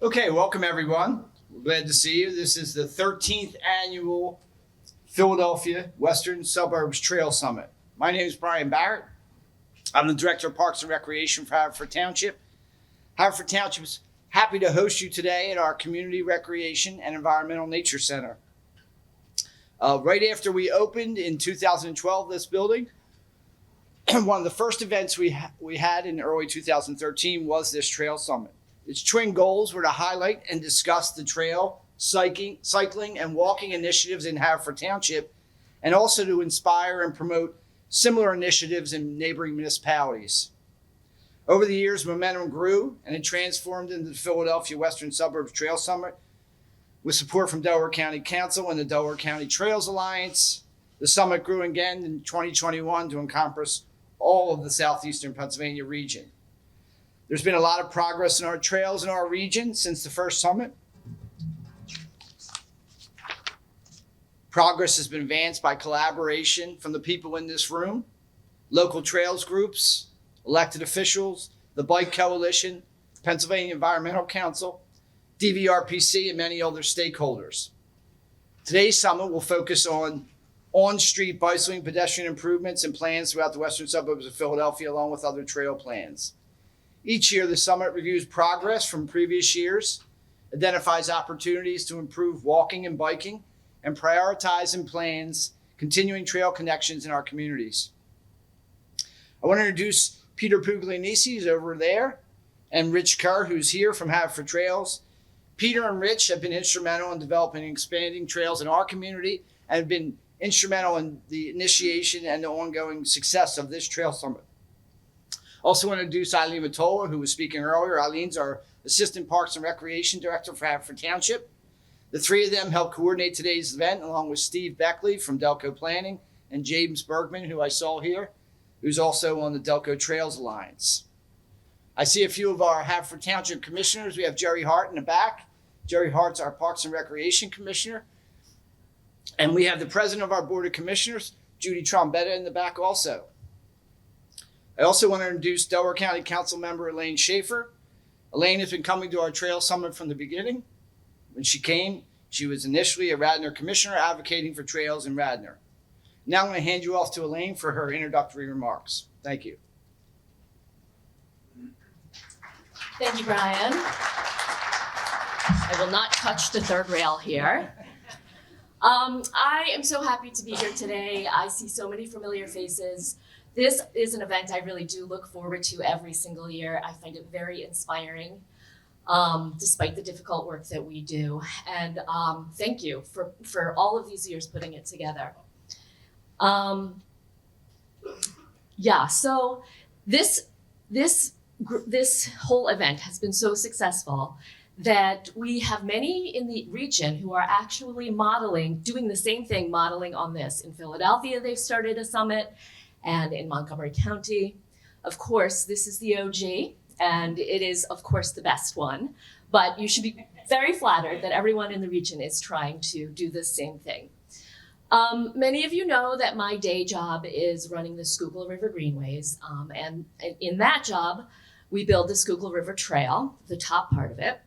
Okay, welcome everyone. We're glad to see you. This is the 13th annual Philadelphia Western Suburbs Trail Summit. My name is Brian Barrett. I'm the Director of Parks and Recreation for Haverford Township. Haverford Township is happy to host you today at our Community Recreation and Environmental Nature Center. Right after we opened in 2012, this building, one of the first events we had in early 2013 was this Trail Summit. Its twin goals were to highlight and discuss the trail, cycling, and walking initiatives in Haverford Township, and also to inspire and promote similar initiatives in neighboring municipalities. Over the years, momentum grew and it transformed into the Philadelphia Western Suburbs Trail Summit with support from Delaware County Council and the Delaware County Trails Alliance. The summit grew again in 2021 to encompass all of the southeastern Pennsylvania region. There's been a lot of progress in our trails in our region since the first summit. Progress has been advanced by collaboration from the people in this room, local trails groups, elected officials, the Bike Coalition, Pennsylvania Environmental Council, DVRPC, and many other stakeholders. Today's summit will focus on-street bicycling, pedestrian improvements, and plans throughout the western suburbs of Philadelphia, along with other trail plans. Each year, the summit reviews progress from previous years, identifies opportunities to improve walking and biking, and prioritize and plans continuing trail connections in our communities. I want to introduce Peter Puglianese, who's over there, and Rich Kerr, who's here from Haverford Trails. Peter and Rich have been instrumental in developing and expanding trails in our community and have been instrumental in the initiation and the ongoing success of this Trail Summit. Also want to introduce Elaine, who was speaking earlier. Eileen's our Assistant Parks and Recreation Director for Haverford Township. The three of them helped coordinate today's event, along with Steve Beckley from Delco Planning and James Bergman, who I saw here, who's also on the Delco Trails Alliance. I see a few of our Haverford Township commissioners. We have Jerry Hart in the back. Jerry Hart's our Parks and Recreation Commissioner. And we have the President of our Board of Commissioners, Judy Trombetta, in the back also. I also want to introduce Delaware County Council member Elaine Schaefer. Elaine has been coming to our Trail Summit from the beginning. When she came, she was initially a Radnor commissioner advocating for trails in Radnor. Now I'm going to hand you off to Elaine for her introductory remarks. Thank you. Thank you, Brian. I will not touch the third rail here. I am so happy to be here today. I see so many familiar faces. This is an event I really do look forward to every single year. I find it very inspiring, despite the difficult work that we do. And thank you for all of these years putting it together. So this whole event has been so successful that we have many in the region who are actually doing the same thing, modeling on this. In Philadelphia, they've started a summit, and in Montgomery County. Of course, this is the OG, and it is, of course, the best one. But you should be very flattered that everyone in the region is trying to do the same thing. Many of you know that my day job is running the Schuylkill River Greenways, and in that job, we build the Schuylkill River Trail, the top part of it.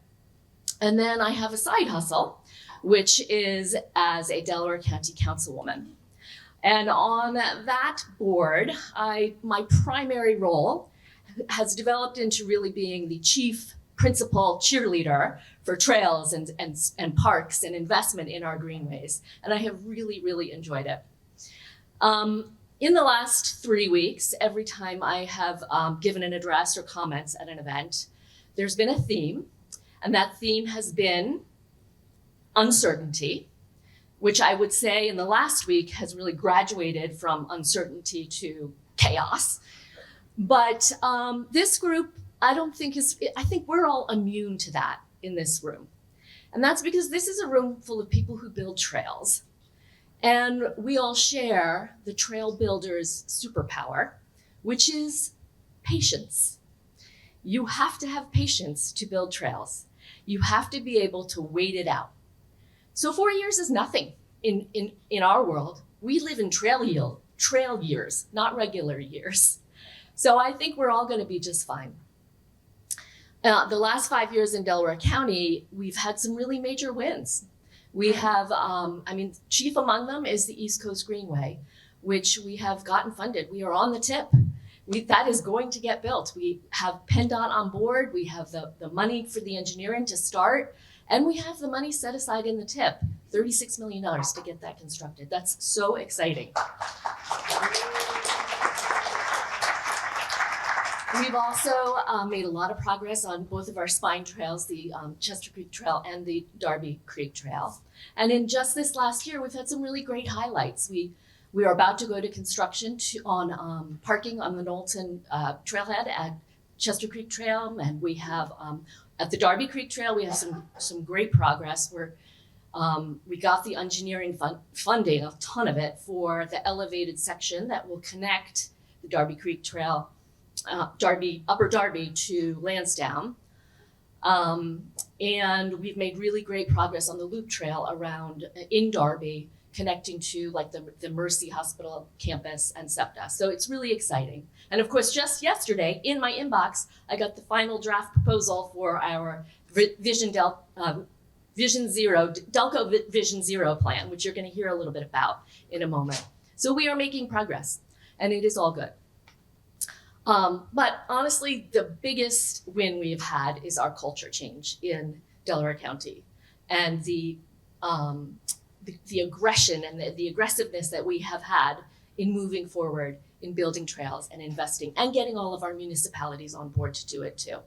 And then I have a side hustle, which is as a Delaware County Councilwoman. And on that board, my primary role has developed into really being the chief principal cheerleader for trails and parks and investment in our greenways. And I have really, really enjoyed it. In the last 3 weeks, every time I have given an address or comments at an event, there's been a theme, and that theme has been uncertainty, which I would say in the last week has really graduated from uncertainty to chaos. But this group, I think we're all immune to that in this room. And that's because this is a room full of people who build trails. And we all share the trail builder's superpower, which is patience. You have to have patience to build trails. You have to be able to wait it out. So 4 years is nothing in our world. We live in trail years, not regular years. So I think we're all going to be just fine. The last 5 years in Delaware County, we've had some really major wins. We have, chief among them is the East Coast Greenway, which we have gotten funded. We are on the tip. That is going to get built. We have PennDOT on board. We have the money for the engineering to start, and we have the money set aside in the tip, $36 million to get that constructed. That's so exciting. We've also made a lot of progress on both of our spine trails, the Chester Creek Trail and the Darby Creek Trail. And in just this last year, we've had some really great highlights. We are about to go to construction on parking on the Knowlton trailhead at Chester Creek Trail, and we have at the Darby Creek Trail, we have some great progress. We got the engineering funding, a ton of it, for the elevated section that will connect the Darby Creek Trail, Upper Darby to Lansdowne. And we've made really great progress on the loop trail around in Darby, connecting to like the Mercy Hospital campus and SEPTA. So it's really exciting. And of course, just yesterday in my inbox, I got the final draft proposal for our Delco Vision Zero plan, which you're going to hear a little bit about in a moment. So we are making progress, and it is all good. But honestly, the biggest win we've had is our culture change in Delaware County, and the aggression and the aggressiveness that we have had in moving forward in building trails and investing and getting all of our municipalities on board to do it too.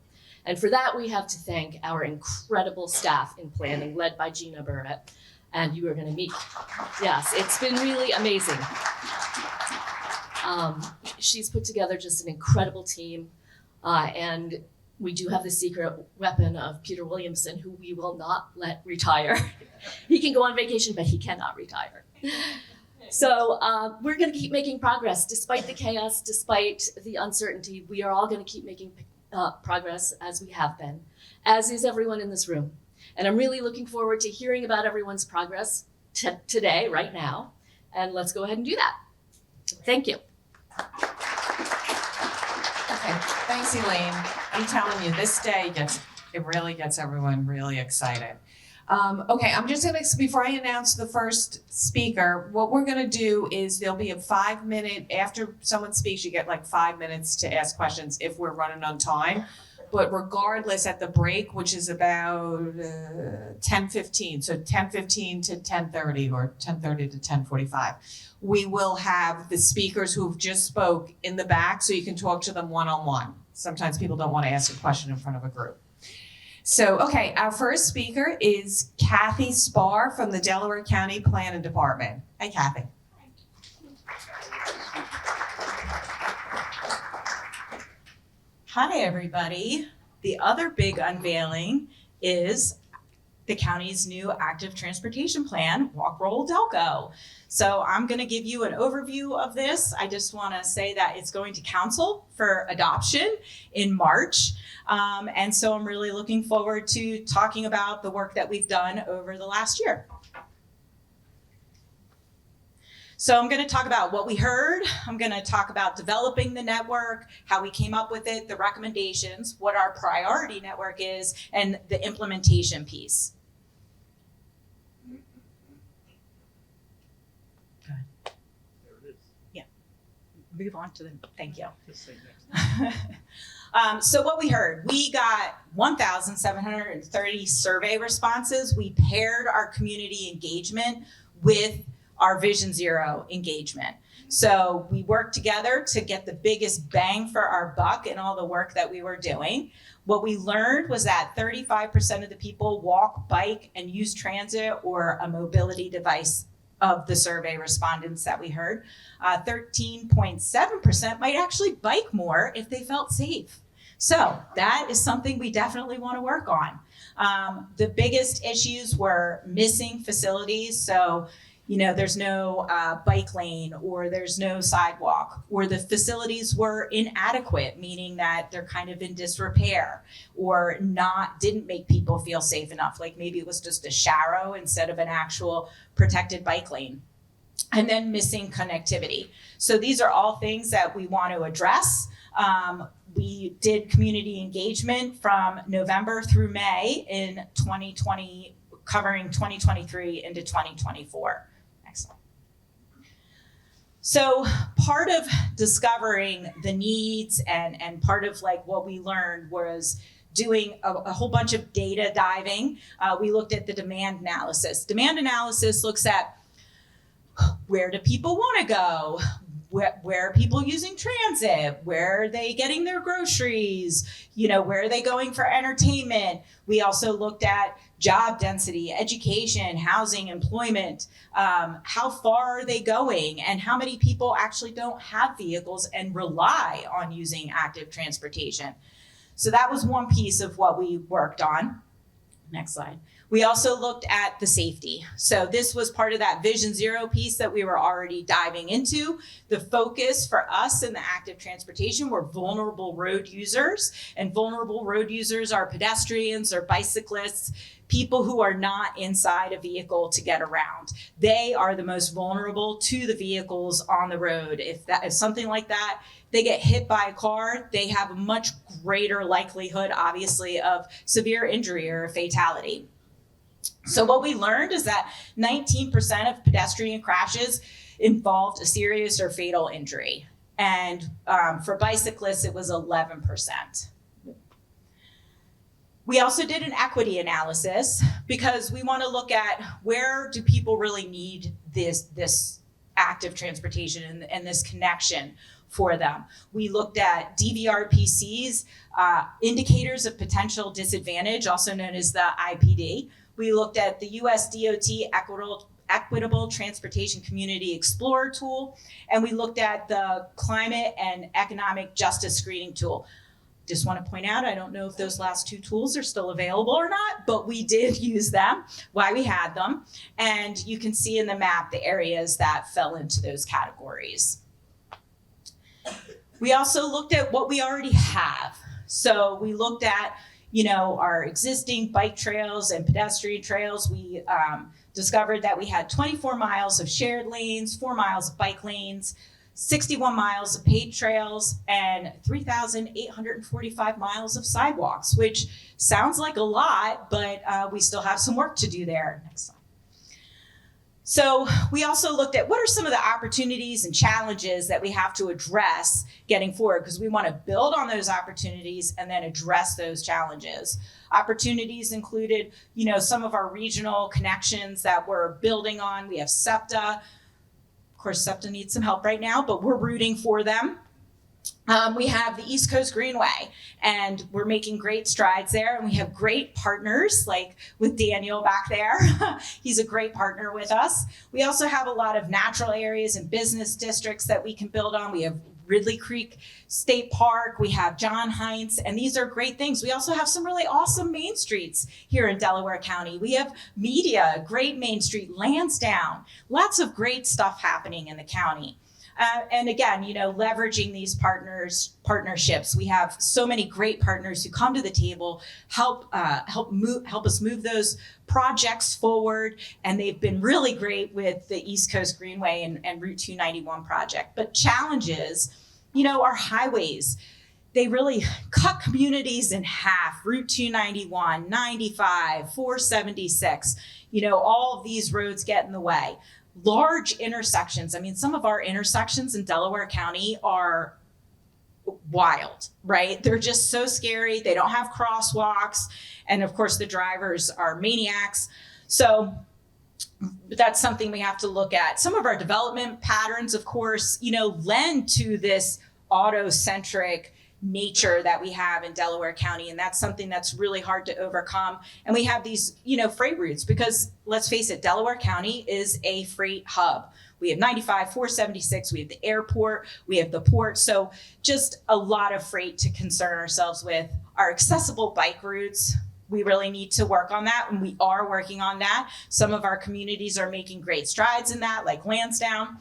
And for that, we have to thank our incredible staff in planning, led by Gina Burrett, and you are going to meet. Yes, it's been really amazing. She's put together just an incredible team, and we do have the secret weapon of Peter Williamson, who we will not let retire. He can go on vacation, but he cannot retire. So we're going to keep making progress despite the chaos, despite the uncertainty. We are all going to keep making progress as we have been, as is everyone in this room. And I'm really looking forward to hearing about everyone's progress today, right now. And let's go ahead and do that. Thank you. Okay, thanks, Elaine. I'm telling you, this day really gets everyone really excited. Okay, I'm just gonna, before I announce the first speaker, what we're gonna do is there'll be a 5-minute, after someone speaks, you get like 5 minutes to ask questions if we're running on time. But regardless, at the break, which is about 10:15, so 10:15 to 10:30 or 10:30 to 10:45, we will have the speakers who've just spoke in the back so you can talk to them one-on-one. Sometimes people don't want to ask a question in front of a group. So, okay, our first speaker is Kathy Spar from the Delaware County Planning Department. Hi, Kathy. Hi, everybody. The other big unveiling is the county's new active transportation plan, Walk Roll Delco. So I'm going to give you an overview of this. I just want to say that it's going to council for adoption in March. And so I'm really looking forward to talking about the work that we've done over the last year. So I'm going to talk about what we heard. I'm going to talk about developing the network, how we came up with it, the recommendations, what our priority network is, and the implementation piece. Good. There it is. Yeah. Move on to the, thank you. Just say next. So what we heard, we got 1,730 survey responses. We paired our community engagement with our Vision Zero engagement. So we worked together to get the biggest bang for our buck in all the work that we were doing. What we learned was that 35% of the people walk, bike, and use transit or a mobility device of the survey respondents that we heard. 13.7% might actually bike more if they felt safe. So that is something we definitely want to work on. The biggest issues were missing facilities. So, you know, there's no bike lane or there's no sidewalk, or the facilities were inadequate, meaning that they're kind of in disrepair or didn't make people feel safe enough. Like maybe it was just a sharrow instead of an actual protected bike lane. and then missing connectivity. So these are all things that we want to address. We did community engagement from November through May in 2020, covering 2023 into 2024. Next slide. So part of discovering the needs and part of like what we learned was doing a whole bunch of data diving. We looked at the demand analysis. Demand analysis looks at where do people want to go? Where are people using transit? Where are they getting their groceries? You know, where are they going for entertainment? We also looked at job density, education, housing, employment. How far are they going? And how many people actually don't have vehicles and rely on using active transportation? So that was one piece of what we worked on. Next slide. We also looked at the safety. So this was part of that Vision Zero piece that we were already diving into. The focus for us in the active transportation were vulnerable road users. And vulnerable road users are pedestrians or bicyclists, people who are not inside a vehicle to get around. They are the most vulnerable to the vehicles on the road. If something like that, they get hit by a car, they have a much greater likelihood, obviously, of severe injury or a fatality. So what we learned is that 19% of pedestrian crashes involved a serious or fatal injury. And for bicyclists, it was 11%. We also did an equity analysis because we want to look at where do people really need this active transportation and this connection for them. We looked at DVRPC's indicators of potential disadvantage, also known as the IPD. We looked at the US DOT Equitable Transportation Community Explorer tool, and we looked at the Climate and Economic Justice Screening tool. Just want to point out, I don't know if those last two tools are still available or not, but we did use them while we had them. And you can see in the map the areas that fell into those categories. We also looked at what we already have. So we looked at, our existing bike trails and pedestrian trails. We discovered that we had 24 miles of shared lanes, 4 miles of bike lanes, 61 miles of paved trails, and 3,845 miles of sidewalks, which sounds like a lot, but we still have some work to do there. Next slide. So we also looked at what are some of the opportunities and challenges that we have to address getting forward, because we want to build on those opportunities and then address those challenges. Opportunities included, some of our regional connections that we're building on. We have SEPTA. Of course, SEPTA needs some help right now, but we're rooting for them. We have the East Coast Greenway, and we're making great strides there. And we have great partners, like with Daniel back there. He's a great partner with us. We also have a lot of natural areas and business districts that we can build on. We have Ridley Creek State Park. We have John Heinz, and these are great things. We also have some really awesome main streets here in Delaware County. We have Media, great Main Street, Lansdowne, lots of great stuff happening in the county. And again, leveraging these partnerships. We have so many great partners who come to the table, help us move those projects forward. And they've been really great with the East Coast Greenway and Route 291 project. But challenges, our highways, they really cut communities in half. Route 291, 95, 476, all of these roads get in the way. Large intersections. I mean, some of our intersections in Delaware County are wild, right? They're just so scary. They don't have crosswalks. And of course, the drivers are maniacs. So that's something we have to look at. Some of our development patterns, of course, lend to this auto-centric nature that we have in Delaware County. And that's something that's really hard to overcome. And we have these, freight routes because let's face it, Delaware County is a freight hub. We have 95, 476, we have the airport, we have the port. So just a lot of freight to concern ourselves with. Our accessible bike routes, we really need to work on that, and we are working on that. Some of our communities are making great strides in that, like Lansdowne.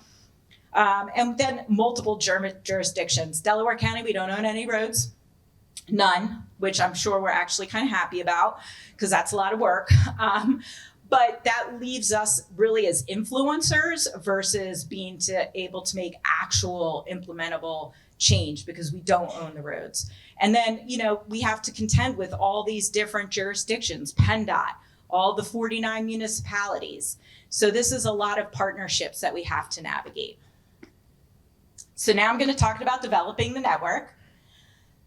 And then multiple jurisdictions. Delaware County, we don't own any roads, none, which I'm sure we're actually kind of happy about because that's a lot of work. But that leaves us really as influencers versus being able to make actual implementable change because we don't own the roads. And then, we have to contend with all these different jurisdictions, PennDOT, all the 49 municipalities. So this is a lot of partnerships that we have to navigate. So now I'm going to talk about developing the network.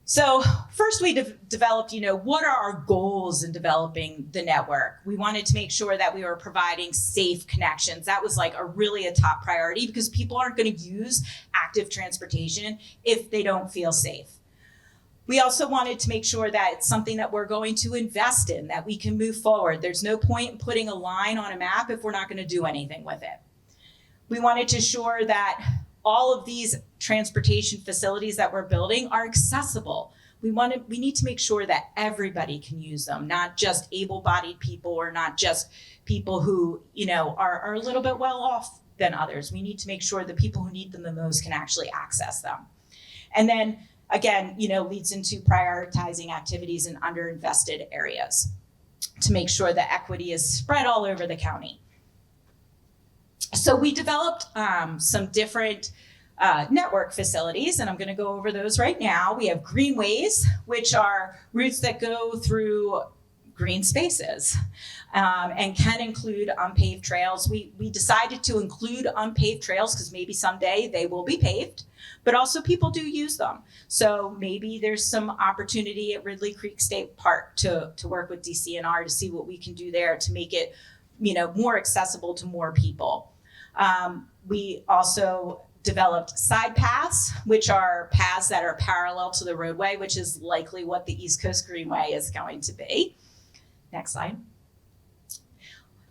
So first we developed, what are our goals in developing the network? We wanted to make sure that we were providing safe connections. That was like a top priority because people aren't going to use active transportation if they don't feel safe. We also wanted to make sure that it's something that we're going to invest in, that we can move forward. There's no point in putting a line on a map if we're not going to do anything with it. We wanted to ensure that all of these transportation facilities that we're building are accessible. We need to make sure that everybody can use them, not just able-bodied people or not just people who, are a little bit well off than others. We need to make sure the people who need them the most can actually access them. And then again, leads into prioritizing activities in underinvested areas to make sure that equity is spread all over the county. So we developed some different network facilities, and I'm going to go over those right now. We have greenways, which are routes that go through green spaces and can include unpaved trails. We decided to include unpaved trails because maybe someday they will be paved, but also people do use them. So maybe there's some opportunity at Ridley Creek State Park to work with DCNR to see what we can do there to make it, more accessible to more people. We also developed side paths, which are paths that are parallel to the roadway, which is likely what the East Coast Greenway is going to be. Next slide.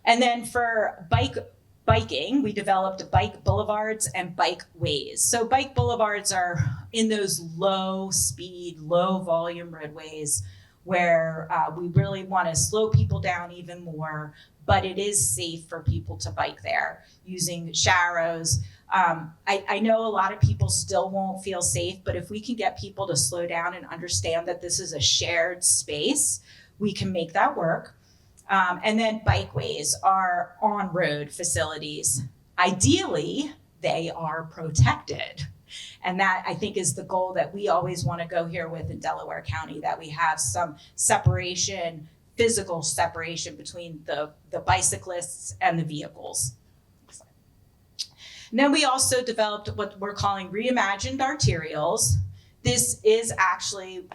And then for biking, we developed bike boulevards and bike ways. So bike boulevards are in those low speed, low volume roadways where we really want to slow people down even more, but it is safe for people to bike there using sharrows. I know a lot of people still won't feel safe, but if we can get people to slow down and understand that this is a shared space, we can make that work. And then bikeways are on-road facilities. Ideally, they are protected. And that, I think, is the goal that we always want to go here with in Delaware County, that we have some separation, physical separation between the bicyclists and the vehicles. And then we also developed what we're calling reimagined arterials. This is actually,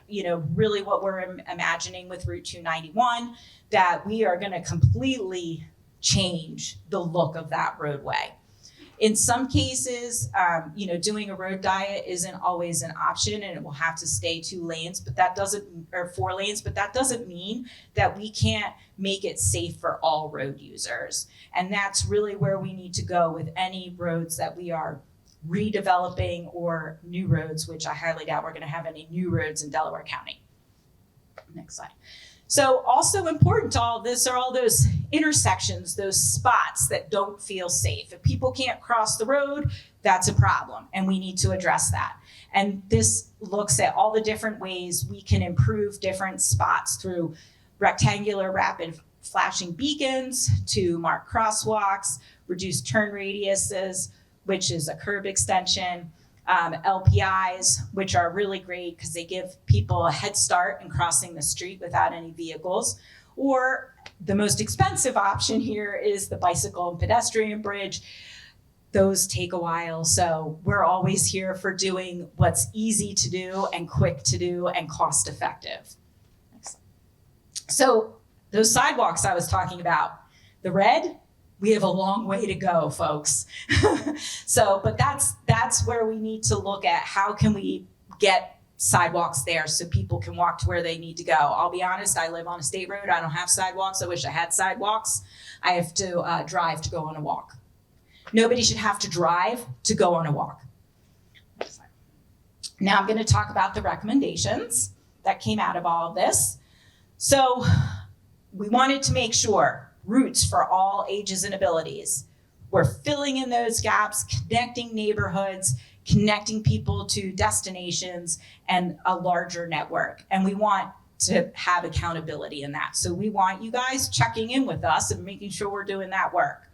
really what we're imagining with Route 291, that we are going to completely change the look of that roadway. In some cases, doing a road diet isn't always an option, and it will have to stay 4 lanes, but that doesn't mean that we can't make it safe for all road users. And that's really where we need to go with any roads that we are redeveloping or new roads, which I highly doubt we're going to have any new roads in Delaware County. Next slide. So also important to all this are all those intersections, those spots that don't feel safe. If people can't cross the road, that's a problem, and we need to address that. And this looks at all the different ways we can improve different spots through rectangular rapid flashing beacons to mark crosswalks, reduce turn radiuses, which is a curb extension, LPIs, which are really great because they give people a head start in crossing the street without any vehicles. Or the most expensive option here is the bicycle and pedestrian bridge. Those take a while, so we're always here for doing what's easy to do and quick to do and cost effective. So those sidewalks I was talking about, the red, we have a long way to go, folks. But that's where we need to look at how can we get sidewalks there so people can walk to where they need to go. I'll be honest, I live on a state road. I don't have sidewalks. I wish I had sidewalks. I have to drive to go on a walk. Nobody should have to drive to go on a walk. Now I'm going to talk about the recommendations that came out of all of this. So we wanted to make sure routes for all ages and abilities. We're filling in those gaps, connecting neighborhoods, connecting people to destinations and a larger network. And we want to have accountability in that. So we want you guys checking in with us and making sure we're doing that work.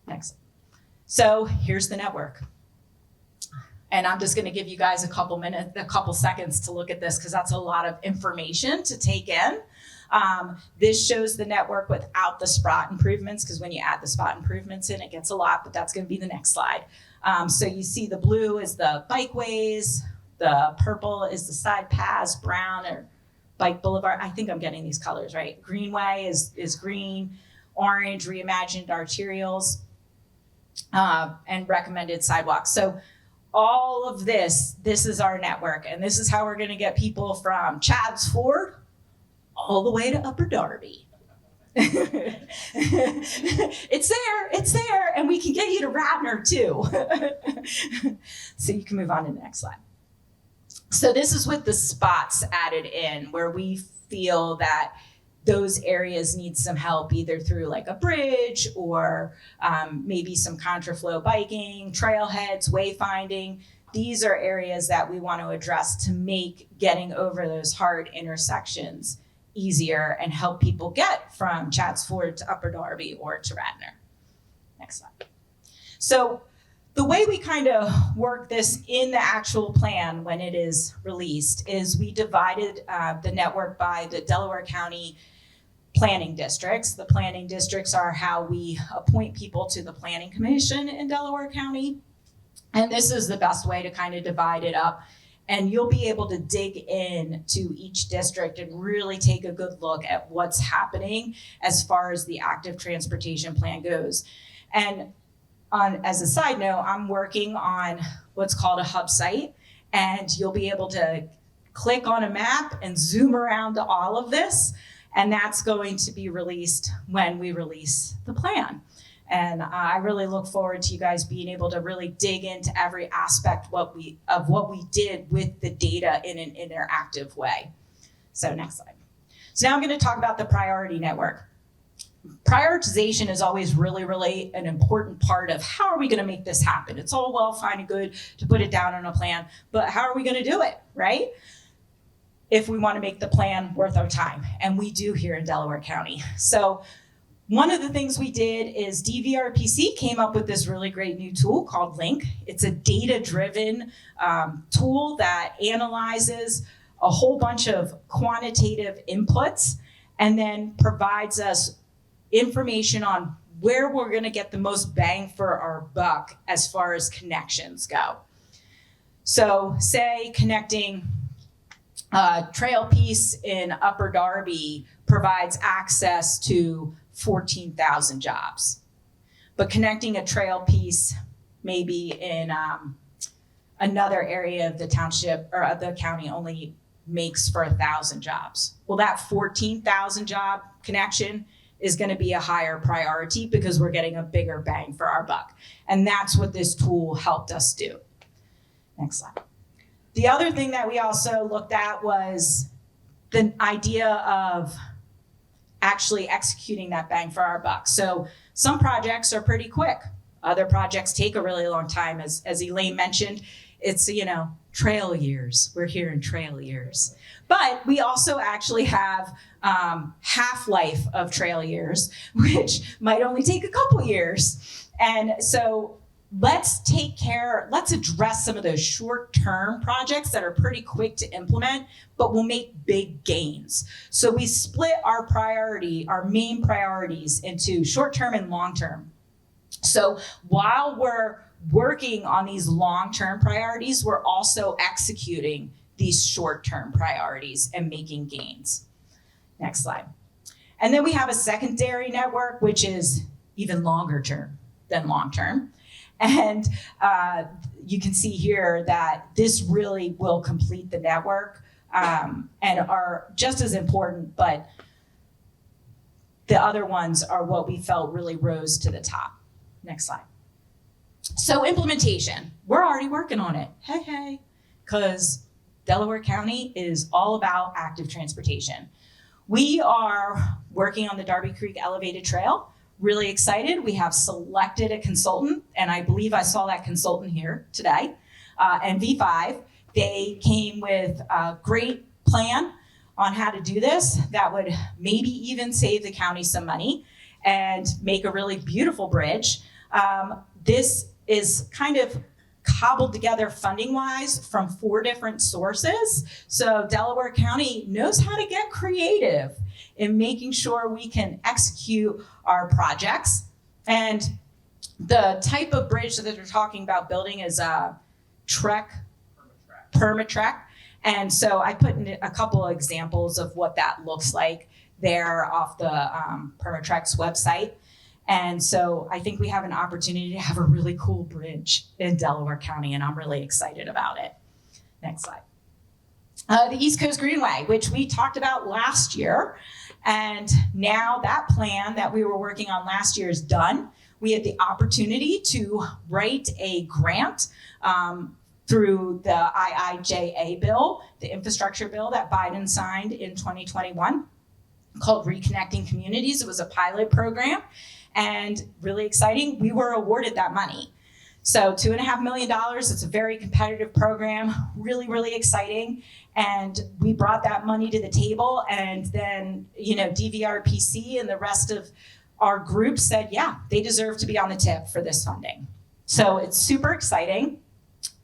Next. So here's the network. And I'm just going to give you guys a couple seconds to look at this because that's a lot of information to take in. This shows the network without the spot improvements, because when you add the spot improvements in, it gets a lot, but that's going to be the next slide. So you see the blue is the bikeways, the purple is the side paths, brown or bike boulevard. I think I'm getting these colors right. Greenway is green, orange, reimagined arterials, and recommended sidewalks. So all of this is our network, and this is how we're going to get people from Chad's Ford all the way to Upper Darby. It's there, and we can get you to Radnor too. So you can move on to the next slide. So this is with the spots added in, where we feel that those areas need some help, either through like a bridge or maybe some contraflow biking, trailheads, wayfinding. These are areas that we want to address to make getting over those hard intersections easier and help people get from Chad's Ford to Upper Darby or to Radnor. Next slide. So the way we kind of work this in the actual plan when it is released is we divided the network by the Delaware County planning districts. The planning districts are how we appoint people to the planning commission in Delaware County. And this is the best way to kind of divide it up. And you'll be able to dig in to each district and really take a good look at what's happening as far as the active transportation plan goes. And as a side note, I'm working on what's called a hub site, and you'll be able to click on a map and zoom around to all of this. And that's going to be released when we release the plan. And I really look forward to you guys being able to really dig into every aspect of what we did with the data in an interactive way. So next slide. So now I'm going to talk about the priority network. Prioritization is always really an important part of how are we going to make this happen. It's all well, fine and good to put it down on a plan, but how are we going to do it, right? If we want to make the plan worth our time, and we do here in Delaware County. So one of the things we did is DVRPC came up with this really great new tool called Link. It's a data-driven tool that analyzes a whole bunch of quantitative inputs and then provides us information on where we're going to get the most bang for our buck as far as connections go. So say connecting trail piece in Upper Darby provides access to 14,000 jobs. But connecting a trail piece maybe in another area of the township or of the county only makes for 1,000 jobs. Well, that 14,000 job connection is going to be a higher priority because we're getting a bigger bang for our buck. And that's what this tool helped us do. Next slide. The other thing that we also looked at was the idea of actually executing that bang for our buck. So some projects are pretty quick. Other projects take a really long time. As Elaine mentioned, it's, trail years. We're here in trail years. But we also actually have half-life of trail years, which might only take a couple years. And so let's address some of those short-term projects that are pretty quick to implement, but will make big gains. So we split our main priorities into short-term and long-term. So while we're working on these long-term priorities, we're also executing these short-term priorities and making gains. Next slide. And then we have a secondary network, which is even longer term than long-term. And you can see here that this really will complete the network and are just as important, but the other ones are what we felt really rose to the top. Next slide. So implementation, we're already working on it. Hey, because Delaware County is all about active transportation. We are working on the Darby Creek Elevated Trail. Really excited. We have selected a consultant, and I believe I saw that consultant here today. And V5, they came with a great plan on how to do this that would maybe even save the county some money and make a really beautiful bridge. This is kind of cobbled together funding wise from 4 different sources. So Delaware County knows how to get creative in making sure we can execute our projects. And the type of bridge that they're talking about building is a permatrek. And so I put in a couple of examples of what that looks like there off the Permatrek's website. And so I think we have an opportunity to have a really cool bridge in Delaware County, and I'm really excited about it. Next slide. The East Coast Greenway, which we talked about last year. And now that plan that we were working on last year is done. We had the opportunity to write a grant through the IIJA bill, the infrastructure bill that Biden signed in 2021 called Reconnecting Communities. It was a pilot program and really exciting. We were awarded that money. So $2.5 million, it's a very competitive program, really, really exciting. And we brought that money to the table, and then, DVRPC and the rest of our group said, yeah, they deserve to be on the tip for this funding. So it's super exciting.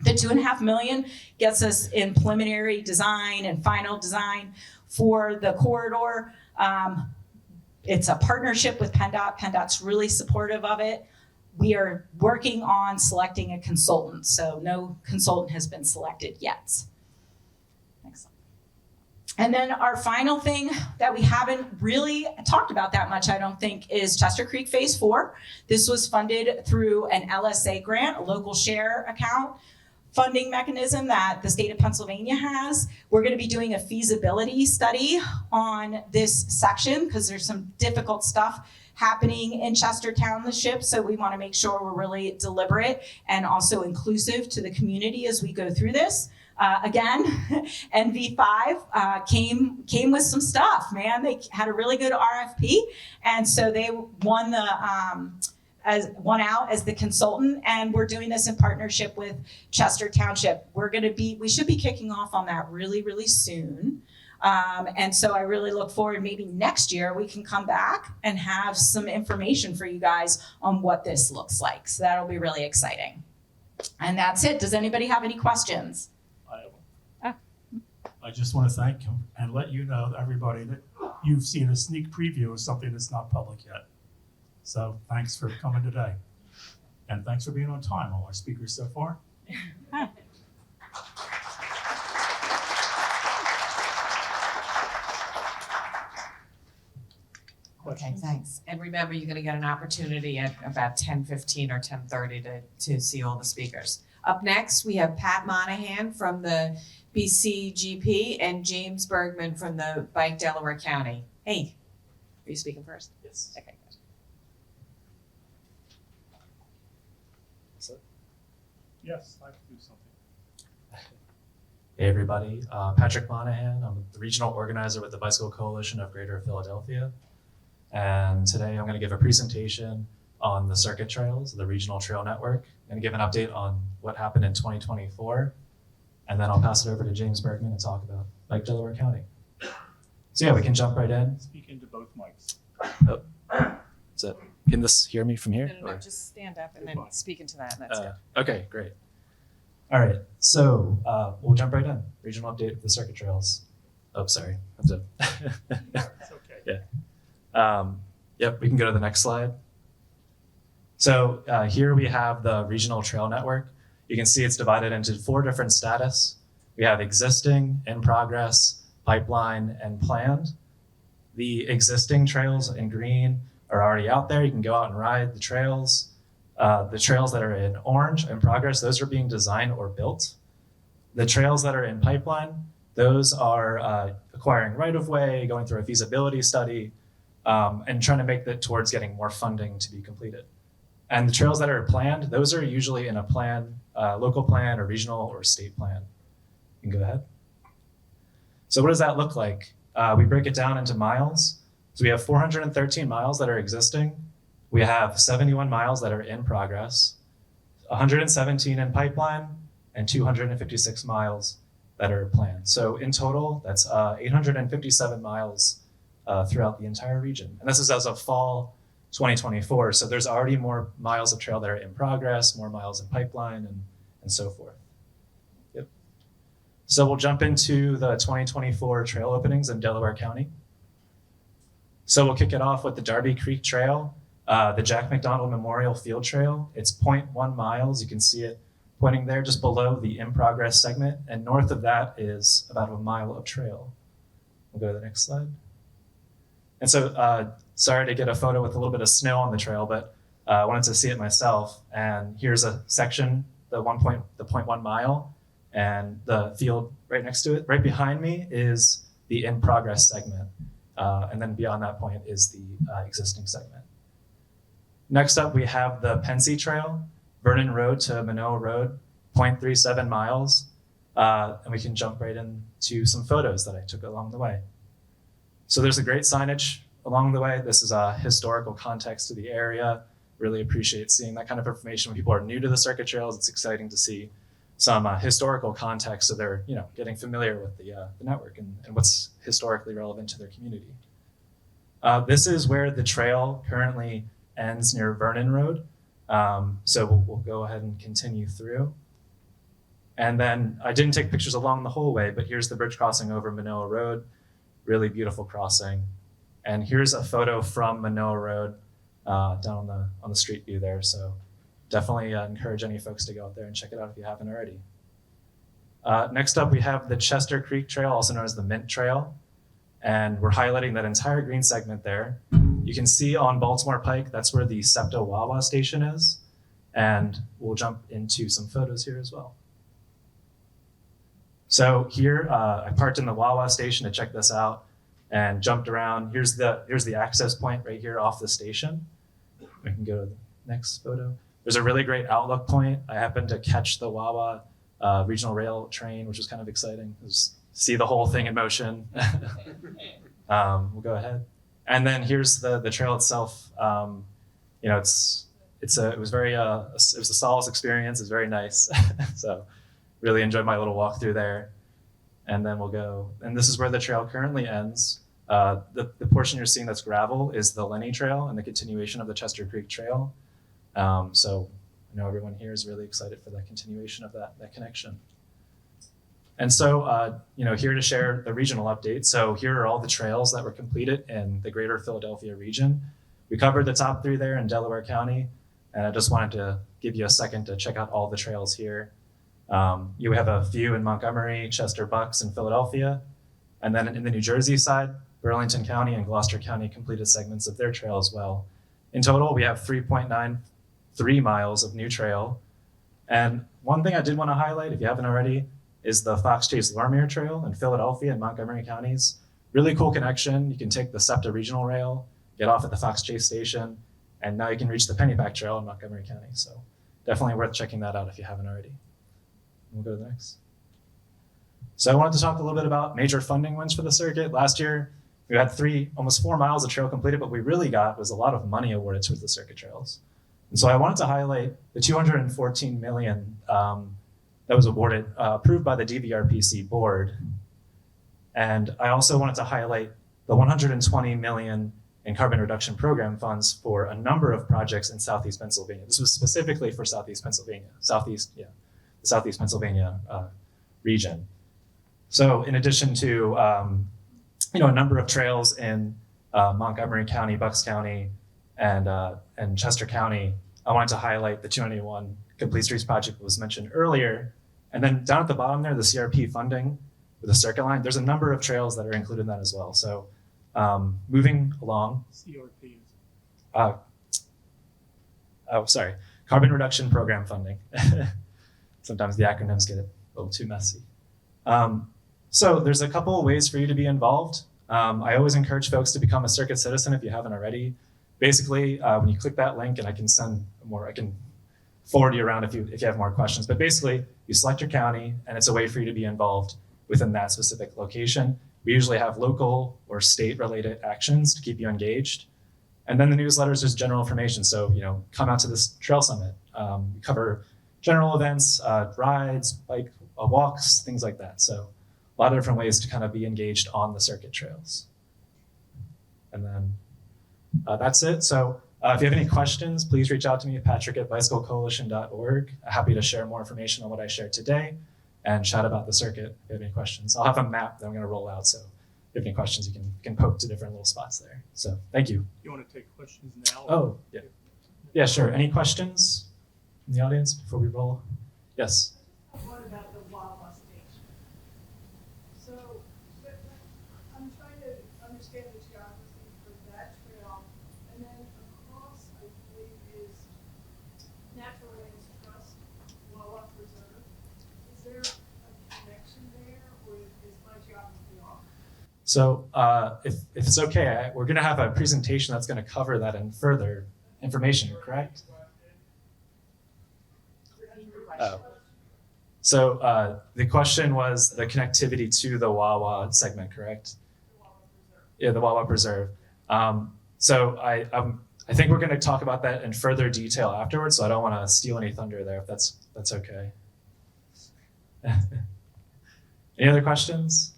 The $2.5 million gets us in preliminary design and final design for the corridor. It's a partnership with PennDOT. PennDOT's really supportive of it. We are working on selecting a consultant, so no consultant has been selected yet. Next slide. And then our final thing that we haven't really talked about that much, I don't think, is Chester Creek Phase 4. This was funded through an LSA grant, a local share account funding mechanism that the state of Pennsylvania has. We're going to be doing a feasibility study on this section because there's some difficult stuff happening in Chester Township. So we want to make sure we're really deliberate and also inclusive to the community as we go through this. Again, NV5 came with some stuff, man. They had a really good RFP. And so they won the out as the consultant, and we're doing this in partnership with Chester Township. We should be kicking off on that really, really soon. And so I really look forward, maybe next year we can come back and have some information for you guys on what this looks like. So that'll be really exciting. And that's it. Does anybody have any questions? I just want to thank him and let you know, everybody, that you've seen a sneak preview of something that's not public yet. So thanks for coming today. And thanks for being on time, all our speakers so far. Okay, thanks. And remember, you're going to get an opportunity at about 10:15 or 10:30 to see all the speakers. Up next, we have Pat Monahan from the BCGP and James Bergman from the Pike, Delaware County. Hey, are you speaking first? Yes. Okay, good. Yes, I can do something. Hey everybody, Patrick Monahan. I'm the regional organizer with the Bicycle Coalition of Greater Philadelphia. And today I'm going to give a presentation on the circuit trails, the regional trail network. I'm going to give an update on what happened in 2024. And then I'll pass it over to James Bergman and talk about Pike, Delaware County. So yeah, we can jump right in. Speak into both mics. That's it. Can this hear me from here? No, Or- just stand up and You're then fine. speak into that, and that's it. Okay, great. All right, so we'll jump right in. Regional update of the circuit trails. Oh, sorry. That's it. It's okay. Yep, we can go to the next slide. So here we have the regional trail network. You can see it's divided into 4 different status. We have existing, in progress, pipeline, and planned. The existing trails in green are already out there. You can go out and ride the trails. The trails that are in orange, in progress, those are being designed or built. The trails that are in pipeline, those are acquiring right-of-way, going through a feasibility study, and trying to make that towards getting more funding to be completed. And the trails that are planned, those are usually in a plan, local plan or regional or state plan. You can go ahead. So what does that look like? We break it down into miles. So we have 413 miles that are existing. We have 71 miles that are in progress, 117 in pipeline, and 256 miles that are planned. So in total, that's 857 miles throughout the entire region. And this is as of fall 2024. So there's already more miles of trail that are in progress, more miles in pipeline, and so forth. Yep. So we'll jump into the 2024 trail openings in Delaware County. So we'll kick it off with the Darby Creek Trail, the Jack McDonald Memorial Field Trail. It's 0.1 miles. You can see it pointing there just below the in progress segment. And north of that is about a mile of trail. We'll go to the next slide. And so, sorry to get a photo with a little bit of snow on the trail, but I wanted to see it myself. And here's a section, the 0.1 mile, and the field right next to it. Right behind me is the in progress segment. And then beyond that point is the existing segment. Next up, we have the Pennsy Trail, Vernon Road to Manoa Road, 0.37 miles. And we can jump right into some photos that I took along the way. So there's a great signage along the way. This is a historical context to the area. Really appreciate seeing that kind of information when people are new to the circuit trails. It's exciting to see some historical context so they're getting familiar with the network and what's historically relevant to their community. This is where the trail currently ends near Vernon Road. So we'll go ahead and continue through. And then I didn't take pictures along the whole way, but here's the bridge crossing over Manoa Road. Really beautiful crossing. And here's a photo from Manoa Road down on the street view there. So definitely encourage any folks to go out there and check it out if you haven't already. Next up, we have the Chester Creek Trail, also known as the Mint Trail. And we're highlighting that entire green segment there. You can see on Baltimore Pike, that's where the SEPTA Wawa station is. And we'll jump into some photos here as well. So here, I parked in the Wawa station to check this out and jumped around. Here's the access point right here off the station. We can go to the next photo. There's a really great outlook point. I happened to catch the Wawa regional rail train, which was kind of exciting. Just see the whole thing in motion. We'll go ahead. And then here's the trail itself. It was a solace experience. It's very nice. So really enjoyed my little walk through there. And then we'll go, and this is where the trail currently ends. The portion you're seeing that's gravel is the Lenny Trail and the continuation of the Chester Creek Trail. So I know everyone here is really excited for that continuation of that connection. And so, here to share the regional update. So here are all the trails that were completed in the greater Philadelphia region. We covered the top 3 there in Delaware County, and I just wanted to give you a second to check out all the trails here. You have a few in Montgomery, Chester, Bucks, and Philadelphia. And then in the New Jersey side, Burlington County and Gloucester County completed segments of their trail as well. In total, we have 3.93 miles of new trail. And one thing I did want to highlight, if you haven't already, is the Fox Chase Lormier Trail in Philadelphia and Montgomery counties. Really cool connection. You can take the SEPTA regional rail, get off at the Fox Chase station, and now you can reach the Pennypack Trail in Montgomery County. So definitely worth checking that out if you haven't already. We'll go to the next. So I wanted to talk a little bit about major funding wins for the circuit. Last year, we had almost 4 miles of trail completed, but we really got was a lot of money awarded to the circuit trails. And so I wanted to highlight the $214 million that was awarded, approved by the DVRPC board. And I also wanted to highlight the $120 million in carbon reduction program funds for a number of projects in Southeast Pennsylvania. This was specifically for Southeast Pennsylvania, the Southeast Pennsylvania region. So in addition to a number of trails in Montgomery County, Bucks County, and Chester County, I wanted to highlight the 291 Complete Streets project that was mentioned earlier. And then down at the bottom there, the CRP funding with the circuit line, there's a number of trails that are included in that as well. So moving along. CRP. Carbon reduction program funding. Sometimes the acronyms get a little too messy. So there's a couple of ways for you to be involved. I always encourage folks to become a circuit citizen if you haven't already. Basically, when you click that link, and I can forward you around if you have more questions. But basically, you select your county, and it's a way for you to be involved within that specific location. We usually have local or state-related actions to keep you engaged. And then the newsletter is just general information. So, come out to this trail summit. We cover general events, rides, walks, things like that. So a lot of different ways to kind of be engaged on the circuit trails. And then that's it. So if you have any questions, please reach out to me, patrick@bicyclecoalition.org. Happy to share more information on what I shared today and chat about the circuit if you have any questions. I'll have a map that I'm going to roll out. So if you have any questions, you can poke to different little spots there. So thank you. You want to take questions now? Oh, yeah. Yeah, sure. Any questions from the audience before we roll? Yes. What about the Wawa station? So, I'm trying to understand the geography for that trail, and then across, I believe, is Natural Lands Trust, Wawa Preserve. Is there a connection there, or is my geography off? So if it's okay, we're going to have a presentation that's going to cover that in further information, correct? Oh. So the question was the connectivity to the Wawa segment, correct? Yeah, the Wawa Preserve. So I think we're going to talk about that in further detail afterwards, so I don't want to steal any thunder there, if that's okay. Any other questions?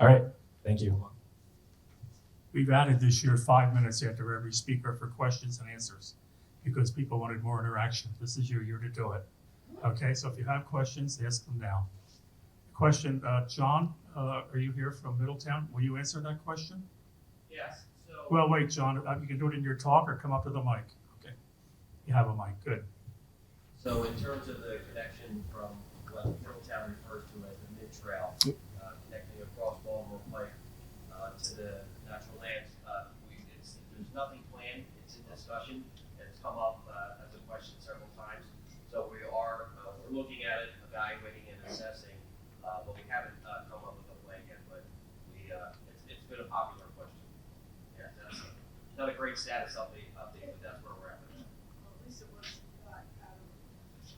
All right, thank you. We've added this year 5 minutes after every speaker for questions and answers because people wanted more interaction. This is your year to do it. Okay, so if you have questions, ask them now. Question, John, are you here from Middletown? Will you answer that question? Yes, so. Well, wait, John, you can do it in your talk or come up to the mic. Okay, you have a mic, good. So in terms of the connection from what Middletown refers to as the mid-trail, connecting across Baltimore Pike to the natural lands, there's nothing planned, it's in discussion, and it's come up as a question several times. So we're looking at it, evaluating and assessing, but we haven't come up with a plan yet, but it's been a popular question. Yeah, that's not a great status update, but that's where we're at. Well, at least it was not out of the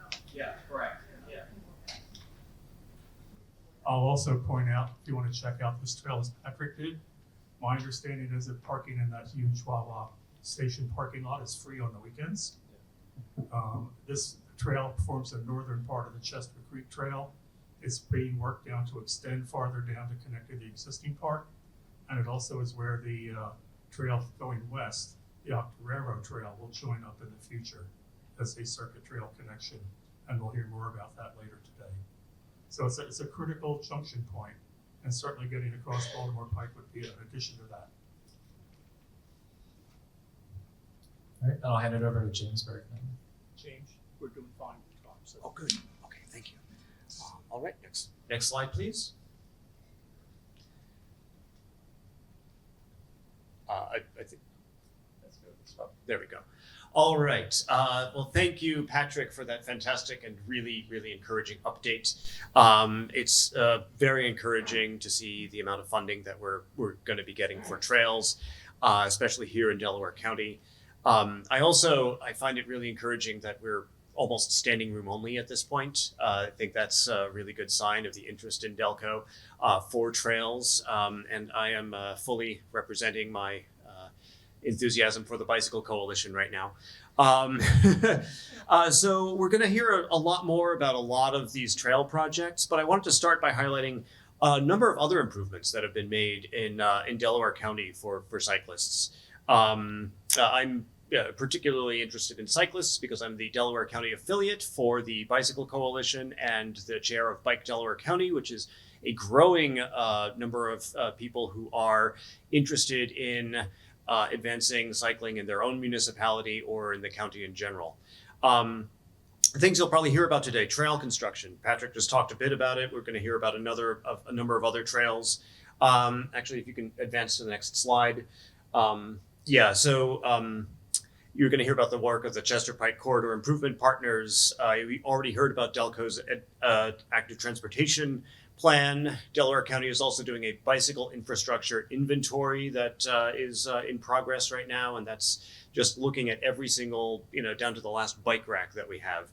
realm. Yeah, correct, yeah. I'll also point out, if you want to check out this trail as Patrick did, my understanding is that parking in that huge Wawa station parking lot is free on the weekends. This trail forms the northern part of the Chester Creek Trail. It's being worked down to extend farther down to connect to the existing park. And it also is where the trail going west, the Octoraro Trail, will join up in the future as a circuit trail connection. And we'll hear more about that later today. So it's a critical junction point, and certainly getting across Baltimore Pike would be an addition to that. All right, I'll hand it over to James Bergman. James, we're doing fine with time. So. Oh, good. Okay, thank you. All right, next slide, please. I think let's go this way. There we go. All right. Well, thank you, Patrick, for that fantastic and really, really encouraging update. It's very encouraging to see the amount of funding that we're going to be getting for trails, especially here in Delaware County. I find it really encouraging that we're almost standing room only at this point. I think that's a really good sign of the interest in Delco for trails. And I am fully representing my enthusiasm for the Bicycle Coalition right now. So we're going to hear a lot more about a lot of these trail projects, but I wanted to start by highlighting a number of other improvements that have been made in Delaware County for cyclists. I'm particularly interested in cyclists because I'm the Delaware County affiliate for the Bicycle Coalition and the chair of Bike Delaware County, which is a growing number of people who are interested in advancing cycling in their own municipality or in the county in general. Things you'll probably hear about today: trail construction. Patrick just talked a bit about it. We're going to hear about a number of other trails. Actually, if you can advance to the next slide. You're going to hear about the work of the Chester Pike Corridor Improvement Partners. We already heard about Delco's active transportation plan. Delaware County is also doing a bicycle infrastructure inventory that is in progress right now, and that's just looking at every single, down to the last bike rack that we have.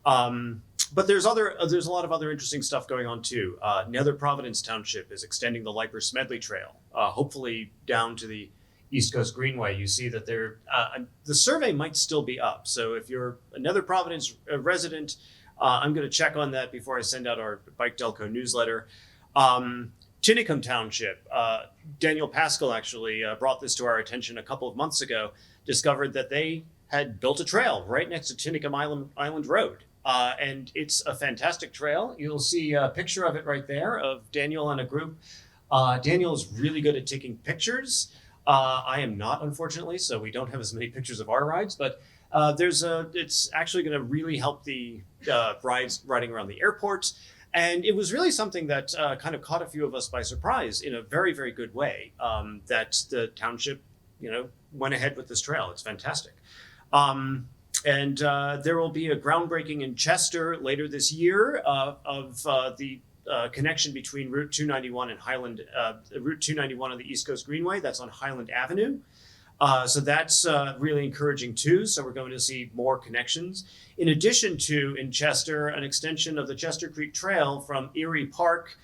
But there's a lot of other interesting stuff going on too. Nether Providence Township is extending the Leiper Smedley Trail, hopefully down to the East Coast Greenway, you see that the survey might still be up. So if you're another Providence resident, I'm going to check on that before I send out our Bike Delco newsletter. Tinicum Township, Daniel Pascal actually brought this to our attention a couple of months ago, discovered that they had built a trail right next to Tinicum Island Road. And it's a fantastic trail. You'll see a picture of it right there of Daniel and a group. Daniel's really good at taking pictures. I am not, unfortunately, so we don't have as many pictures of our rides, but it's actually going to really help the riding around the airport. And it was really something that kind of caught a few of us by surprise in a very, very good way, that the township, went ahead with this trail. It's fantastic. And there will be a groundbreaking in Chester later this year of the connection between Route 291 and Route 291 on the East Coast Greenway. That's on Highland Avenue. So that's really encouraging too. So we're going to see more connections. In addition to, in Chester, an extension of the Chester Creek Trail from Erie Park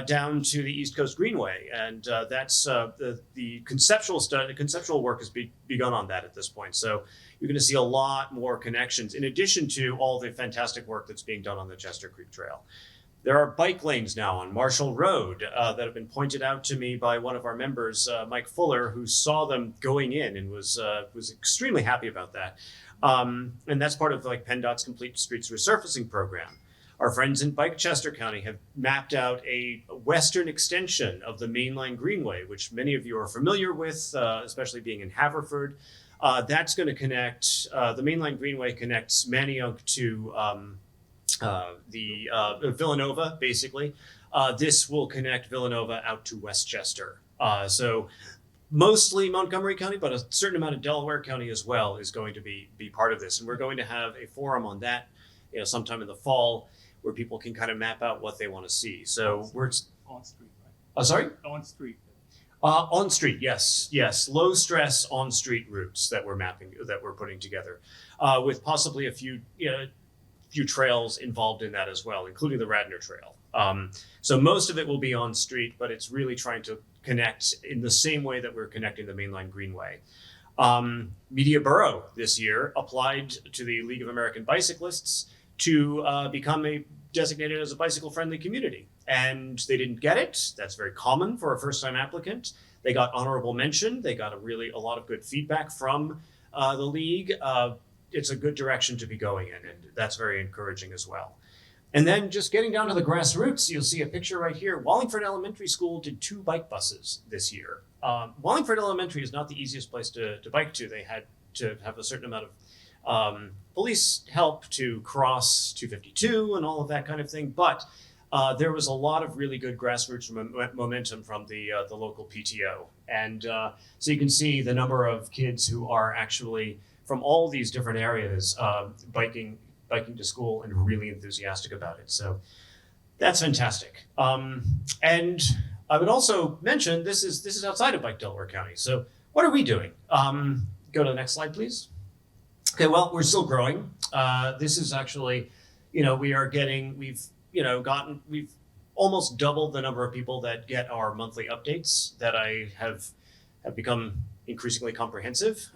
down to the East Coast Greenway. And that's the conceptual work has begun on that at this point. So you're going to see a lot more connections in addition to all the fantastic work that's being done on the Chester Creek Trail. There are bike lanes now on Marshall Road that have been pointed out to me by one of our members, Mike Fuller, who saw them going in and was extremely happy about that. And that's part of like PennDOT's Complete Streets Resurfacing Program. Our friends in Bike Chester County have mapped out a western extension of the mainline greenway, which many of you are familiar with, especially being in Haverford. That's going to connect, the mainline greenway connects Manayunk to Villanova, basically. This will connect Villanova out to Westchester. So mostly Montgomery County, but a certain amount of Delaware County as well is going to be part of this. And we're going to have a forum on that, sometime in the fall, where people can kind of map out what they want to see. So we're On street, right? Sorry? On street. On street, yes. Low stress on street routes that we're putting together, with possibly a few trails involved in that as well, including the Radnor Trail. So most of it will be on street, but it's really trying to connect in the same way that we're connecting the mainline greenway. Media Borough this year applied to the League of American Bicyclists to become designated as a bicycle-friendly community. And they didn't get it. That's very common for a first-time applicant. They got honorable mention. They got a lot of good feedback from the league. It's a good direction to be going in, and that's very encouraging as well. And then just getting down to the grassroots, you'll see a picture right here. Wallingford Elementary School did 2 bike buses this year. Wallingford Elementary is not the easiest place to bike to. They had to have a certain amount of police help to cross 252 and all of that kind of thing. But there was a lot of really good grassroots momentum from the local PTO. And so you can see the number of kids who are actually from all these different areas biking to school and really enthusiastic about it. So that's fantastic. And I would also mention this is outside of Bike Delaware County. So what are we doing? Go to the next slide, please. Okay, well, we're still growing. This is actually, we've almost doubled the number of people that get our monthly updates that I have become increasingly comprehensive.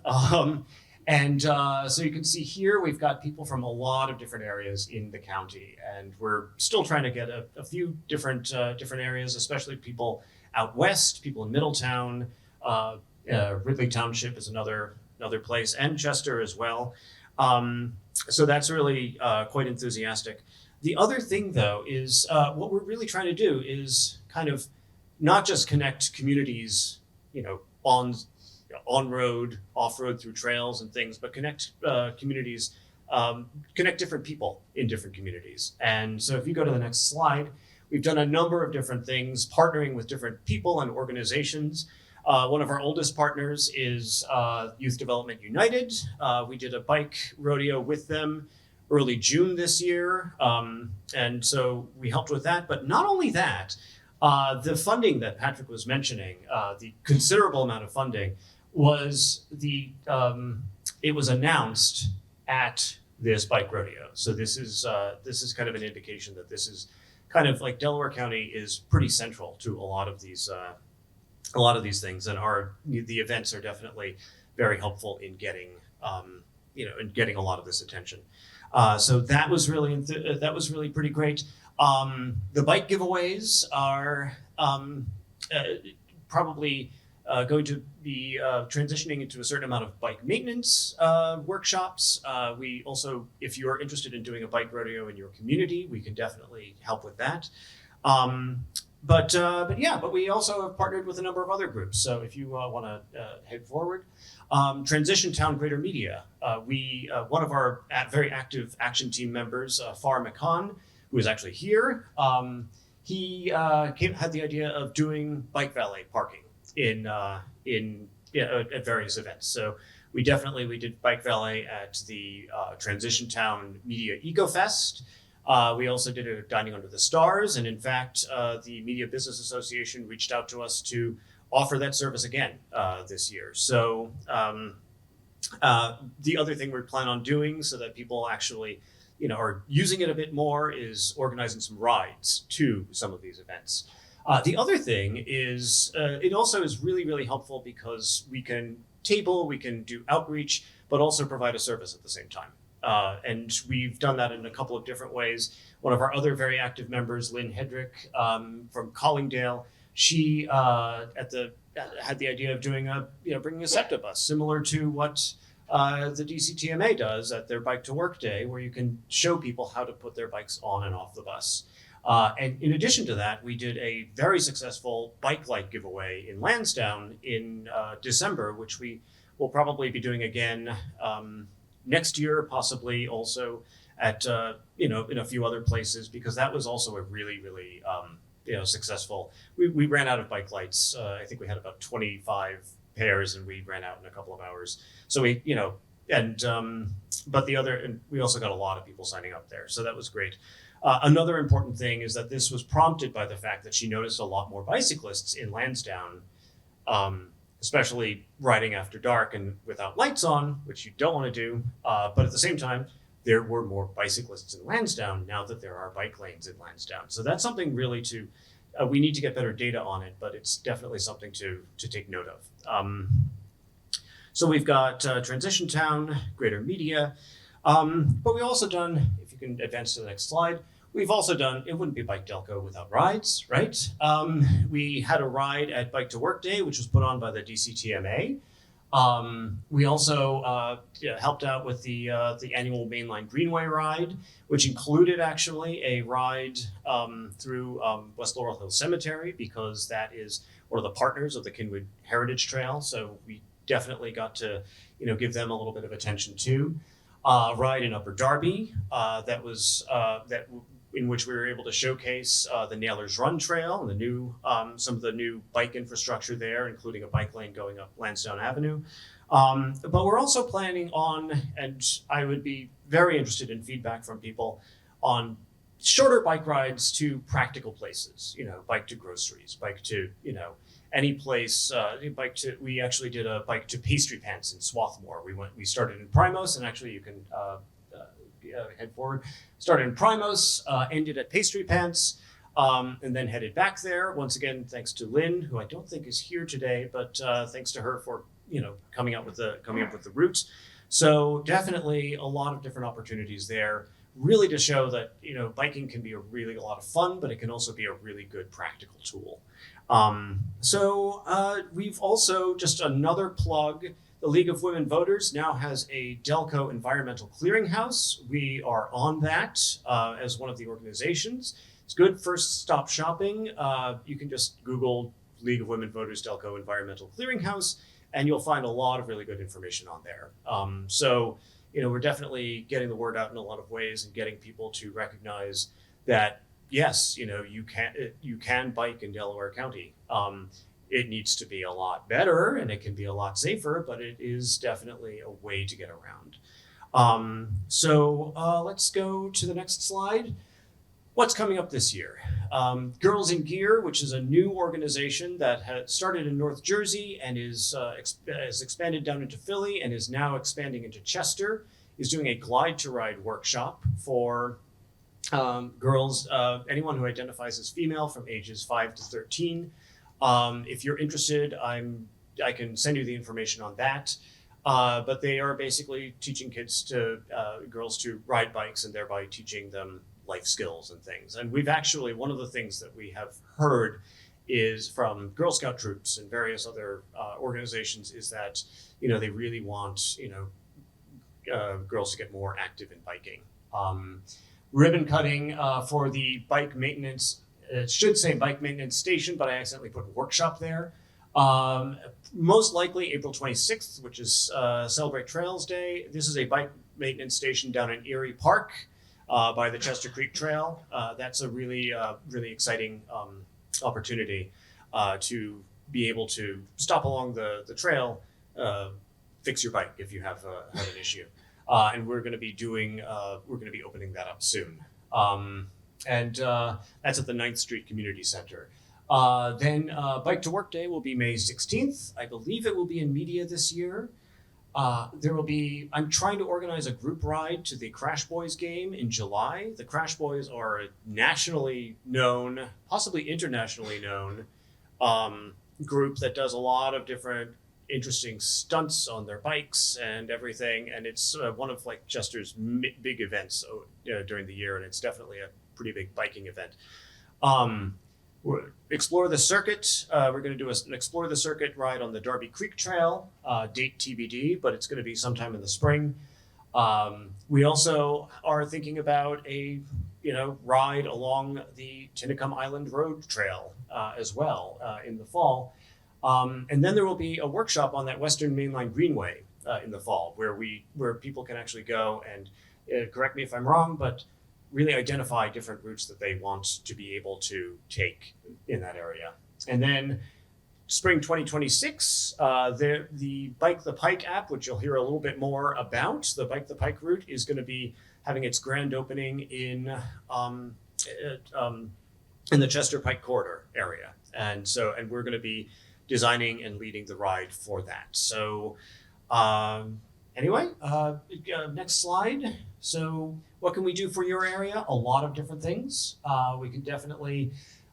And so you can see here, we've got people from a lot of different areas in the county, and we're still trying to get a few different areas, especially people out west, people in Middletown. Ridley Township is another place, and Chester as well. So that's really quite enthusiastic. The other thing, though, is what we're really trying to do is kind of not just connect communities, on road, off road through trails and things, but connect communities, connect different people in different communities. And so if you go to the next slide, we've done a number of different things, partnering with different people and organizations. One of our oldest partners is Youth Development United. We did a bike rodeo with them early June this year. And so we helped with that. But not only that, the funding that Patrick was mentioning, the considerable amount of funding, was it was announced at this bike rodeo. So this is kind of an indication that this is kind of like Delaware County is pretty central to a lot of these a lot of these things, and the events are definitely very helpful in getting in getting a lot of this attention. So that was really pretty great. The bike giveaways are probably going to be transitioning into a certain amount of bike maintenance workshops. We also, if you're interested in doing a bike rodeo in your community, we can definitely help with that. But we also have partnered with a number of other groups. So if you want to head forward, Transition Town Greater Media. One of our very active action team members, Far McCon, who is actually here, he had the idea of doing bike valet parking at various events. So we did bike valet at the Transition Town Media Eco Fest. We also did a Dining Under the Stars, and in fact, the Media Business Association reached out to us to offer that service again this year. So the other thing we plan on doing so that people actually are using it a bit more is organizing some rides to some of these events. The other thing is it also is really, really helpful because we can do outreach, but also provide a service at the same time. And we've done that in a couple of different ways. One of our other very active members, Lynn Hedrick from Collingdale, she had the idea of doing bringing a SEPTA bus, similar to what the DCTMA does at their Bike to Work Day, where you can show people how to put their bikes on and off the bus. And in addition to that, we did a very successful bike light giveaway in Lansdowne in December, which we will probably be doing again next year, possibly also at in a few other places, because that was also a really, really successful. We ran out of bike lights. I think we had about 25 pairs, and we ran out in a couple of hours. So we we also got a lot of people signing up there, so that was great. Another important thing is that this was prompted by the fact that she noticed a lot more bicyclists in Lansdowne, especially riding after dark and without lights on, which you don't want to do. But at the same time, there were more bicyclists in Lansdowne now that there are bike lanes in Lansdowne. So that's something really we need to get better data on it, but it's definitely something to take note of. So we've got Transition Town, Greater Media, but we've also done, if you can advance to the next slide, we've also done, it wouldn't be Bike Delco without rides, right? We had a ride at Bike to Work Day, which was put on by the DCTMA. We also helped out with the annual Mainline Greenway ride, which included actually a ride through West Laurel Hill Cemetery, because that is one of the partners of the Kinwood Heritage Trail. So we definitely got to give them a little bit of attention too. Ride in Upper Darby in which we were able to showcase the Nailers Run Trail and the new some of the new bike infrastructure there, including a bike lane going up Lansdowne Avenue. But we're also planning on, and I would be very interested in feedback from people on shorter bike rides to practical places. Bike to groceries, bike to any place. We actually did a bike to Pastry Pants in Swarthmore. We started in Primos, and actually you can head forward. Started in Primos, ended at Pastry Pants, and then headed back there. Once again, thanks to Lynn, who I don't think is here today, but thanks to her for coming up with the route. So definitely a lot of different opportunities there, really to show that biking can be a lot of fun, but it can also be a really good practical tool. We've also, just another plug, the League of Women Voters now has a Delco Environmental Clearinghouse. We are on that as one of the organizations. It's good first stop shopping. You can just Google League of Women Voters Delco Environmental Clearinghouse, and you'll find a lot of really good information on there. We're definitely getting the word out in a lot of ways and getting people to recognize that, yes, you can bike in Delaware County. It needs to be a lot better and it can be a lot safer, but it is definitely a way to get around. Let's go to the next slide. What's coming up this year? Girls in Gear, which is a new organization that had started in North Jersey and has expanded down into Philly and is now expanding into Chester, is doing a Glide to Ride workshop for girls, anyone who identifies as female from ages 5 to 13. If you're interested, I can send you the information on that. But they are basically teaching girls to ride bikes and thereby teaching them life skills and things. And we've actually, one of the things that we have heard is from Girl Scout troops and various other organizations is that, they really want, girls to get more active in biking. Ribbon cutting for the bike maintenance, it should say bike maintenance station, but I accidentally put workshop there. Most likely April 26th, which is Celebrate Trails Day. This is a bike maintenance station down in Erie Park by the Chester Creek Trail. That's a really exciting opportunity to be able to stop along the trail, fix your bike if you have an issue. And we're going to be opening that up soon. And that's at the 9th Street Community Center. Then Bike to Work Day will be May 16th. I believe it will be in media this year. I'm trying to organize a group ride to the Crash Boys game in July. The Crash Boys are a nationally known, possibly internationally known, group that does a lot of different interesting stunts on their bikes and everything. And it's one of Chester's big events during the year. And it's definitely a pretty big biking event. Explore the circuit. We're going to do an Explore the Circuit ride on the Darby Creek Trail, date TBD, but it's going to be sometime in the spring. We also are thinking about a ride along the Tinicum Island Road Trail as well in the fall. And then there will be a workshop on that Western Mainline Greenway in the fall where people can actually go and correct me if I'm wrong, but really identify different routes that they want to be able to take in that area. And then spring 2026, the Bike the Pike app, which you'll hear a little bit more about, the Bike the Pike route is going to be having its grand opening in the Chester Pike corridor area. And we're going to be designing and leading the ride for that. So anyway, next slide. So what can we do for your area? A lot of different things. We can definitely,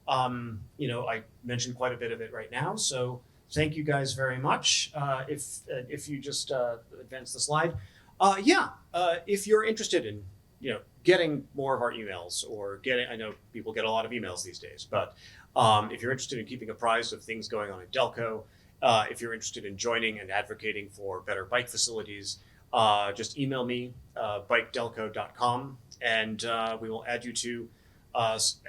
I mentioned quite a bit of it right now. So thank you guys very much. If you just advance the slide. If you're interested in, getting more of our emails I know people get a lot of emails these days, but if you're interested in keeping apprised of things going on in Delco, if you're interested in joining and advocating for better bike facilities, just email me, bikedelco.com, and we will add you to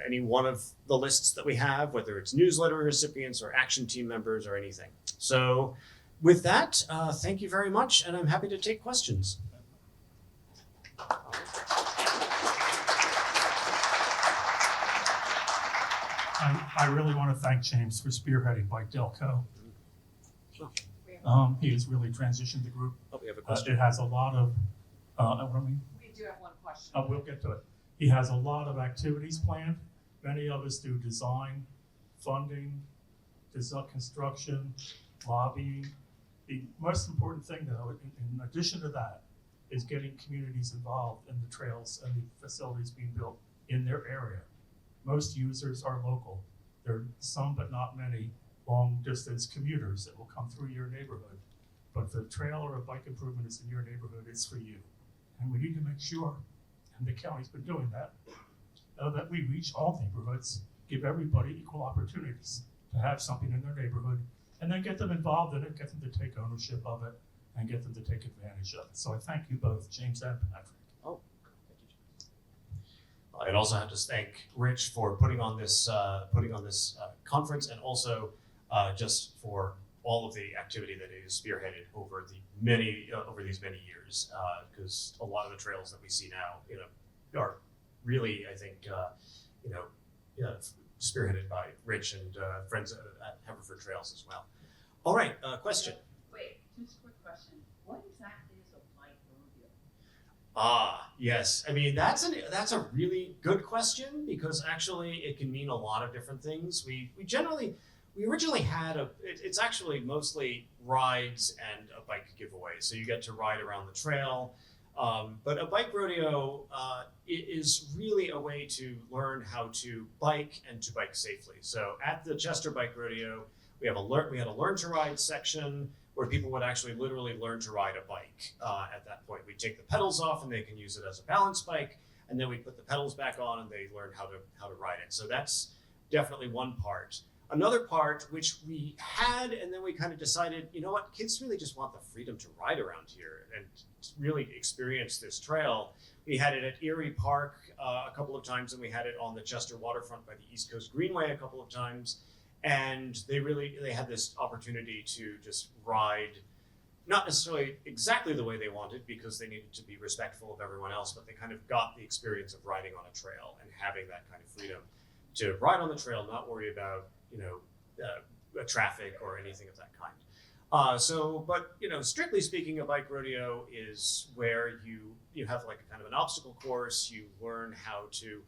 any one of the lists that we have, whether it's newsletter recipients or action team members or anything. So with that, thank you very much, and I'm happy to take questions. I really want to thank James for spearheading Bike Delco. He has really transitioned the group. Oh, we have a question. It has a lot of, We do have one question. we'll get to it. He has a lot of activities planned. Many of us do design, funding, construction, lobbying. The most important thing, though, in addition to that, is getting communities involved in the trails and the facilities being built in their area. Most users are local. There are some, but not many, long-distance commuters that will come through your neighborhood. But if the trail or a bike improvement is in your neighborhood, it's for you. And we need to make sure, and the county's been doing that, that we reach all neighborhoods, give everybody equal opportunities to have something in their neighborhood, and then get them involved in it, get them to take ownership of it, and get them to take advantage of it. So I thank you both, James and Patrick. Oh, thank you. I'd also have to thank Rich for putting on this conference, and also just for all of the activity that is spearheaded over these many years. Because a lot of the trails that we see now, are really, I think, spearheaded by Rich and friends at Haverford Trails as well. All right, question. Wait, just a quick question. What exactly is a bike rodeo? Yes. I mean, that's a really good question, because actually it can mean a lot of different things. We originally had it's actually mostly rides and a bike giveaway. So you get to ride around the trail. But a bike rodeo is really a way to learn how to bike and to bike safely. So at the Chester Bike Rodeo, we had a learn to ride section where people would actually literally learn to ride a bike. At that point, we take the pedals off and they can use it as a balance bike, and then we put the pedals back on and they learn how to ride it. So that's definitely one part. Another part, which we had, and then we kind of decided, you know what, kids really just want the freedom to ride around here and really experience this trail. We had it at Erie Park a couple of times, and we had it on the Chester waterfront by the East Coast Greenway a couple of times. And they had this opportunity to just ride, not necessarily exactly the way they wanted because they needed to be respectful of everyone else, but they kind of got the experience of riding on a trail and having that kind of freedom to ride on the trail, not worry about, traffic or anything of that kind. But strictly speaking, a bike rodeo is where you have like a kind of an obstacle course. You learn how to,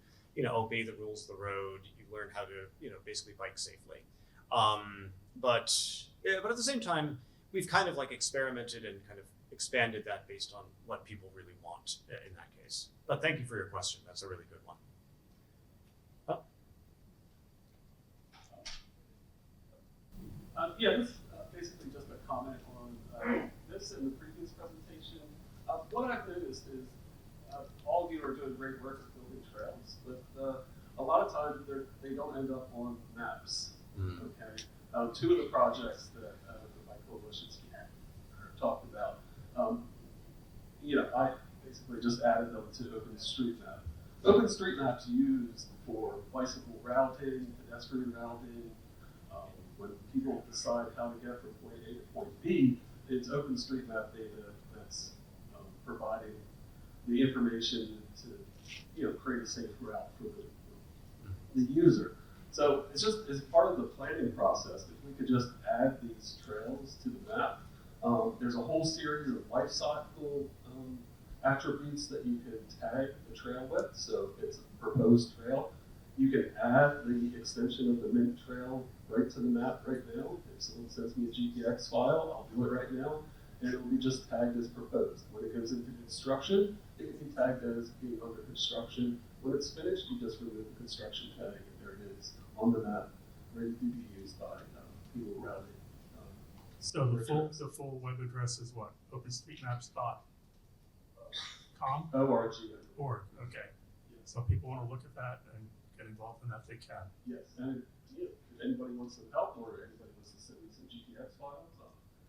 obey the rules of the road. You learn how to, basically bike safely. But at the same time, we've kind of like experimented and kind of expanded that based on what people really want in that case. But thank you for your question. That's a really good one. This is basically just a comment on this and the previous presentation. What I've noticed is all of you are doing great work at building trails, but a lot of times they don't end up on maps. Okay, two of the projects that the Bike Coalition's talked about, I basically just added them to OpenStreetMap. OpenStreetMap's used for bicycle routing, pedestrian routing. When people decide how to get from point A to point B, it's OpenStreetMap data that's providing the information to create a safe route for the user. So it's part of the planning process. If we could just add these trails to the map, there's a whole series of life cycle attributes that you can tag the trail with. So if it's a proposed trail, you can add the extension of the Mint Trail right to the map right now. If someone sends me a GPX file, I'll do it right now, and it will be just tagged as proposed. When it goes into construction, it can be tagged as being under construction. When it's finished, you just remove the construction tag, and there it is on the map, ready to be used by people routing. So the full web address is what? OpenStreetMaps.com? ORG. Org, okay. So people want to look at that and get involved in that, they can. Yes, and if anybody wants some help or anybody wants to send me some GPX files,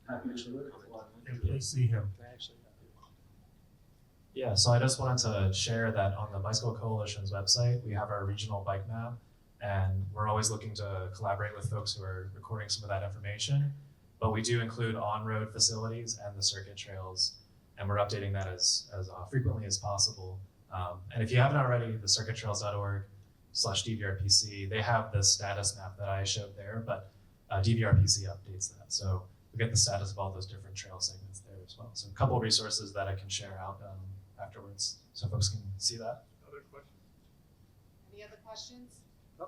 I'm happy to do it. It's a lot of And please see him. Yeah, so I just wanted to share that on the Bicycle Coalition's website, we have our regional bike map, and we're always looking to collaborate with folks who are recording some of that information. But we do include on-road facilities and the circuit trails, and we're updating that as frequently as possible. And if you haven't already, the circuittrails.org/DVRPC, they have the status map that I showed there, but DVRPC updates that. So we get the status of all those different trail segments there as well. So a couple of resources that I can share out afterwards so folks can see that. other questions. Any other questions? I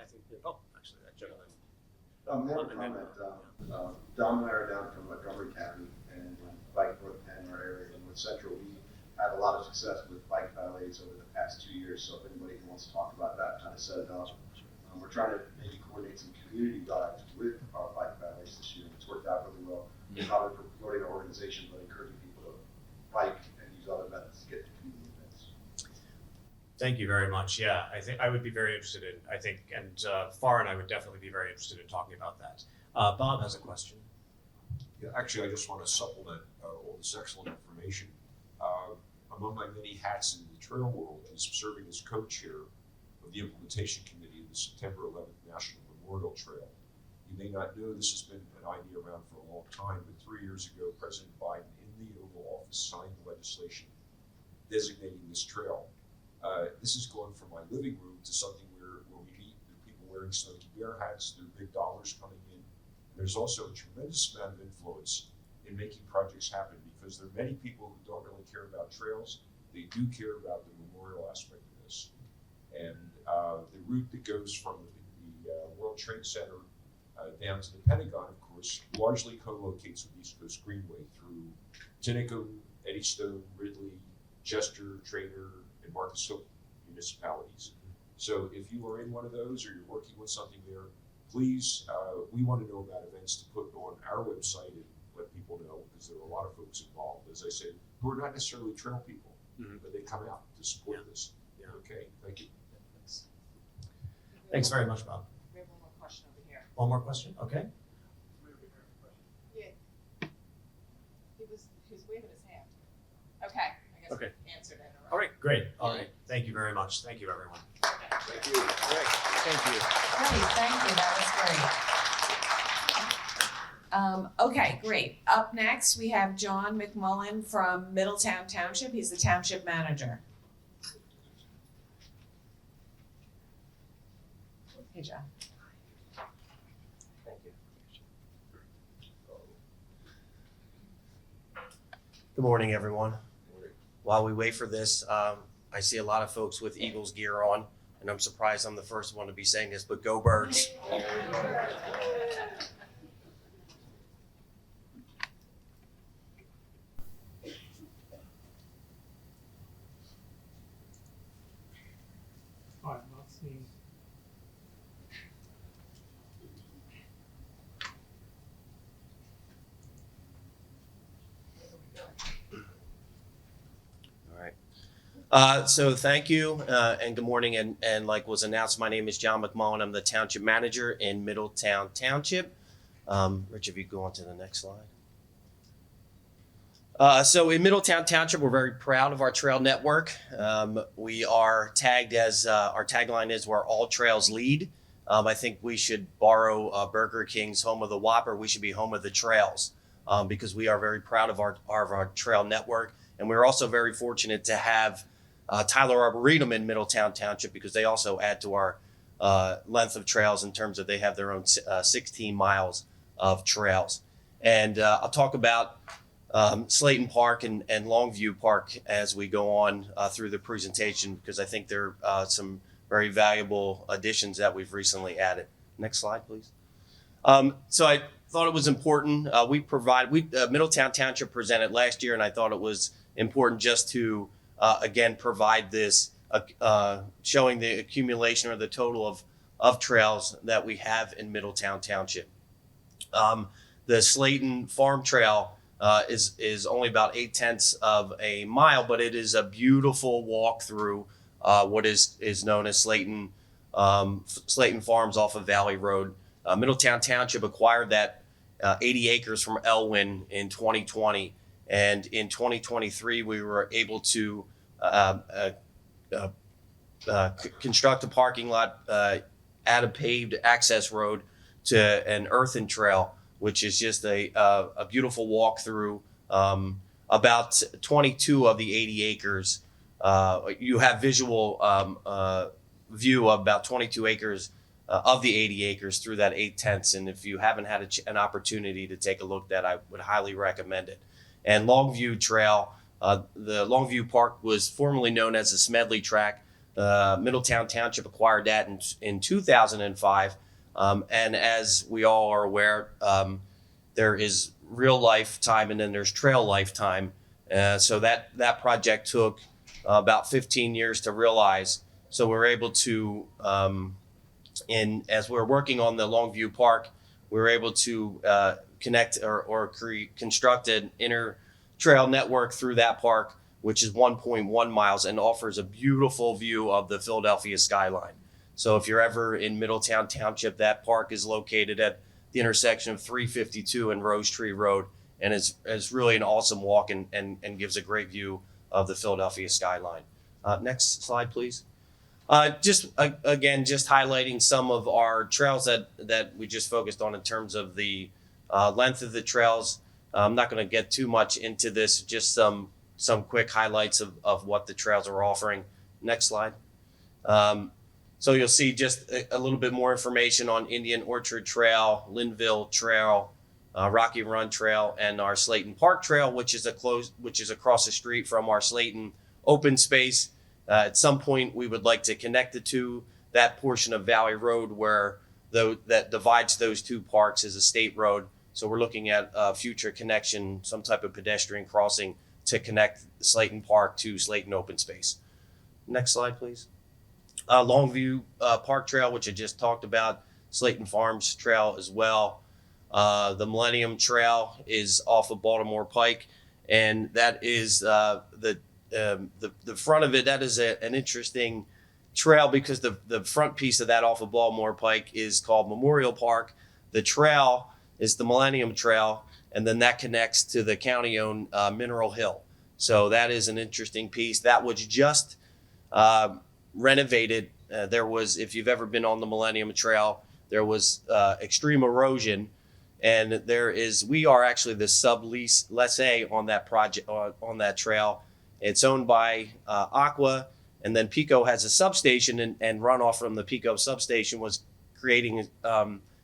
think, actually, that gentleman. More comment. Dom and I are down from Montgomery County and Bike North Penn, our area in North Central. We had a lot of success with bike valets over the past 2 years. So if anybody wants to talk about that, kind of set it up. We're trying to maybe coordinate some community rides with our bike valets this year. It's worked out really well. We're not only promoting our organization, but encouraging people to bike and use other methods to get to community events. Thank you very much. Yeah, I think I would be very interested in, Farr and I would definitely be very interested in talking about that. Bob has a question. Yeah, actually, I just want to supplement all this excellent information. Among my many hats in the trail world is serving as co-chair of the implementation committee of the September 11th National Memorial Trail. You may not know this has been an idea around for a long time, but 3 years ago, President Biden in the Oval Office signed legislation designating this trail. This has gone from my living room to something where we meet with people wearing Smokey Bear hats. There are big dollars coming in. And there's also a tremendous amount of influence in making projects happen because there are many people who don't really care about trails. They do care about the memorial aspect of this. And the route that goes from the World Trade Center down to the Pentagon, of course, largely co-locates with East Coast Greenway through Tinicum, Eddystone, Ridley, Chester, Trainer, and Marcus Hook municipalities. So if you are in one of those or you're working with something there, please, we want to know about events to put on our website and let people know, because there are a lot of folks involved, as I said, who are not necessarily trail people, but they come out to support this. Yeah. Okay, thank you. Thanks very much, Bob. We have one more question over here. One more question? Okay. Yeah. He was waving his hand. Okay, I guess Okay. we answered it. All right, great. All right. Thank you very much. Thank you, everyone. Thank you. Thank you. Great, thank you, that was great. Okay, great. Up next, we have John McMullen from Middletown Township. He's the township manager. Hey, John. Thank you. Good morning, everyone. While we wait for this, I see a lot of folks with Eagles gear on, and I'm surprised I'm the first one to be saying this, but go Birds. I'm not seeing. So thank you, and good morning, and like was announced, my name is John McMullen. I'm the Township Manager in Middletown Township. Rich, if you go on to the next slide. So in Middletown Township, we're very proud of our trail network. We are tagged as, our tagline is where all trails lead. I think we should borrow Burger King's home of the Whopper. We should be home of the trails, because we are very proud of our trail network. And we're also very fortunate to have Tyler Arboretum in Middletown Township, because they also add to our length of trails in terms of they have their own 16 miles of trails. And I'll talk about Slayton Park and Longview Park as we go on through the presentation, because I think there are some very valuable additions that we've recently added. Next slide, please. So I thought it was important. Middletown Township presented last year, and I thought it was important just to again provide this showing the accumulation or the total of trails that we have in Middletown Township. The Slayton Farm Trail is only about 0.8 of a mile, but it is a beautiful walk through what is known as Slayton Farms off of Valley Road. Middletown Township acquired that 80 acres from Elwyn in 2020, and in 2023 we were able to construct a parking lot, add a paved access road to an earthen trail, which is just a beautiful walk through. About 22 of the 80 acres, you have visual view of about 22 acres of the 80 acres through that 0.8. And if you haven't had an opportunity to take a look at that, I would highly recommend it. And Longview Trail, the Longview Park was formerly known as the Smedley Track. Middletown Township acquired that in 2005. And as we all are aware, there is real life time and then there's trail lifetime. So that project took about 15 years to realize. So we're able to, as we're working on the Longview Park, we were able to connect or construct an inner trail network through that park, which is 1.1 miles and offers a beautiful view of the Philadelphia skyline. So if you're ever in Middletown Township, that park is located at the intersection of 352 and Rose Tree Road, and it's really an awesome walk and gives a great view of the Philadelphia skyline. Next slide, please. Just highlighting some of our trails that we just focused on in terms of the length of the trails. I'm not going to get too much into this, just some quick highlights of what the trails are offering. Next slide. So you'll see just a little bit more information on Indian Orchard Trail, Linville Trail, Rocky Run Trail, and our Slayton Park Trail, which is across the street from our Slayton open space. At some point, we would like to connect it to that portion of Valley Road that divides those two parks as a state road. So we're looking at a future connection, some type of pedestrian crossing to connect Slayton Park to Slayton Open Space. Next slide, please. Longview Park Trail, which I just talked about, Slayton Farms Trail as well. The Millennium Trail is off of Baltimore Pike, and that is the front of it. That is an interesting trail because the front piece of that off of Baltimore Pike is called Memorial Park. The trail is the Millennium Trail, and then that connects to the county-owned Mineral Hill. So that is an interesting piece. That was just renovated. There was, if you've ever been on the Millennium Trail, there was extreme erosion, and we are actually the lessee on that project, on that trail. It's owned by Aqua, and then Pico has a substation, and runoff from the Pico substation was creating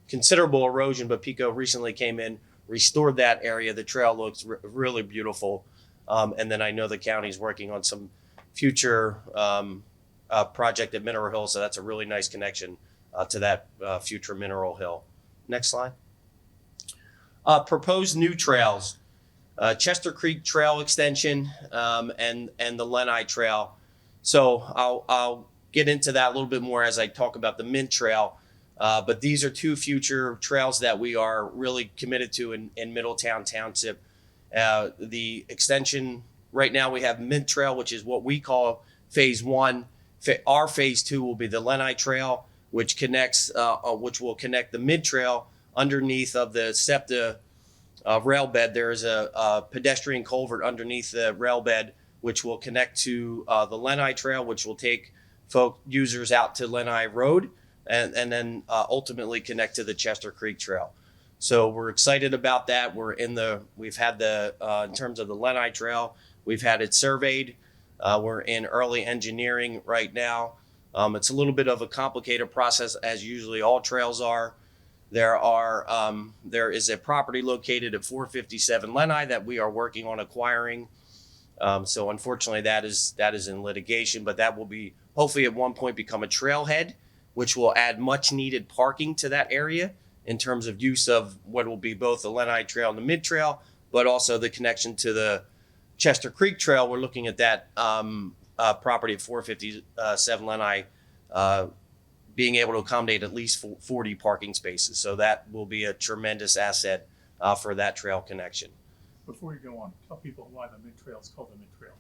considerable erosion, but Pico recently came in, restored that area. The trail looks really beautiful. And then I know the county's working on some future project at Mineral Hill, so that's a really nice connection to that future Mineral Hill. Next slide. Proposed new trails, Chester Creek Trail Extension and the Lenai Trail. So I'll get into that a little bit more as I talk about the Mint Trail. But these are two future trails that we are really committed to in Middletown Township. The extension, right now we have Mint Trail, which is what we call phase one. Our phase two will be the Lenai Trail, which will connect the Mint Trail underneath of the SEPTA rail bed. There is a pedestrian culvert underneath the rail bed, which will connect to the Lenai Trail, which will take users out to Lenai Road, and then ultimately connect to the Chester Creek Trail. So we're excited about that. We've had in terms of the Lenai Trail, we've had it surveyed. We're in early engineering right now. It's a little bit of a complicated process, as usually all trails are. There is a property located at 457 Lenai that we are working on acquiring. So unfortunately that is in litigation, but that will be hopefully at one point become a trailhead, which will add much needed parking to that area in terms of use of what will be both the Lenai Trail and the Mid Trail, but also the connection to the Chester Creek Trail. We're looking at that property at 457 Lenai being able to accommodate at least 40 parking spaces. So that will be a tremendous asset for that trail connection. Before you go on, tell people why the Mid Trail is called the Mid Trail.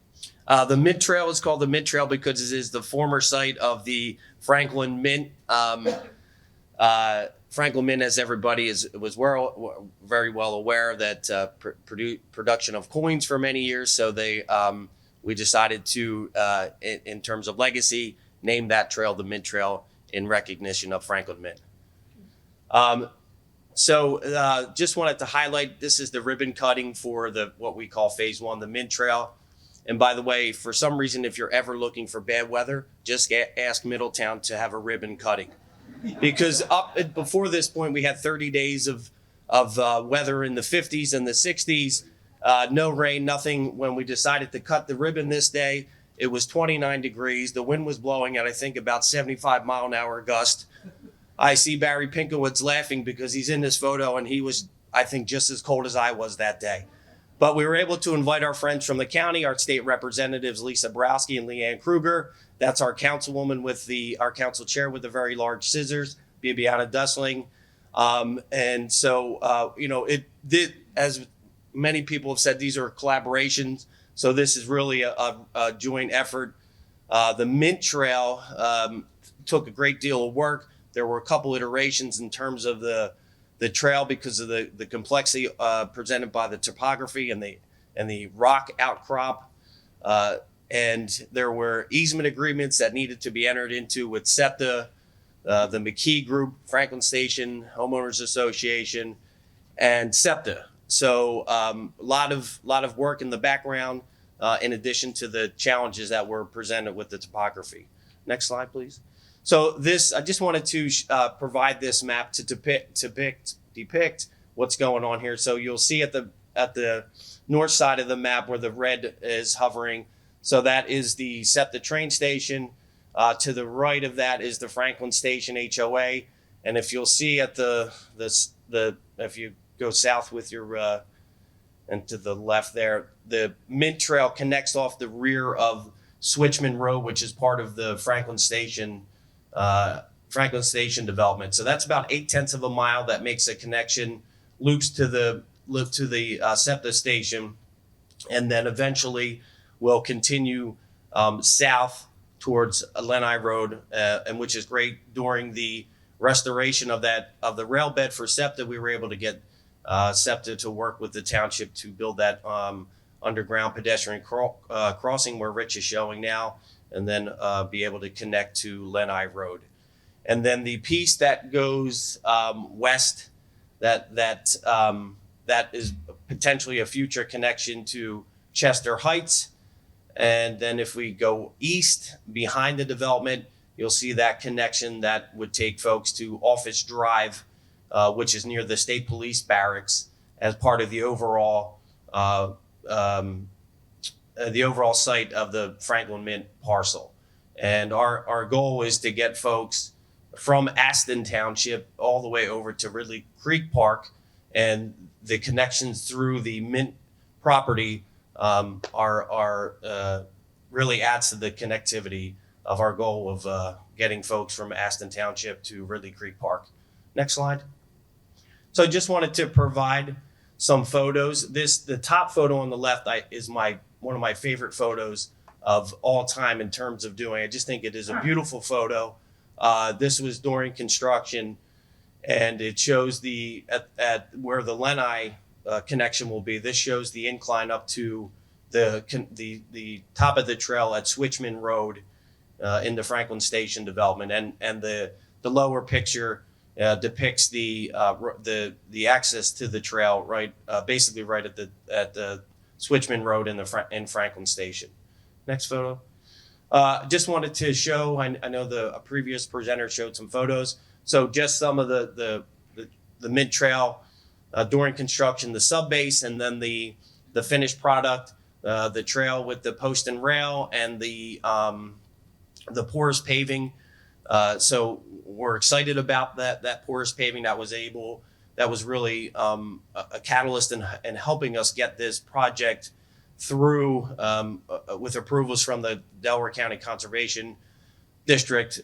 The Mint Trail is called the Mint Trail because it is the former site of the Franklin Mint. Franklin Mint, as everybody was very well aware, that production of coins for many years. So we decided to, in terms of legacy, name that trail the Mint Trail in recognition of Franklin Mint. So just wanted to highlight, this is the ribbon cutting for what we call phase one, the Mint Trail. And by the way, for some reason, if you're ever looking for bad weather, just ask Middletown to have a ribbon cutting. Because before this point, we had 30 days of weather in the 50s and the 60s, no rain, nothing. When we decided to cut the ribbon this day, it was 29 degrees. The wind was blowing at, I think, about 75-mile-an-hour gust. I see Barry Pinkowitz laughing because he's in this photo, and he was, I think, just as cold as I was that day. But we were able to invite our friends from the county, our state representatives, Lisa Browski and Leanne Kruger. That's our councilwoman our council chair with the very large scissors, Bibiana Dusling. And so, as many people have said, these are collaborations. So this is really a joint effort. The Mint Trail took a great deal of work. There were a couple iterations in terms of the trail because of the complexity presented by the topography and the rock outcrop. And there were easement agreements that needed to be entered into with SEPTA, the McKee Group, Franklin Station, Homeowners Association, and SEPTA. So a lot of work in the background, in addition to the challenges that were presented with the topography. Next slide, please. So I just wanted to provide this map to depict what's going on here. So you'll see at the north side of the map where the red is hovering. So that is the SEPTA train station. To the right of that is the Franklin Station HOA. And if you'll see at if you go south with your and to the left there. The Mint Trail connects off the rear of Switchman Road, which is part of the Franklin Station development. So that's about 0.8 of a mile that makes a connection, loops to the SEPTA station, and then eventually will continue south towards Lenai Road, and which is great. During the restoration of the rail bed for SEPTA, we were able to get SEPTA to work with the township to build that underground pedestrian crossing where Rich is showing now, and then be able to connect to Lenai Road. And then the piece that goes west, that is potentially a future connection to Chester Heights. And then if we go east behind the development, you'll see that connection that would take folks to Office Drive, which is near the State Police Barracks, as part of the overall site of the Franklin Mint parcel. And our goal is to get folks from Aston Township all the way over to Ridley Creek Park, and the connections through the Mint property really adds to the connectivity of our goal of getting folks from Aston Township to Ridley Creek Park. Next slide. So I just wanted to provide some photos. The top photo on the left is one of my favorite photos of all time in terms of doing. I just think it is a beautiful photo. This was during construction, and it shows at where the Lenai connection will be. This shows the incline up to the top of the trail at Switchman Road in the Franklin Station development, and the lower picture depicts the access to the trail basically right at the Switchman Road in Franklin Station. Next photo. Just wanted to show. I know a previous presenter showed some photos. So just some of the Mint Trail during construction, the sub base, and then the finished product, the trail with the post and rail, and the porous paving. So we're excited about that porous paving that was really a catalyst in helping us get this project through with approvals from the Delaware County Conservation District.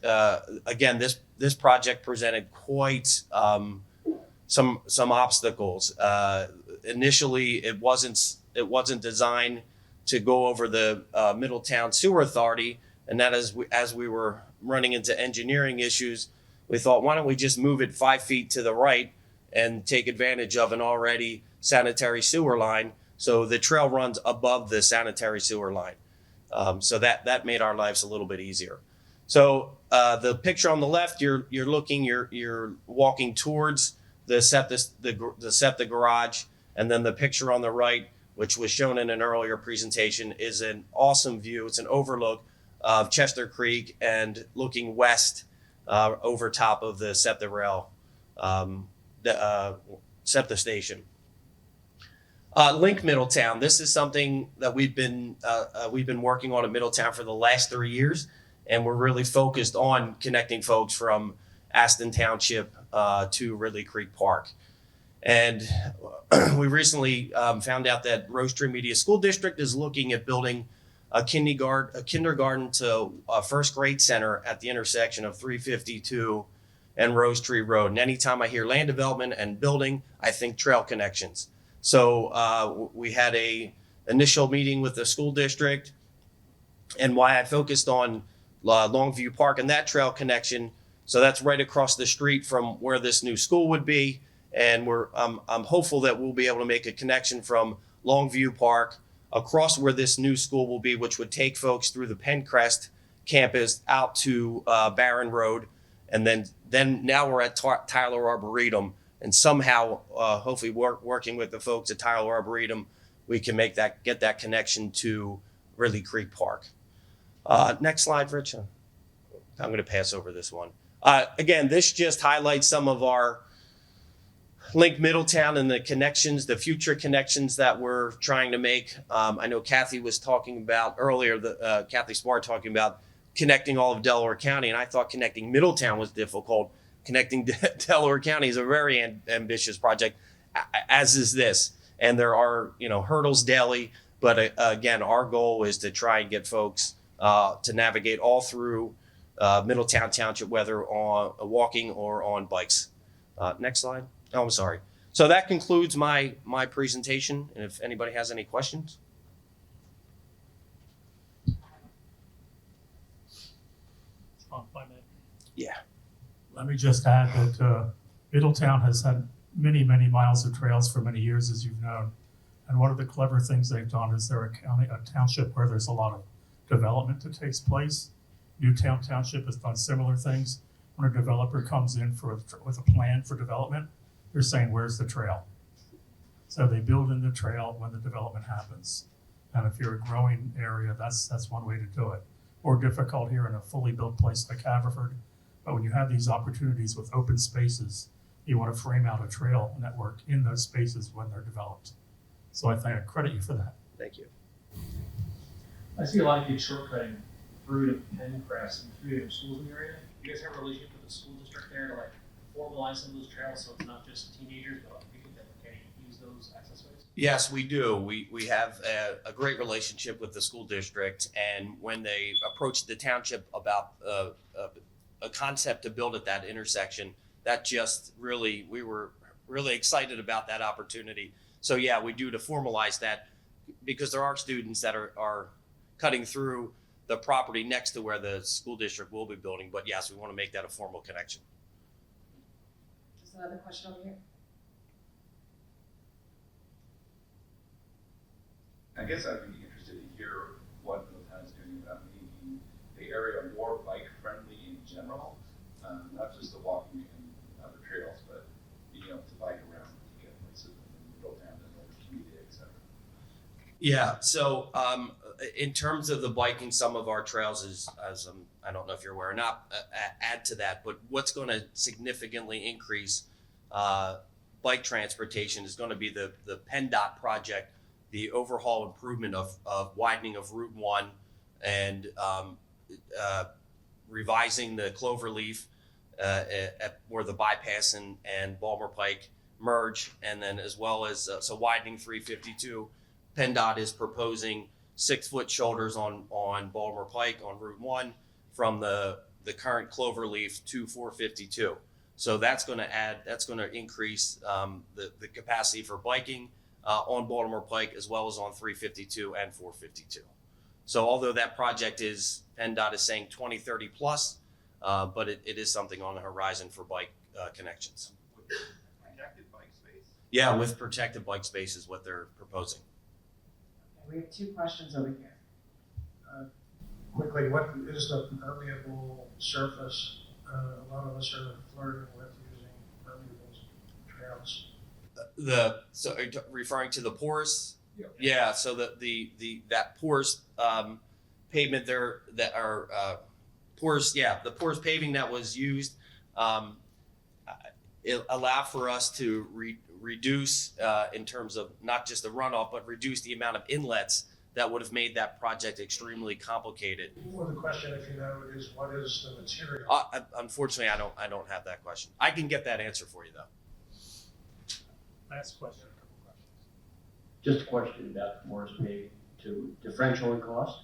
Again, this project presented quite some obstacles. Initially, it wasn't designed to go over the Middletown Sewer Authority, and that as we were running into engineering issues, we thought, why don't we just move it 5 feet to the right and take advantage of an already sanitary sewer line, so the trail runs above the sanitary sewer line. So that made our lives a little bit easier. So the picture on the left, you're walking towards the SEPTA garage, and then the picture on the right, which was shown in an earlier presentation, is an awesome view. It's an overlook of Chester Creek and looking west over top of the SEPTA rail, SEPTA station. Link Middletown. This is something that we've been working on in Middletown for the last 3 years, and we're really focused on connecting folks from Aston Township to Ridley Creek Park. And we recently found out that Rose Tree Media School District is looking at building a kindergarten to a first grade center at the intersection of 352 and Rose Tree Road. And anytime I hear land development and building, I think trail connections. So we had a initial meeting with the school district, and why I focused on Longview Park and that trail connection. So that's right across the street from where this new school would be. And I'm hopeful that we'll be able to make a connection from Longview Park across where this new school will be, which would take folks through the Pencrest campus out to Barron Road. And then now we're at Tyler Arboretum. And somehow, hopefully working with the folks at Tyler Arboretum, we can get that connection to Ridley Creek Park. Next slide, Rich. I'm going to pass over this one. Again, this just highlights some of our Link Middletown and the connections, the future connections that we're trying to make. I know Kathy was talking about earlier, Kathy Smart talking about connecting all of Delaware County, and I thought connecting Middletown was difficult. Connecting Delaware County is a very ambitious project, as is this. and there are, hurdles daily. But again, our goal is to try and get folks to navigate all through Middletown Township, whether on walking or on bikes. Next slide. Oh, I'm sorry. So that concludes my presentation. And if anybody has any questions. Yeah. Let me just add that Middletown has had many, many miles of trails for many years, as you've known. And one of the clever things they've done is they're a township where there's a lot of development that takes place. Newtown Township has done similar things. When a developer comes in with a plan for development, they're saying, where's the trail? So they build in the trail when the development happens. And if you're a growing area, that's one way to do it. More difficult here in a fully built place like Haverford. But when you have these opportunities with open spaces, you want to frame out a trail network in those spaces when they're developed. So I credit you for that. Thank you. I see a lot of kids shortcutting through to Penncrest and through to schools in the area. Do you guys have a relationship with the school district there to like formalize some of those trails so it's not just teenagers, but people that can use those access ways? Yes, we do. We have a great relationship with the school district, and when they approached the township about a concept to build at that intersection, that just really, we were really excited about that opportunity. So yeah, we do to formalize that, because there are students that are cutting through the property next to where the school district will be building. But yes, we want to make that a formal connection. Just another question over here. I guess I'd be interested to hear what Middletown is doing about making the area more bike friendly in general, not just the walking and other trails, but being able to bike around to get places in Middletown and over community, et cetera. Yeah. So in terms of the biking, some of our trails is, as I don't know if you're aware or not, add to that. But what's going to significantly increase bike transportation is going to be the PennDOT project, the overhaul improvement of widening of Route 1 and revising the cloverleaf at where the bypass and Baltimore Pike merge, and then as well as so widening 352. PennDOT is proposing 6-foot shoulders on Baltimore Pike on Route 1 from the current cloverleaf to 452. So that's going to increase the capacity for biking on Baltimore Pike as well as on 352 and 452. So although that project is, PennDOT is saying 2030 plus, but it is something on the horizon for bike connections. Protected bike space? Yeah, with protected bike space is what they're proposing. We have two questions over here. Quickly, what is the permeable surface? A lot of us are flirting with using permeable trails. So are you referring to the porous? Yeah. Yeah. So that porous pavement there that are porous. Yeah, the porous paving that was used, it allowed for us to reduce in terms of not just the runoff, but reduce the amount of inlets that would have made that project extremely complicated. Well, the question, if you know, is what is the material? Unfortunately, I don't have that question. I can get that answer for you though. Last question. Just a question about the Morris paving to differential in cost.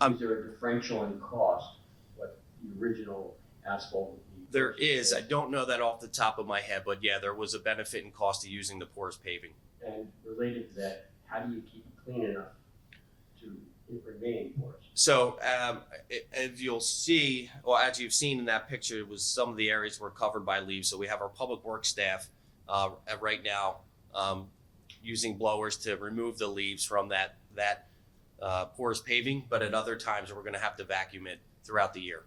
Is there a differential in cost, what the original asphalt would be? There is. I don't know that off the top of my head, but yeah, there was a benefit in cost to using the porous paving. And related to that, how do you keep it clean enough to remain porous? So as you'll see, or as you've seen in that picture, it was some of the areas were covered by leaves. So we have our public works staff right now using blowers to remove the leaves from that porous paving, but at other times we're going to have to vacuum it throughout the year.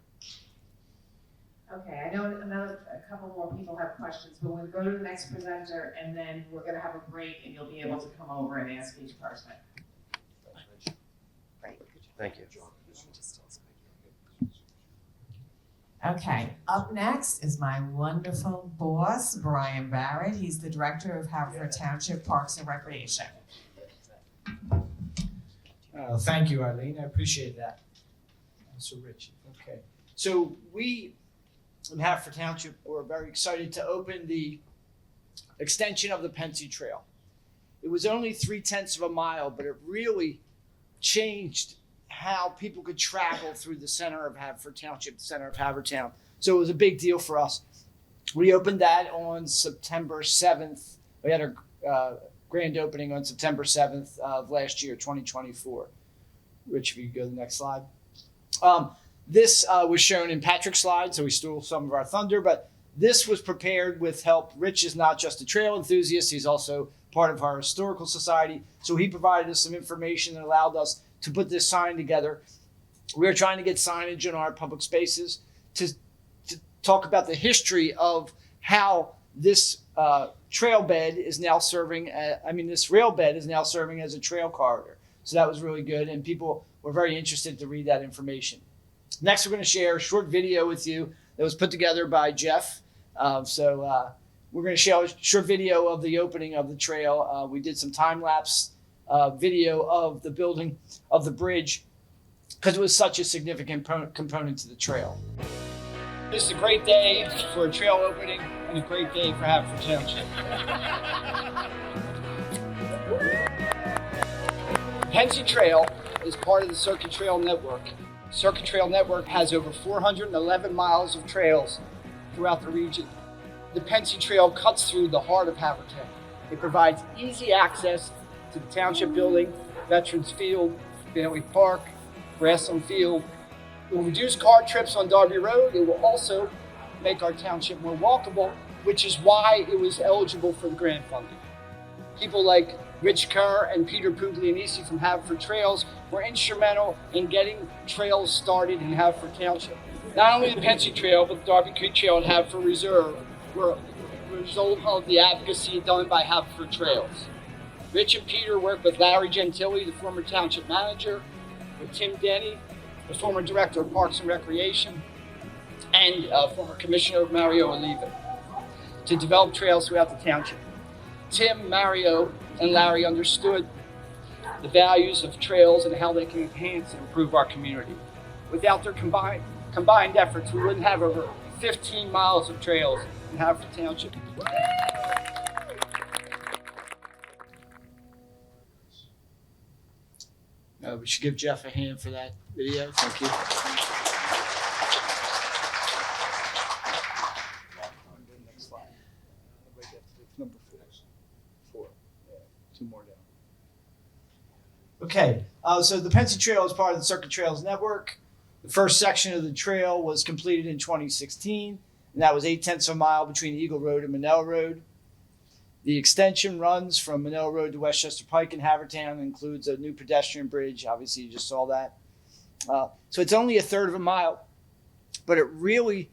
Okay, I know a couple more people have questions, but we'll go to the next presenter and then we're gonna have a break and you'll be able to come over and ask each person. Thank you. Okay, up next is my wonderful boss, Brian Barrett. He's the Director of Haverford Township Parks and Recreation. Thank you, Eileen. I appreciate that. So Rich. Okay. So we in Haverford Township, we're very excited to open the extension of the Pennsy Trail. It was only 0.3 of a mile, but it really changed how people could travel through the center of Haverford Township, the center of Havertown. So it was a big deal for us. We opened that on September 7th. We had our grand opening on September 7th of last year, 2024. Rich, if you could go to the next slide. This was shown in Patrick's slide, so we stole some of our thunder, but this was prepared with help. Rich is not just a trail enthusiast, he's also part of our historical society. So he provided us some information that allowed us to put this sign together. We are trying to get signage in our public spaces to talk about the history of how this trail bed is now serving, this rail bed is now serving as a trail corridor. So that was really good, and people were very interested to read that information. Next, we're going to share a short video with you that was put together by Jeff. We're going to share a short video of the opening of the trail. We did some time-lapse video of the building of the bridge because it was such a significant component to the trail. This is a great day for a trail opening and a great day for Haverford Township. Pennsy Trail is part of the Circuit Trail Network. Circuit Trail Network has over 411 miles of trails throughout the region. The Pennsy Trail cuts through the heart of Havertown. It provides easy access to the Township Building, Veterans Field, Bailey Park, Grassland Field. It will reduce car trips on Darby Road. It will also make our township more walkable, which is why it was eligible for the grant funding. People like Rich Kerr and Peter Puglianese from Haverford Trails were instrumental in getting trails started in Haverford Township. Not only the Pennsy Trail, but the Darby Creek Trail and Haverford Reserve were a result of the advocacy done by Haverford Trails. Rich and Peter worked with Larry Gentili, the former township manager, with Tim Denny, the former director of Parks and Recreation, and former Commissioner Mario Oliva, to develop trails throughout the township. Tim, Mario, and Larry understood the values of trails and how they can enhance and improve our community. Without their combined efforts, we wouldn't have over 15 miles of trails in Haverford Township. We should give Jeff a hand for that video. Thank you. Next slide. Number 4. Yeah, 2 more down. Okay, so the Pennsy Trail is part of the Circuit Trails Network. The first section of the trail was completed in 2016, and that was 0.8 of a mile between Eagle Road and Manila Road. The extension runs from Manila Road to Westchester Pike in Havertown and includes a new pedestrian bridge. Obviously, you just saw that. So it's only 1/3 of a mile, but it really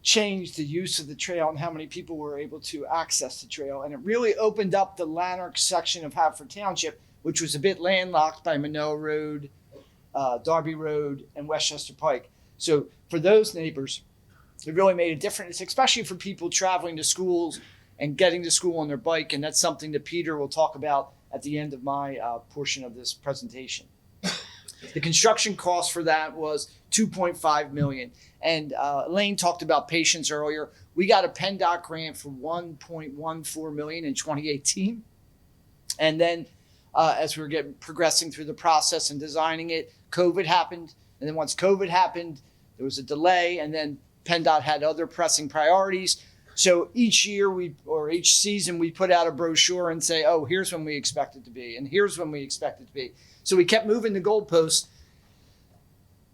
changed the use of the trail and how many people were able to access the trail. And it really opened up the Lanark section of Haverford Township, which was a bit landlocked by Manila Road, Darby Road, and Westchester Pike. So for those neighbors, it really made a difference, especially for people traveling to schools and getting to school on their bike. And that's something that Peter will talk about at the end of my portion of this presentation. The construction cost for that was $2.5 million. And Elaine talked about patience earlier. We got a PennDOT grant for $1.14 million in 2018. And then as we were progressing through the process and designing it, COVID happened. And then once COVID happened, there was a delay. And then PennDOT had other pressing priorities. So each year each season we put out a brochure and say, oh, here's when we expect it to be, and here's when we expect it to be. So we kept moving the goalposts.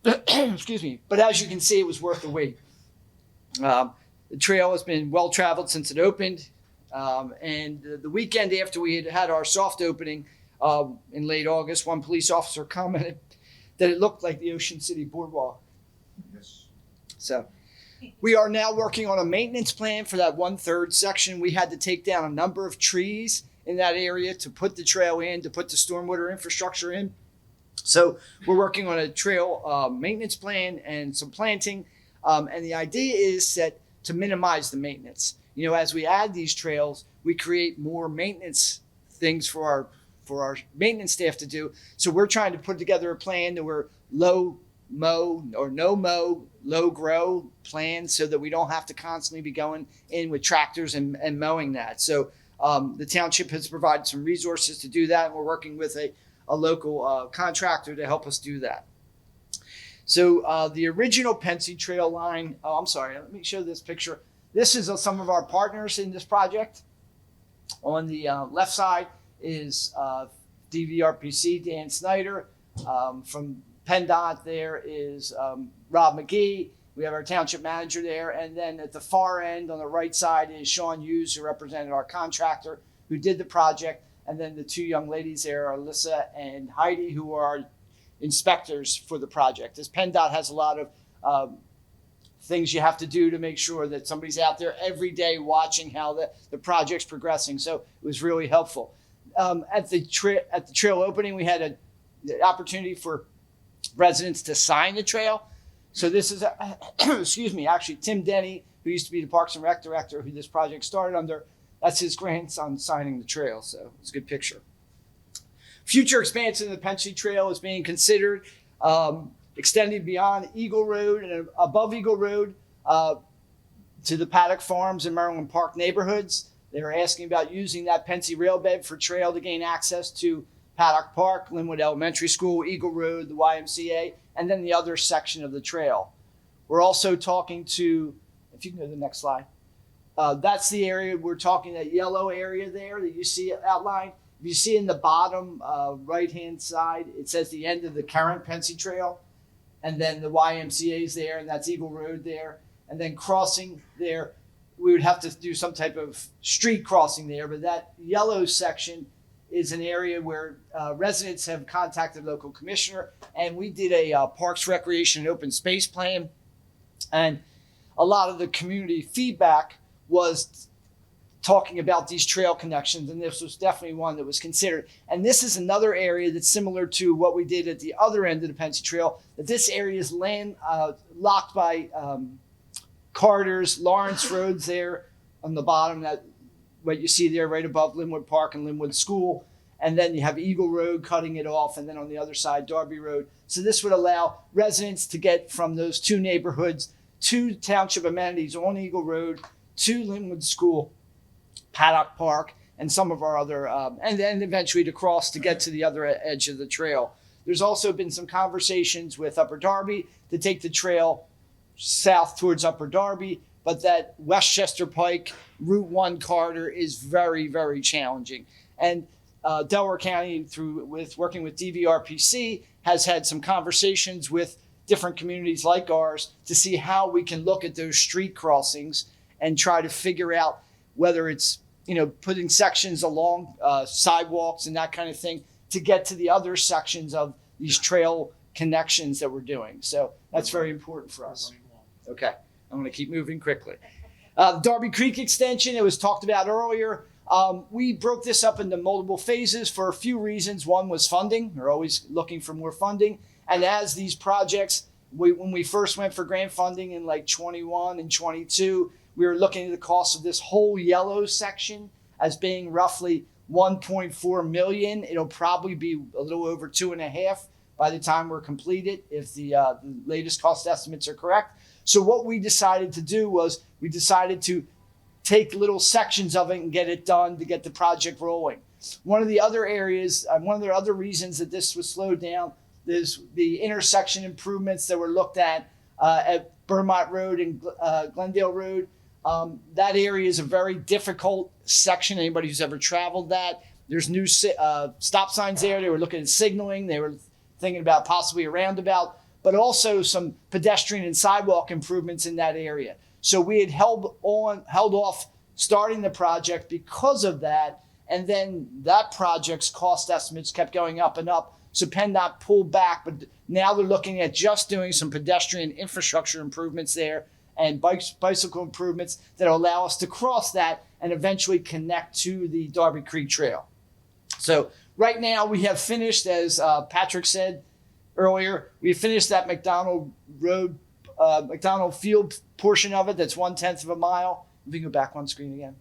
Excuse me. But as you can see, it was worth the wait. The trail has been well traveled since it opened. And the weekend after we had our soft opening in late August, one police officer commented that it looked like the Ocean City Boardwalk. Yes. So we are now working on a maintenance plan for that 1/3 section. We had to take down a number of trees in that area to put the trail in, to put the stormwater infrastructure in. So we're working on a trail maintenance plan and some planting. And the idea is that to minimize the maintenance. You know, as we add these trails, we create more maintenance things for our maintenance staff to do. So we're trying to put together a plan that we're low mow or no mow, low grow plan so that we don't have to constantly be going in with tractors and mowing that. So The township has provided some resources to do that, and we're working with a local contractor to help us do that. So the original Pennsy trail line, I'm sorry, let me show this picture. This is some of our partners in this project. On the left side is DVRPC, Dan Snyder. From PennDOT there is Rob McGee. We have our township manager there. And then at the far end on the right side is Sean Hughes, who represented our contractor who did the project. And then the two young ladies there are Alyssa and Heidi, who are inspectors for the project. As PennDOT has a lot of things you have to do to make sure that somebody's out there every day watching how the project's progressing. So it was really helpful. At the trail opening, we had the opportunity for residents to sign the trail. So this is, excuse me, actually Tim Denny, who used to be the Parks and Rec director, who this project started under, that's his grandson signing the trail. So it's a good picture. Future expansion of the Pennsy Trail is being considered, extending beyond Eagle Road and above Eagle Road to the Paddock Farms and Maryland Park neighborhoods. They were asking about using that Pennsy rail bed for trail to gain access to Paddock Park, Linwood Elementary School, Eagle Road, the YMCA, and then the other section of the trail. We're also talking to, if you can go to the next slide, that's the area we're talking, that yellow area there that you see outlined. If you see in the bottom right-hand side, it says the end of the current Pennsy Trail, and then the YMCA is there, and that's Eagle Road there. And then crossing there, we would have to do some type of street crossing there, but that yellow section is an area where residents have contacted the local commissioner, and we did a Parks, Recreation, and Open Space plan. And a lot of the community feedback was talking about these trail connections, and this was definitely one that was considered. And this is another area that's similar to what we did at the other end of the Pennsy Trail, that this area is locked by Carter's, Lawrence Roads there on the bottom, that what you see there right above Linwood Park and Linwood School. And then you have Eagle Road cutting it off, and then on the other side, Darby Road. So this would allow residents to get from those two neighborhoods to township amenities on Eagle Road, to Linwood School, Paddock Park, and some of our other, and then eventually to cross to get to the other edge of the trail. There's also been some conversations with Upper Darby to take the trail south towards Upper Darby, but that Westchester Pike Route 1 corridor is very, very challenging. And Delaware County, working with DVRPC, has had some conversations with different communities like ours to see how we can look at those street crossings and try to figure out whether it's, putting sections along sidewalks and that kind of thing to get to the other sections of these trail connections that we're doing. So that's very important for us. Okay, I'm going to keep moving quickly. Darby Creek extension, it was talked about earlier. We broke this up into multiple phases for a few reasons. One was funding. We're always looking for more funding. And as these projects, when we first went for grant funding in like 21 and 22, we were looking at the cost of this whole yellow section as being roughly 1.4 million. It'll probably be a little over 2.5 by the time we're completed, if the latest cost estimates are correct. So what we decided to do was we decided to take little sections of it and get it done to get the project rolling. One of the other areas, one of the other reasons that this was slowed down is the intersection improvements that were looked at Burmont Road and Glendale Road. That area is a very difficult section. Anybody who's ever traveled that, there's new stop signs there. They were looking at signaling. They were thinking about possibly a roundabout, but also some pedestrian and sidewalk improvements in that area. So we had held off starting the project because of that. And then that project's cost estimates kept going up and up. So PennDOT pulled back, but now they're looking at just doing some pedestrian infrastructure improvements there and bicycle improvements that allow us to cross that and eventually connect to the Darby Creek Trail. So right now we have finished, as Patrick said earlier, we finished that McDonald Road, McDonald Field portion of it. That's 1/10 of a mile. If you can go back one screen again.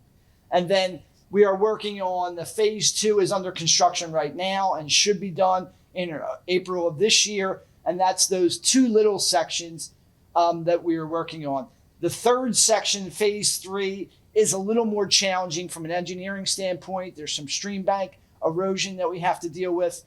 And then we are working on the phase 2 is under construction right now and should be done in April of this year. And that's those two little sections that we are working on. The third section, phase 3, is a little more challenging from an engineering standpoint. There's some stream bank erosion that we have to deal with.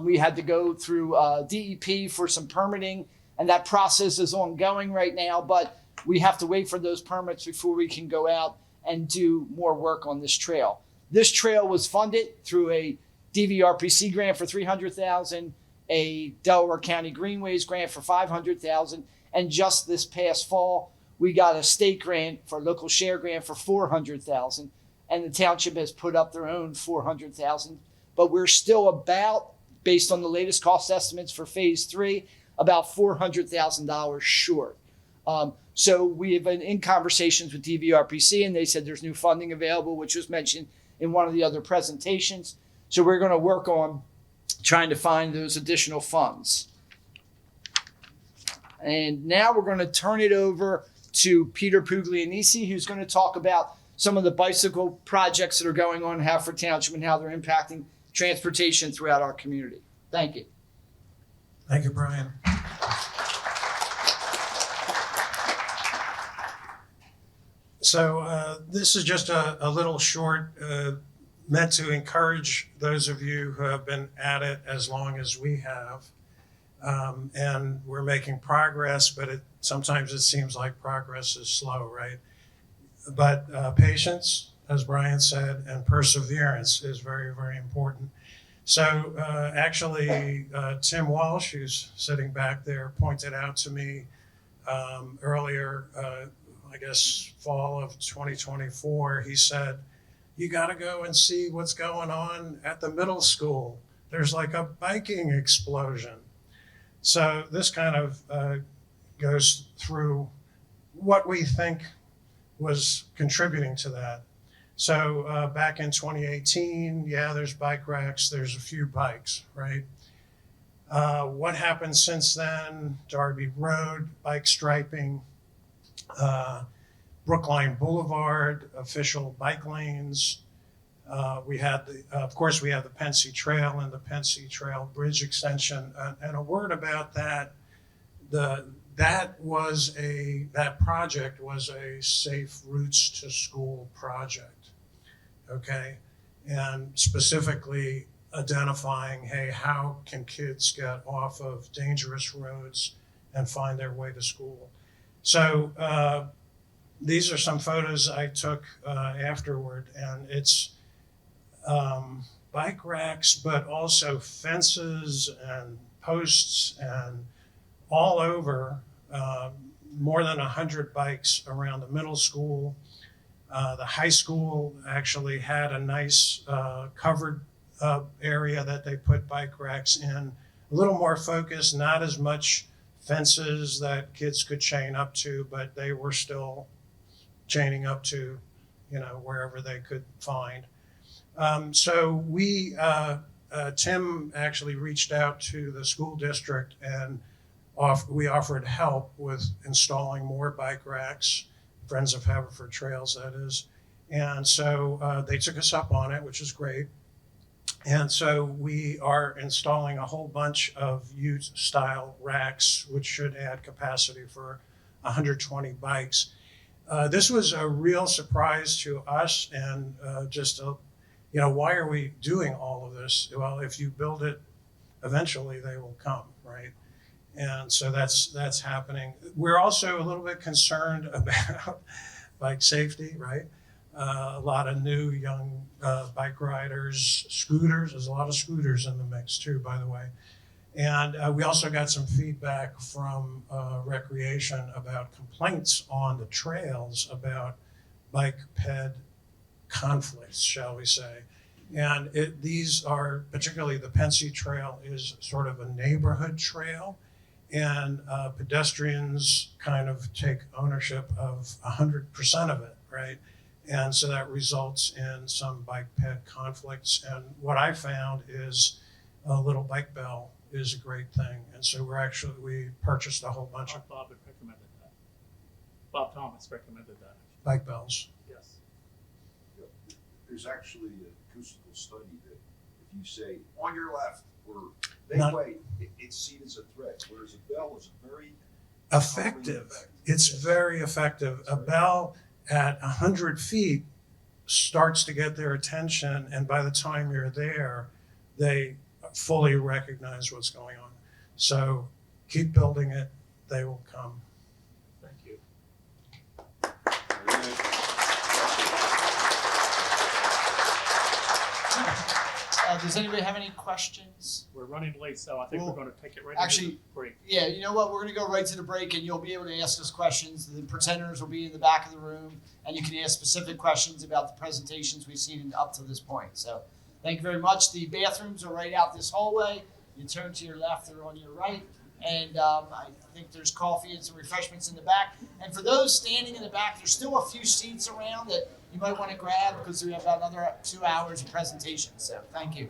We had to go through DEP for some permitting, and that process is ongoing right now, but we have to wait for those permits before we can go out and do more work on this trail. This trail was funded through a DVRPC grant for $300,000, a Delaware County Greenways grant for $500,000, and just this past fall, we got a state grant for a local share grant for $400,000, and the township has put up their own $400,000. But we're still about, based on the latest cost estimates for phase 3, about $400,000 short. So we have been in conversations with DVRPC, and they said there's new funding available, which was mentioned in one of the other presentations. So we're going to work on trying to find those additional funds. And now we're going to turn it over to Peter Puglianese, who's going to talk about some of the bicycle projects that are going on in Haverford Township and how they're impacting transportation throughout our community. Thank you. Thank you, Brian. So this is just a little short, meant to encourage those of you who have been at it as long as we have. And we're making progress, but sometimes it seems like progress is slow, right? But patience, as Brian said, and perseverance is very, very important. So actually, Tim Walsh, who's sitting back there, pointed out to me earlier, I guess fall of 2024, he said, you got to go and see what's going on at the middle school. There's like a biking explosion. So this kind of goes through what we think was contributing to that. So back in 2018, yeah, there's bike racks, there's a few bikes, right? What happened since then? Darby Road, bike striping, Brookline Boulevard, official bike lanes. We had, of course, we have the Pennsy Trail and the Pennsy Trail Bridge extension. And a word about that, that project was a safe routes to school project, okay? And specifically identifying, hey, how can kids get off of dangerous roads and find their way to school? So these are some photos I took afterward, and it's bike racks, but also fences and posts and all over, more than 100 bikes around the middle school. The high school actually had a nice covered area that they put bike racks in. A little more focused, not as much fences that kids could chain up to, but they were still chaining up to, wherever they could find. So Tim actually reached out to the school district, and we offered help with installing more bike racks, Friends of Haverford Trails, that is. And so they took us up on it, which is great. And so we are installing a whole bunch of U-style racks, which should add capacity for 120 bikes. This was a real surprise to us, and why are we doing all of this? Well, if you build it, eventually they will come, right? And so that's happening. We're also a little bit concerned about bike safety, right? A lot of new young bike riders, scooters. There's a lot of scooters in the mix too, by the way. And we also got some feedback from Recreation about complaints on the trails about bike ped conflicts, shall we say. And these are, particularly the Pennsy Trail is sort of a neighborhood trail, and pedestrians kind of take ownership of 100% of it, right? And so that results in some bike ped conflicts. And what I found is a little bike bell is a great thing. And so we purchased a whole bunch of Bob had recommended that. Bob Thomas recommended that. bike bells. Yes. There's actually an acoustical study that if you say on your left or they Not- wait, it's seen as a threat, whereas a bell is a very Effective. It's very effective. A bell at 100 feet starts to get their attention, and by the time you're there, they fully recognize what's going on. So keep building it, they will come. Thank you. Does anybody have any questions? We're running late, so I think Well, we're going to take it right actually, into the break. Yeah, you know what? We're going to go right to the break, and you'll be able to ask us questions. The presenters will be in the back of the room, and you can ask specific questions about the presentations we've seen up to this point. So thank you very much. The bathrooms are right out this hallway. You turn to your left or on your right, and I think there's coffee and some refreshments in the back. And for those standing in the back, there's still a few seats around that you might want to grab because we have about another 2 hours of presentation. So thank you.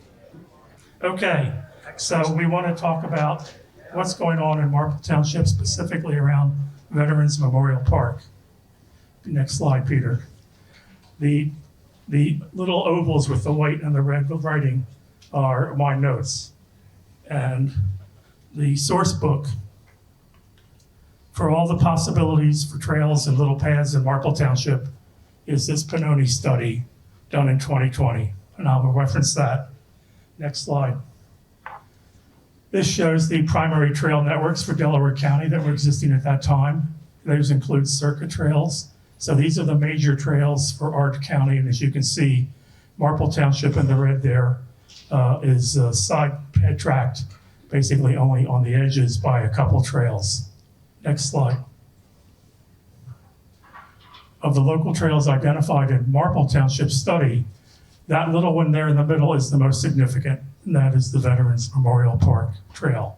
Okay, so we want to talk about what's going on in Marple Township, specifically around Veterans Memorial Park. Next slide, Peter. The little ovals with the white and the red writing are my notes. And the source book for all the possibilities for trails and little paths in Marple Township is this Pannoni study done in 2020. And I will reference that. Next slide. This shows the primary trail networks for Delaware County that were existing at that time. Those include circuit trails. So these are the major trails for our county. And as you can see, Marple Township in the red there is side tracked, basically only on the edges by a couple trails. Next slide. Of the local trails identified in Marple Township study, that little one there in the middle is the most significant, and that is the Veterans Memorial Park Trail.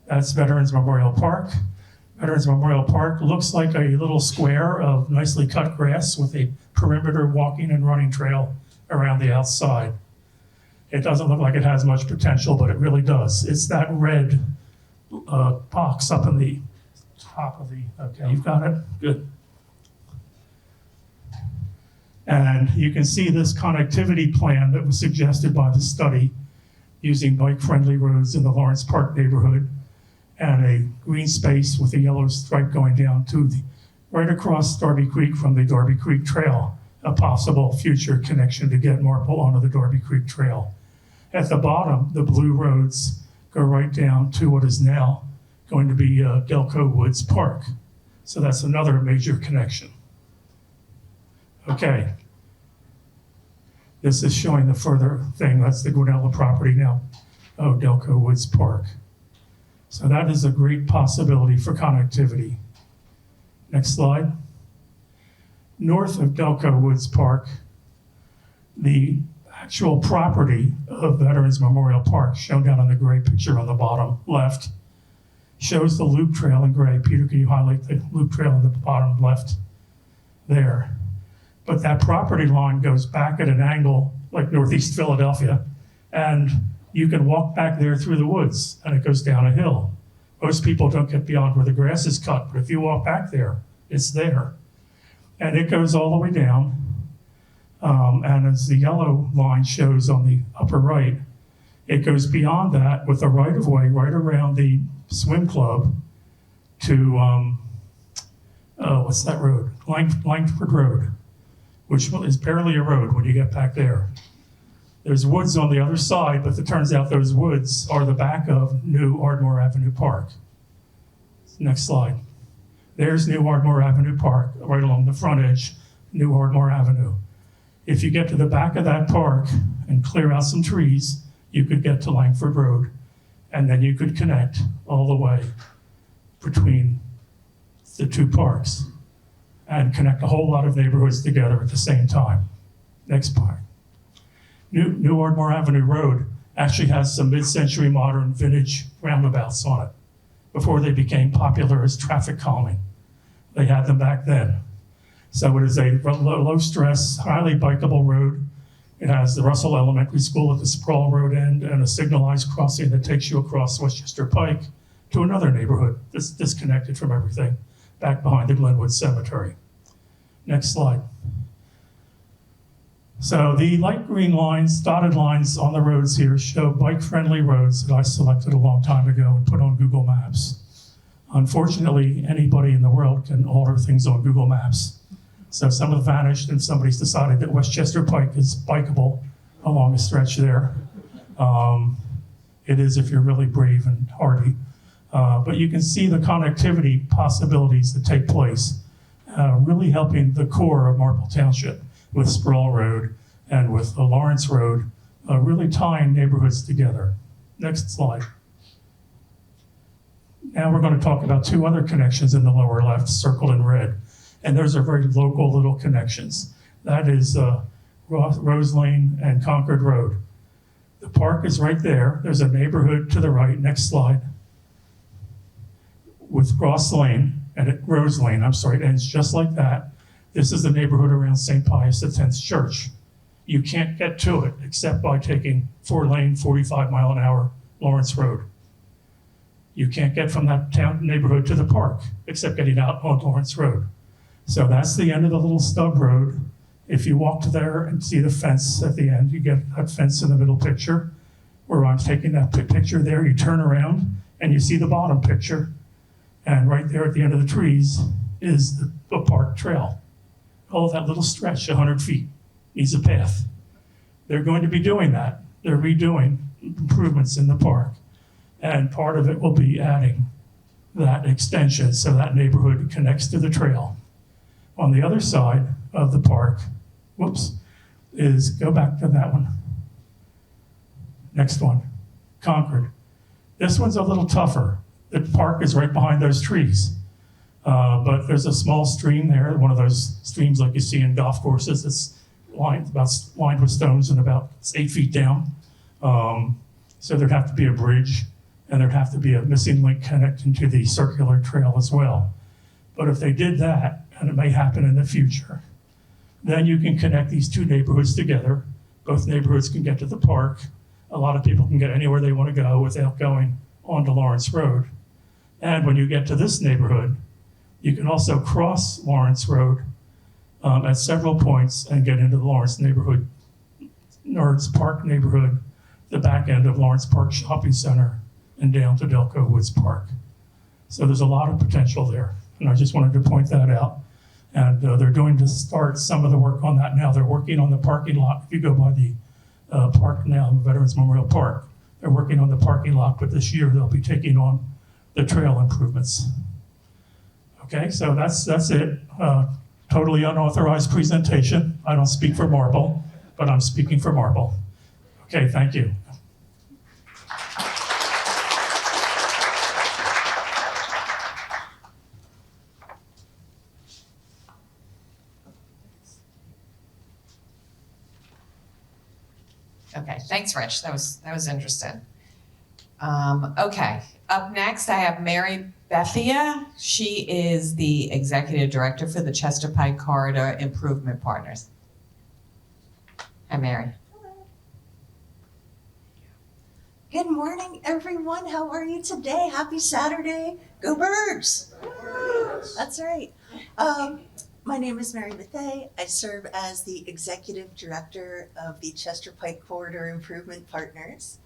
That's Veterans Memorial Park. Veterans Memorial Park looks like a little square of nicely cut grass with a perimeter walking and running trail around the outside. It doesn't look like it has much potential, but it really does. It's that red box up in the top of the, okay, you've got it? Good. And you can see this connectivity plan that was suggested by the study using bike-friendly roads in the Lawrence Park neighborhood and a green space with a yellow stripe going down to the, right across Darby Creek from the Darby Creek Trail, a possible future connection to get Marple onto the Darby Creek Trail. At the bottom, the blue roads go right down to what is now going to be Delco Woods Park. So that's another major connection. Okay. This is showing the further thing. That's the Gwinnella property now. Oh, Delco Woods Park. So that is a great possibility for connectivity. Next slide. North of Delco Woods Park, the actual property of Veterans Memorial Park, shown down on the gray picture on the bottom left, shows the loop trail in gray. Peter, can you highlight the loop trail on the bottom left there? But that property line goes back at an angle like Northeast Philadelphia, and you can walk back there through the woods, and it goes down a hill. Most people don't get beyond where the grass is cut, but if you walk back there, it's there. And it goes all the way down, and as the yellow line shows on the upper right, it goes beyond that with a right-of-way right around the swim club to, what's that road? Langford Road, which is barely a road when you get back there. There's woods on the other side, but it turns out those woods are the back of New Ardmore Avenue Park. Next slide. There's New Ardmore Avenue Park, right along the front edge, New Ardmore Avenue. If you get to the back of that park and clear out some trees, you could get to Langford Road, and then you could connect all the way between the two parks and connect a whole lot of neighborhoods together at the same time. Next part. New Ardmore Avenue Road actually has some mid-century modern vintage roundabouts on it before they became popular as traffic calming. They had them back then. So it is a low-stress, highly bikeable road. It has the Russell Elementary School at the Sprawl Road end and a signalized crossing that takes you across Westchester Pike to another neighborhood that's disconnected from everything, back behind the Glenwood Cemetery. Next slide. So the light green lines, dotted lines on the roads here show bike-friendly roads that I selected a long time ago and put on Google Maps. Unfortunately, anybody in the world can alter things on Google Maps. So some have vanished and somebody's decided that Westchester Pike is bikeable along a stretch there. It is if you're really brave and hardy. But you can see the connectivity possibilities that take place, really helping the core of Marple Township with Sproul Road and with Lawrence Road, really tying neighborhoods together. Next slide. Now we're going to talk about two other connections in the lower left, circled in red. And those are very local little connections. That is Rose Lane and Concord Road. The park is right there. There's a neighborhood to the right, next slide, with Ross Lane and Rose Lane, it ends just like that. This is the neighborhood around St. Pius X Church. You can't get to it except by taking 4-lane, 45-mile-an-hour Lawrence Road. You can't get from that town neighborhood to the park except getting out on Lawrence Road. So that's the end of the little stub road. If you walk to there and see the fence at the end, you get that fence in the middle picture. Where I'm taking that picture there, you turn around and you see the bottom picture. And right there at the end of the trees is the park trail. All that little stretch, 100 feet, needs a path. They're going to be doing that. They're redoing improvements in the park. And part of it will be adding that extension so that neighborhood connects to the trail. On the other side of the park, go back to that one. Next one, Concord. This one's a little tougher. The park is right behind those trees. But there's a small stream there, one of those streams like you see in golf courses. It's lined with stones and about 8 feet down. So there'd have to be a bridge and there'd have to be a missing link connecting to the circular trail as well. But if they did that, and it may happen in the future, then you can connect these two neighborhoods together. Both neighborhoods can get to the park. A lot of people can get anywhere they want to go without going onto Lawrence Road. And when you get to this neighborhood, you can also cross Lawrence Road at several points and get into the Lawrence neighborhood, Lawrence Park neighborhood, the back end of Lawrence Park Shopping Center, and down to Delco Woods Park. So there's a lot of potential there. And I just wanted to point that out. And they're going to start some of the work on that now. They're working on the parking lot. If you go by the park now, Veterans Memorial Park, they're working on the parking lot, but this year they'll be taking on the trail improvements. Okay, so that's it. Totally unauthorized presentation. I don't speak for Marple, but I'm speaking for Marple. Okay, thank you. Okay, thanks, Rich. That was interesting. Okay, up next I have Mary Bethia. She is the Executive Director for the Chester Pike Corridor Improvement Partners. Hi, Mary. Good morning, everyone. How are you today? Happy Saturday. Go Birds! That's right. My name is Mary Bethea. I serve as the Executive Director of the Chester Pike Corridor Improvement Partners.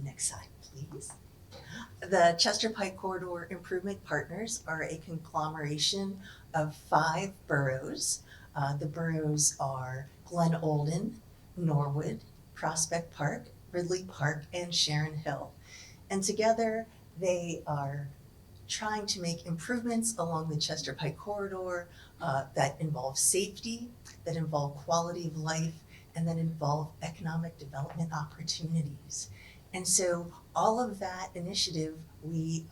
Next slide, please. The Chester Pike Corridor Improvement Partners are a conglomeration of 5 boroughs. The boroughs are Glen Olden, Norwood, Prospect Park, Ridley Park, and Sharon Hill. And together they are trying to make improvements along the Chester Pike Corridor that involve safety, that involve quality of life, and that involve economic development opportunities. And so all of that initiative, we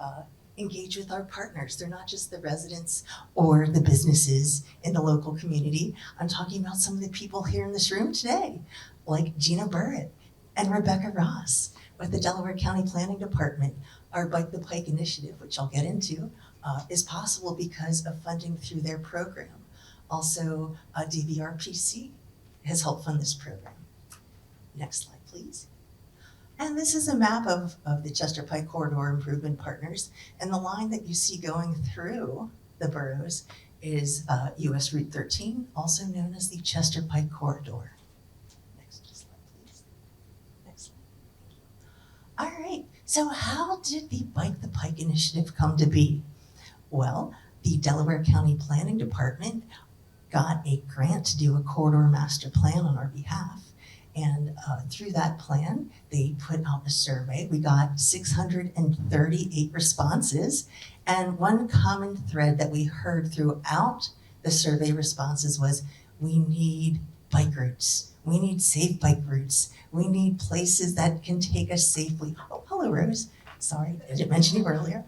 engage with our partners. They're not just the residents or the businesses in the local community. I'm talking about some of the people here in this room today, like Gina Burritt and Rebecca Ross with the Delaware County Planning Department. Our Bike the Pike initiative, which I'll get into, is possible because of funding through their program. Also, DVRPC has helped fund this program. Next slide, please. And this is a map of the Chester Pike Corridor Improvement Partners. And the line that you see going through the boroughs is US Route 13, also known as the Chester Pike Corridor. Next slide, please. Next slide. All right. So how did the Bike the Pike initiative come to be? Well, the Delaware County Planning Department got a grant to do a corridor master plan on our behalf. And through that plan, they put out a survey. We got 638 responses. And one common thread that we heard throughout the survey responses was, we need bike routes. We need safe bike routes. We need places that can take us safely. Oh, hello, Rose. Sorry, I didn't mention you earlier.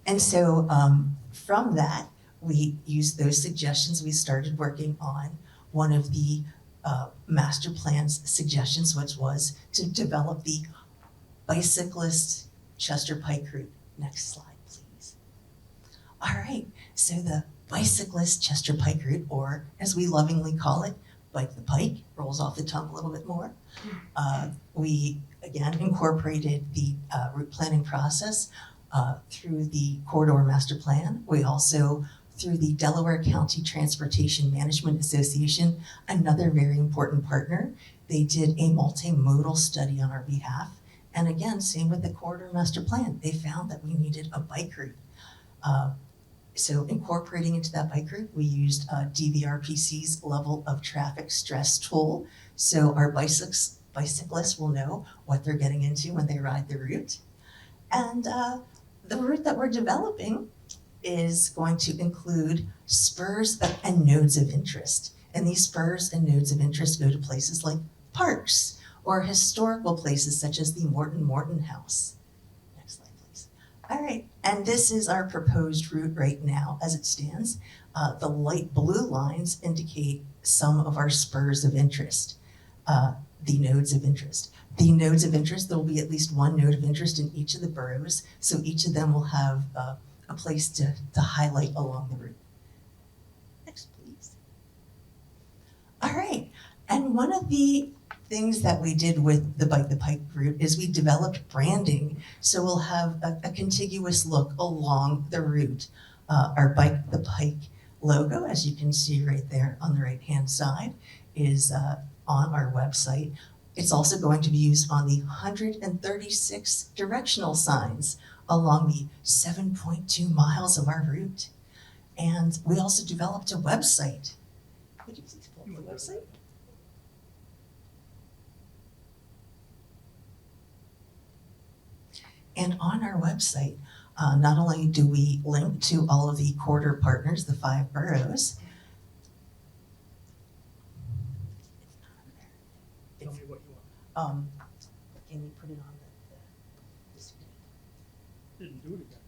And so from that, we used those suggestions. We started working on one of the master plan's suggestions, which was to develop the bicyclist Chester Pike route. Next slide, please. All right, so the bicyclist Chester Pike route, or as we lovingly call it, Bike the Pike, rolls off the tongue a little bit more. We, again, incorporated the route planning process through the corridor master plan. We also, through the Delaware County Transportation Management Association, another very important partner, they did a multimodal study on our behalf. And again, same with the corridor master plan, they found that we needed a bike route. So incorporating into that bike route, we used DVRPC's level of traffic stress tool. So our bicyclists will know what they're getting into when they ride the route. And the route that we're developing is going to include spurs and nodes of interest. And these spurs and nodes of interest go to places like parks or historical places such as the Morton House. Next slide, please. All right, and this is our proposed route right now as it stands. The light blue lines indicate some of our spurs of interest, the nodes of interest. The nodes of interest, there will be at least one node of interest in each of the boroughs, so each of them will have a place to highlight along the route. Next, please. All right, and one of the things that we did with the Bike the Pike route is we developed branding, so we'll have a contiguous look along the route. Our Bike the Pike logo, as you can see right there on the right-hand side, is on our website. It's also going to be used on the 136 directional signs along the 7.2 miles of our route. And we also developed a website. Would you please pull up the website? And on our website, not only do we link to all of the corridor partners, the 5 boroughs, Tell me what you want. Can you put it on the screen? Didn't do it again.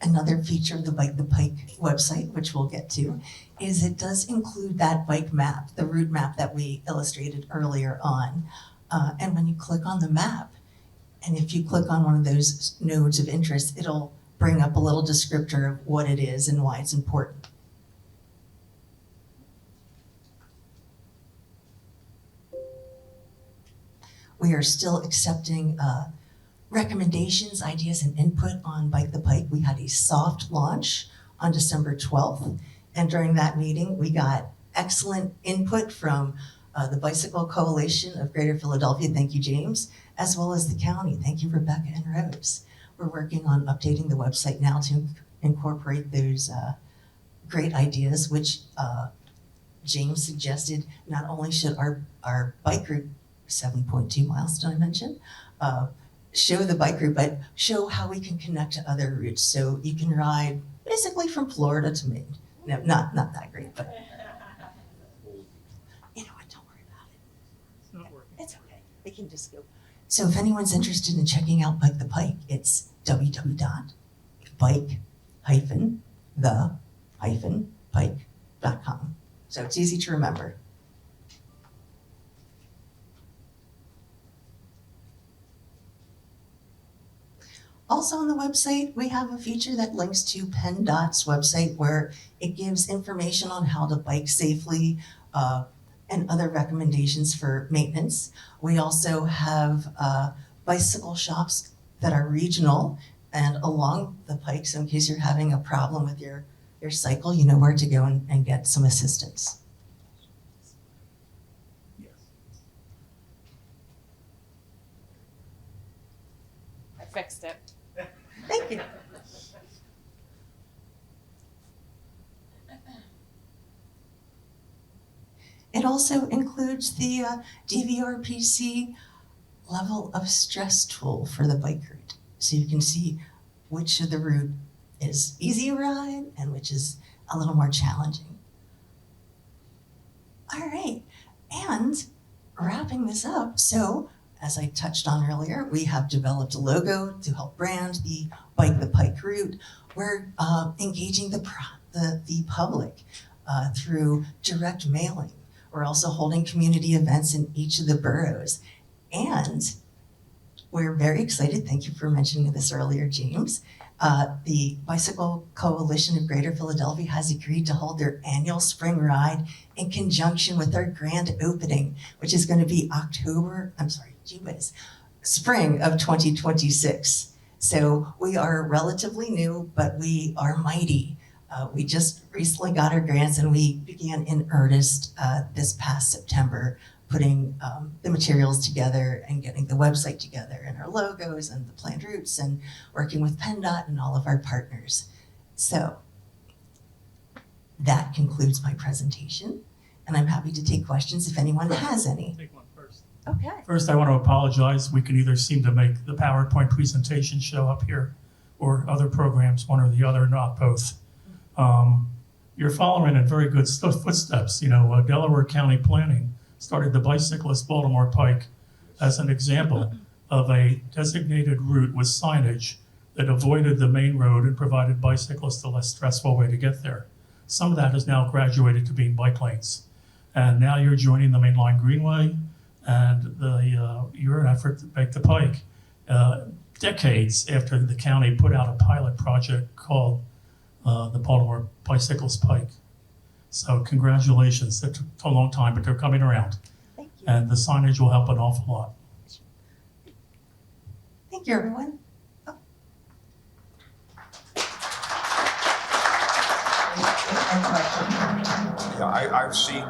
Another feature of the Bike the Pike website, which we'll get to, is it does include that bike map, the route map that we illustrated earlier on. And when you click on the map, and if you click on one of those nodes of interest, it'll bring up a little descriptor of what it is and why it's important. We are still accepting recommendations, ideas, and input on Bike the Pike. We had a soft launch on December 12th, and during that meeting, we got excellent input from the Bicycle Coalition of Greater Philadelphia, thank you, James, as well as the county, thank you, Rebecca and Rose. We're working on updating the website now to incorporate those great ideas, which James suggested. Not only should our bike route, 7.2 miles, did I mention, show the bike route, but show how we can connect to other routes. So you can ride basically from Florida to Maine. No, not that great, but you know what, don't worry about it. It's not working. It's okay, we can just go. So if anyone's interested in checking out Bike the Pike, it's www.bike-the-pike.com. So it's easy to remember. Also on the website, we have a feature that links to PennDOT's website where it gives information on how to bike safely and other recommendations for maintenance. We also have bicycle shops that are regional and along the Pike. So in case you're having a problem with your cycle, you know where to go and get some assistance. I fixed it. Thank you. It also includes the DVRPC level of stress tool for the bike route. So you can see which of the route is easy ride and which is a little more challenging. All right, and wrapping this up, so as I touched on earlier, we have developed a logo to help brand the Bike the Pike route. We're engaging the public through direct mailing. We're also holding community events in each of the boroughs. And we're very excited, thank you for mentioning this earlier, James. The Bicycle Coalition of Greater Philadelphia has agreed to hold their annual spring ride in conjunction with our grand opening, which is going to be spring of 2026. So we are relatively new, but we are mighty. We just recently got our grants and we began in earnest this past September, putting the materials together and getting the website together and our logos and the planned routes and working with PennDOT and all of our partners. So that concludes my presentation and I'm happy to take questions if anyone has any. Take one first. Okay. First, I want to apologize. We can either seem to make the PowerPoint presentation show up here or other programs, one or the other, not both. You're following in very good footsteps. Delaware County Planning started the Bicyclist Baltimore Pike as an example of a designated route with signage that avoided the main road and provided bicyclists a less stressful way to get there. Some of that has now graduated to being bike lanes. And now you're joining the mainline greenway and your effort to make the Pike. Decades after the county put out a pilot project called the Baltimore Bicyclist Pike. So congratulations. That took a long time, but they're coming around. Thank you. And the signage will help an awful lot. Thank you, everyone. Oh. Yeah, I've seen.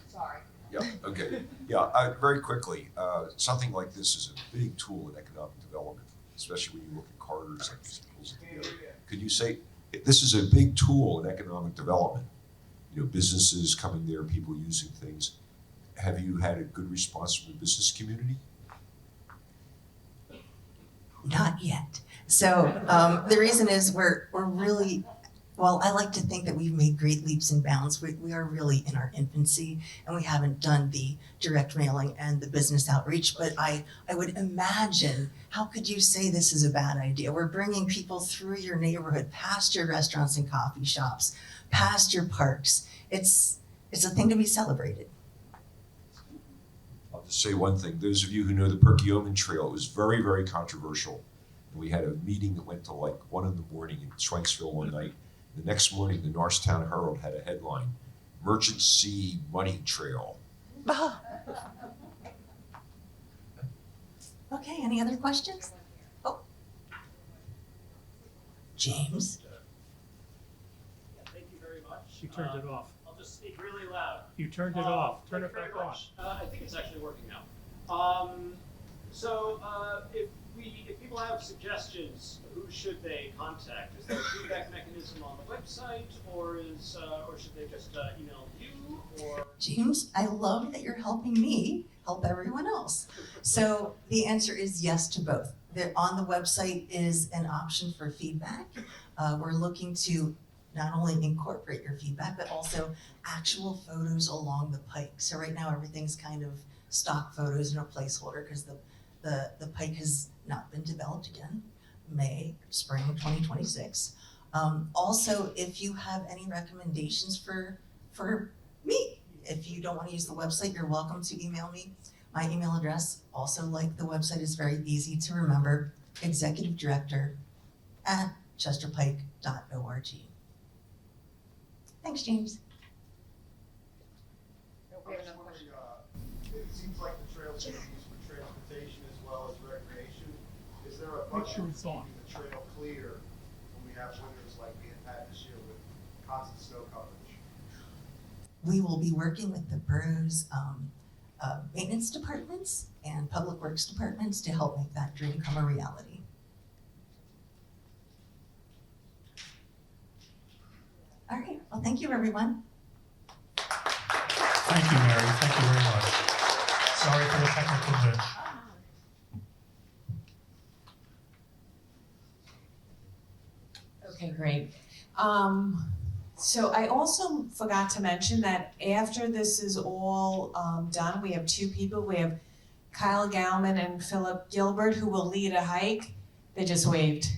Sorry. Yeah, okay. Yeah, very quickly, something like this is a big tool in economic development, especially when you look at corridors like this. Could you say, this is a big tool in economic development? Businesses coming there, people using things. Have you had a good response from the business community? Not yet. So the reason is we're really, well, I like to think that we've made great leaps and bounds. We are really in our infancy and we haven't done the direct mailing and the business outreach, but I would imagine, how could you say this is a bad idea? We're bringing people through your neighborhood, past your restaurants and coffee shops, past your parks. It's a thing to be celebrated. I'll just say one thing. Those of you who know the Perkiomen Trail, it was very, very controversial. And we had a meeting that went to like 1 a.m. in Swanksville one night. The next morning, the Norristown Herald had a headline, Emergency Money Trail. Okay, any other questions? Oh. James? Thank you very much. You turned it off. I'll just speak really loud. You turned it off. Turn it back on. I think it's actually working now. If people have suggestions, who should they contact? Is there a feedback mechanism on the website, or should they just email you? Or James, I love that you're helping me help everyone else. So the answer is yes to both. On the website is an option for feedback. We're looking to not only incorporate your feedback, but also actual photos along the Pike. So right now everything's kind of stock photos and a placeholder because the Pike has not been developed again. Spring 2026. Also, if you have any recommendations for me, if you don't want to use the website, you're welcome to email me. My email address, also like the website, is very easy to remember, executivedirector@chesterpike.org. Thanks, James. It seems like the trails can be used for transportation as well as there a Make budget sure for it's on. keeping the trail clear when we have winters like we have had this year with constant snow coverage? We will be working with the borough's maintenance departments and public works departments to help make that dream come a reality. All right, well, thank you, everyone. Thank you, Mary. Thank you very much. Sorry for the technical glitch. Okay, great. So I also forgot to mention that after this is all done, we have two people. We have Kyle Gauman and Philip Gilbert who will lead a hike. They just waved.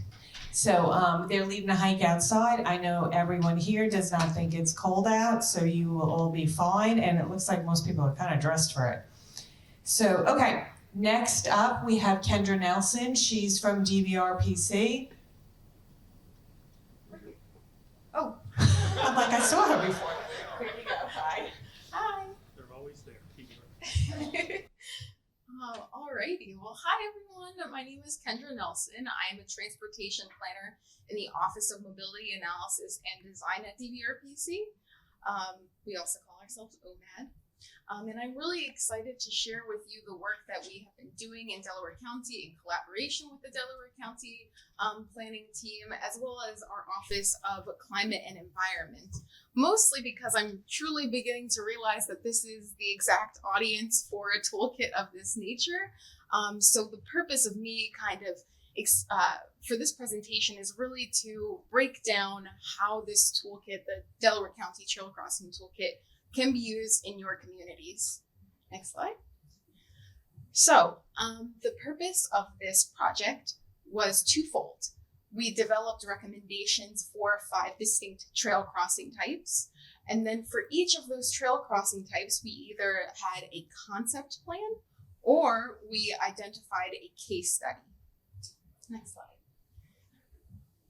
So they're leading a hike outside. I know everyone here does not think it's cold out, so you will all be fine. And it looks like most people are kind of dressed for it. So, okay, next up we have Kendra Nelson. She's from DVRPC. Oh, I'm like, I saw her before. There you go. Hi. Hi. They're always there. Alrighty. Well, hi everyone. My name is Kendra Nelson. I am a transportation planner in the Office of Mobility Analysis and Design at DVRPC. We also call ourselves OMAD. And I'm really excited to share with you the work that we have been doing in Delaware County in collaboration with the Delaware County planning team, as well as our Office of Climate and Environment. Mostly because I'm truly beginning to realize that this is the exact audience for a toolkit of this nature. So the purpose of me for this presentation is really to break down how this toolkit, the Delaware County Trail Crossing Toolkit, can be used in your communities. Next slide. So the purpose of this project was twofold. We developed recommendations for 5 distinct trail crossing types. And then for each of those trail crossing types, we either had a concept plan or we identified a case study. Next slide.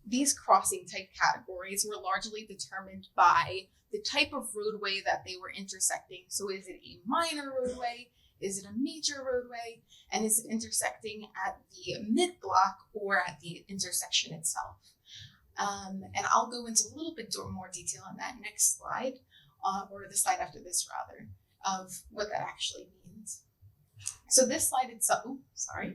These crossing type categories were largely determined by the type of roadway that they were intersecting. So is it a minor roadway? Is it a major roadway? And is it intersecting at the mid-block or at the intersection itself? And I'll go into a little bit more detail on that next slide, or the slide after this rather, of what that actually means. So this slide itself, so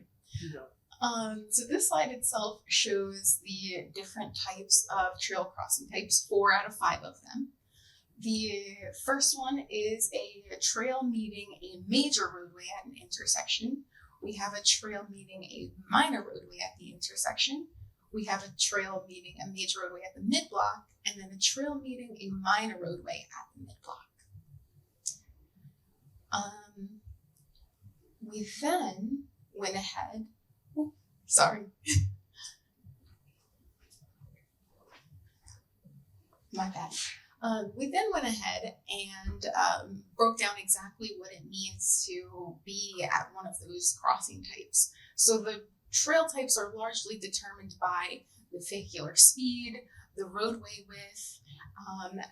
this slide itself shows the different types of trail crossing types, 4 out of 5 of them. The first one is a trail meeting a major roadway at an intersection. We have a trail meeting a minor roadway at the intersection. We have a trail meeting a major roadway at the mid-block, and then a trail meeting a minor roadway at the mid-block. We then went ahead, my bad. We then went ahead and broke down exactly what it means to be at one of those crossing types. So the trail types are largely determined by the vehicular speed, the roadway width,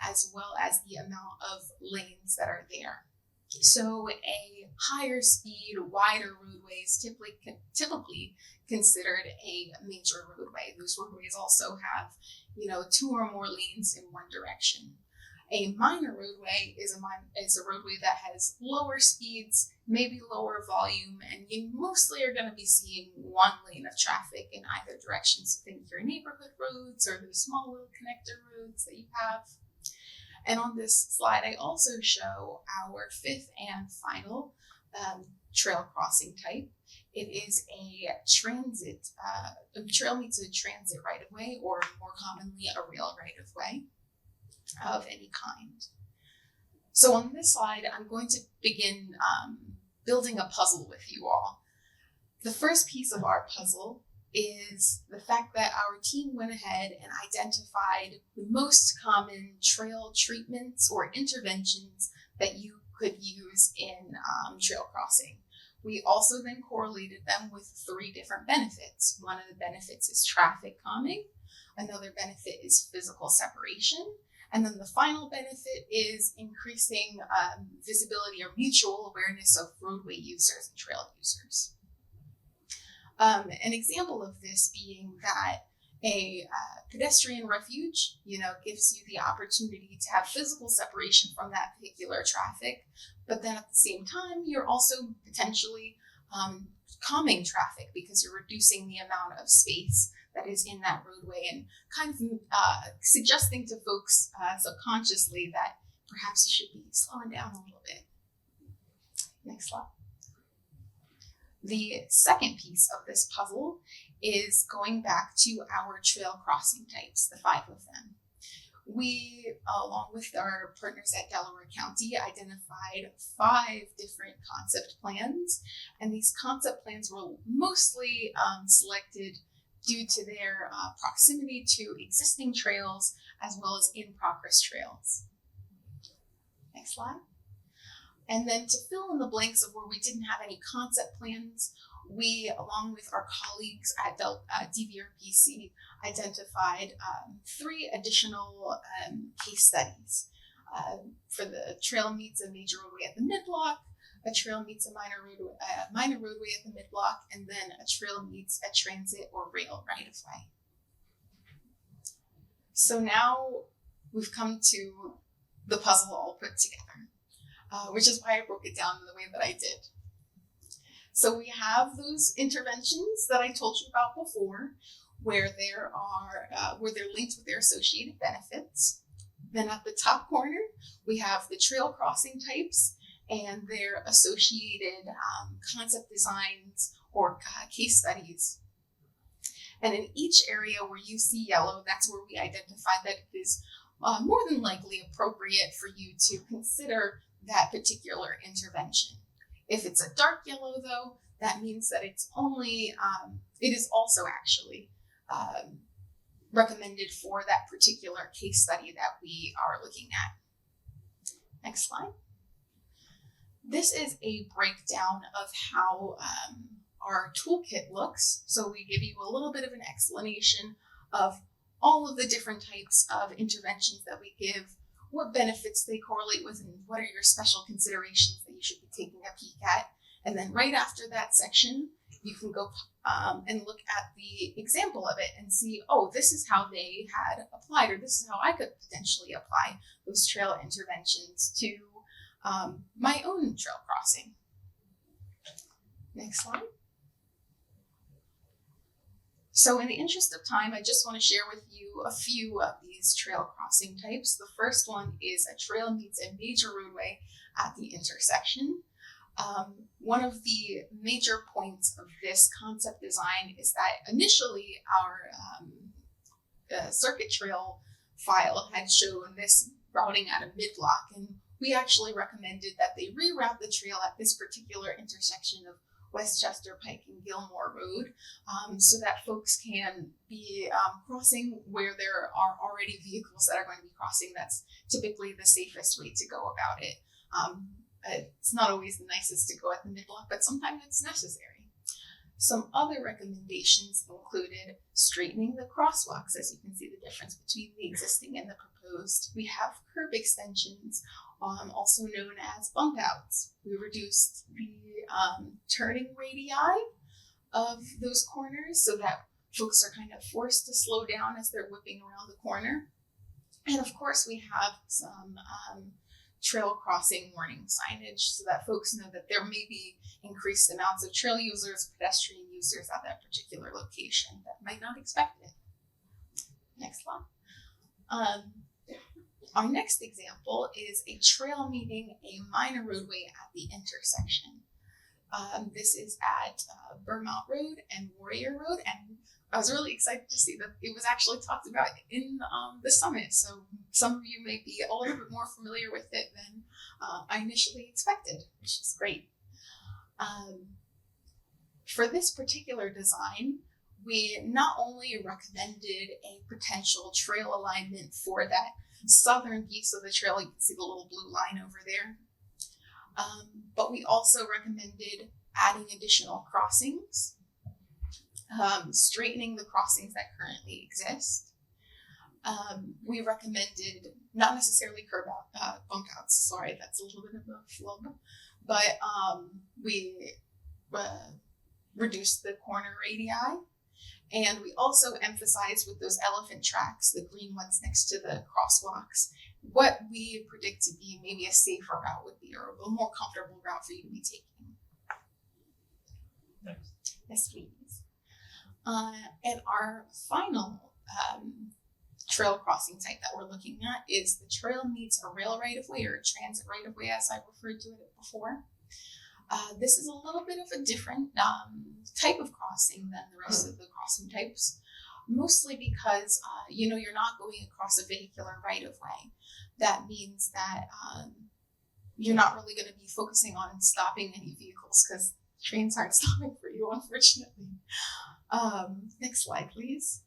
as well as the amount of lanes that are there. So a higher speed, wider roadway is typically considered a major roadway. Those roadways also have, 2 or more lanes in one direction. A minor roadway is a roadway that has lower speeds, maybe lower volume, and you mostly are going to be seeing 1 lane of traffic in either direction. So think your neighborhood roads or the small little connector roads that you have. And on this slide, I also show our 5th and final trail crossing type. It is a transit, a trail meets a transit right of way, or more commonly a rail right of way of any kind. So on this slide, I'm going to begin building a puzzle with you all. The first piece of our puzzle is the fact that our team went ahead and identified the most common trail treatments or interventions that you could use in trail crossing. We also then correlated them with 3 different benefits. One of the benefits is traffic calming. Another benefit is physical separation. And then the final benefit is increasing visibility or mutual awareness of roadway users and trail users. An example of this being that a pedestrian refuge, gives you the opportunity to have physical separation from that vehicular traffic, but then at the same time, you're also potentially calming traffic because you're reducing the amount of space that is in that roadway and kind of suggesting to folks subconsciously that perhaps you should be slowing down a little bit. Next slide. The second piece of this puzzle is going back to our trail crossing types, the 5 of them. We, along with our partners at Delaware County, identified 5 different concept plans, and these concept plans were mostly selected due to their proximity to existing trails as well as in-progress trails. Next slide. And then to fill in the blanks of where we didn't have any concept plans, we, along with our colleagues at DVRPC, identified 3 additional case studies. For the trail meets a major roadway at the midblock, a trail meets a minor roadway at the midblock, and then a trail meets a transit or rail right-of-way. So now we've come to the puzzle all put together, which is why I broke it down in the way that I did. So we have those interventions that I told you about before, where they're linked with their associated benefits. Then at the top corner, we have the trail crossing types and their associated concept designs or case studies. And in each area where you see yellow, that's where we identified that it is more than likely appropriate for you to consider that particular intervention. If it's a dark yellow, though, that means that it's only, it is also actually recommended for that particular case study that we are looking at. Next slide. This is a breakdown of how our toolkit looks. So we give you a little bit of an explanation of all of the different types of interventions that we give, what benefits they correlate with, and what are your special considerations that you should be taking a peek at. And then right after that section, you can go and look at the example of it and see, oh, this is how they had applied, or this is how I could potentially apply those trail interventions to my own trail crossing. Next slide. So in the interest of time, I just want to share with you a few of these trail crossing types. The first one is a trail meets a major roadway at the intersection. One of the major points of this concept design is that initially our circuit trail file had shown this routing at a midblock, and we actually recommended that they reroute the trail at this particular intersection of Westchester, Pike, and Gilmore Road, so that folks can be crossing where there are already vehicles that are going to be crossing. That's typically the safest way to go about it. It's not always the nicest to go at the midblock, but sometimes it's necessary. Some other recommendations included straightening the crosswalks, as you can see the difference between the existing and the proposed. We have curb extensions, also known as bump outs. We reduced the turning radii of those corners so that folks are kind of forced to slow down as they're whipping around the corner. And of course, we have some trail crossing warning signage so that folks know that there may be increased amounts of trail users, pedestrian users at that particular location that might not expect it. Next slide. Our next example is a trail meeting a minor roadway at the intersection. This is at Vermont Road and Warrior Road, and I was really excited to see that it was actually talked about in the summit. So some of you may be a little bit more familiar with it than I initially expected, which is great. For this particular design, we not only recommended a potential trail alignment for that southern piece of the trail, you can see the little blue line over there, but we also recommended adding additional crossings, straightening the crossings that currently exist. We recommended not necessarily bump outs, sorry, that's a little bit of a flub, but we reduce the corner radii. And we also emphasize with those elephant tracks, the green ones next to the crosswalks, what we predict to be maybe a safer route would be, or a more comfortable route for you to be taking. Next. Yes, please. And our final trail crossing type that we're looking at is the trail meets a rail right-of-way or a transit right-of-way, as I referred to it before. This is a little bit of a different type of crossing than the rest of the crossing types, mostly because, you're not going across a vehicular right-of-way. That means that you're not really going to be focusing on stopping any vehicles because trains aren't stopping for you, unfortunately. Next slide, please.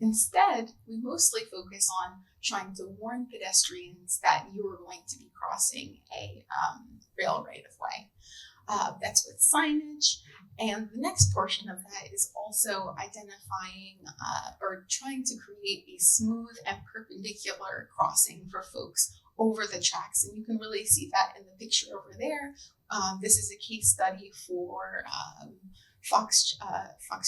Instead, we mostly focus on trying to warn pedestrians that you are going to be crossing a rail right-of-way. That's with signage. And the next portion of that is also identifying or trying to create a smooth and perpendicular crossing for folks over the tracks. And you can really see that in the picture over there. This is a case study for Fox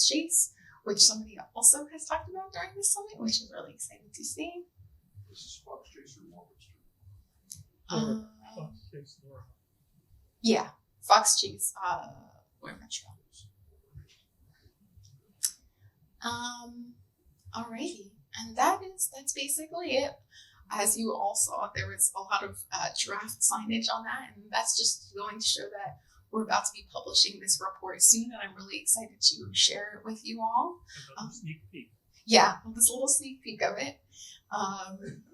Chase, which somebody also has talked about during this summit, which is really exciting to see. This is Fox Chase or Marple Street? Fox Chase, Laura. Yeah, Fox Chase, Where Metro. Alrighty, and that's basically it. As you all saw, there was a lot of draft signage on that, and that's just going to show that we're about to be publishing this report soon, and I'm really excited to share it with you all. Sneak peek. Yeah, this little sneak peek of it.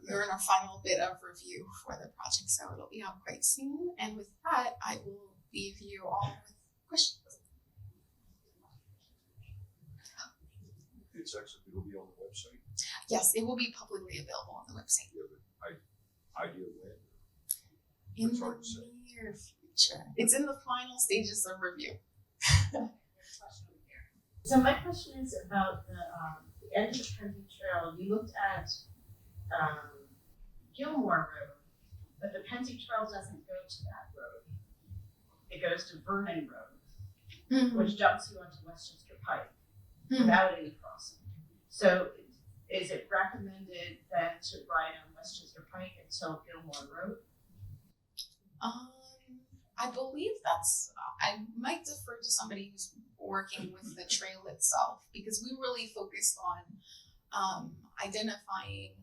We're in our final bit of review for the project, so it'll be out quite soon. And with that, I will leave you all with questions. It's actually, it'll be on the website. Yes, it will be publicly available on the website. Do you have an idea when? In It's the hard to say. near future. It's in the final stages of review. So my question is about the end of the Pennsy Trail. You looked at Gilmore Road, but the Pennsy Trail doesn't go to that road. It goes to Vernon Road, which jumps you onto Westchester Pike without any crossing. So is it recommended then to ride on Westchester Pike until Gilmore Road? I believe I might defer to somebody who's working with the trail itself, because we really focused on identifying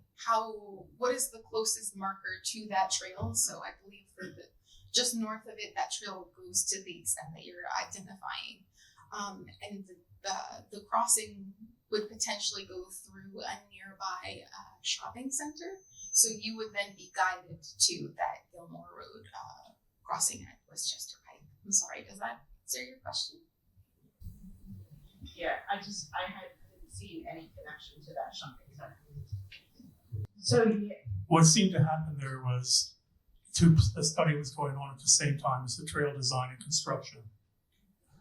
what is the closest marker to that trail. So I believe that just north of it, that trail goes to the extent that you're identifying. And the crossing would potentially go through a nearby shopping center. So you would then be guided to that Gilmore Road crossing at Westchester Pike. I'm sorry, does that answer your question? Yeah, I hadn't seen any connection to that shopping center. So yeah. What seemed to happen there was the study was going on at the same time as the trail design and construction.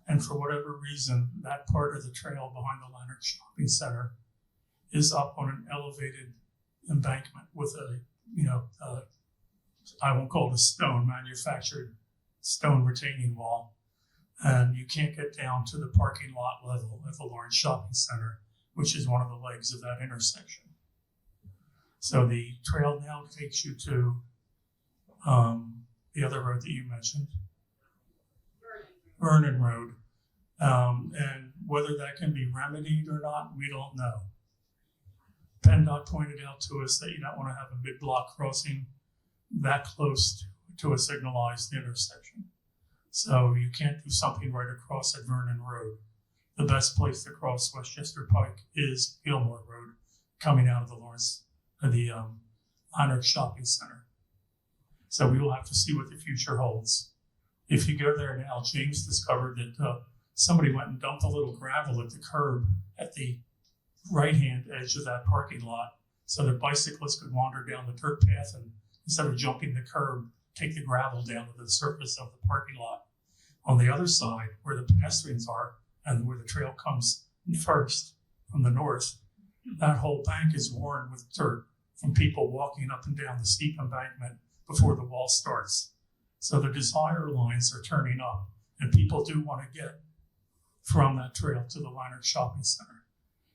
And for whatever reason, that part of the trail behind the Leonard Shopping Center is up on an elevated embankment with I won't call it a stone, manufactured stone retaining wall. And you can't get down to the parking lot level at the Lawrence Shopping Center, which is one of the legs of that intersection. So the trail now takes you to the other road that you mentioned, Vernon Road. And whether that can be remedied or not, we don't know. PennDOT pointed out to us that you don't want to have a mid-block crossing that close to a signalized intersection. So you can't do something right across at Vernon Road. The best place to cross Westchester Pike is Gilmore Road, coming out of the Leonard Shopping Center. So we will have to see what the future holds. If you go there now, James discovered that somebody went and dumped a little gravel at the curb at the right-hand edge of that parking lot so that bicyclists could wander down the dirt path and instead of jumping the curb, take the gravel down to the surface of the parking lot. On the other side, where the pedestrians are and where the trail comes first from the north, that whole bank is worn with dirt from people walking up and down the steep embankment before the wall starts. So the desire lines are turning up, and people do want to get from that trail to the Leinert Shopping Center.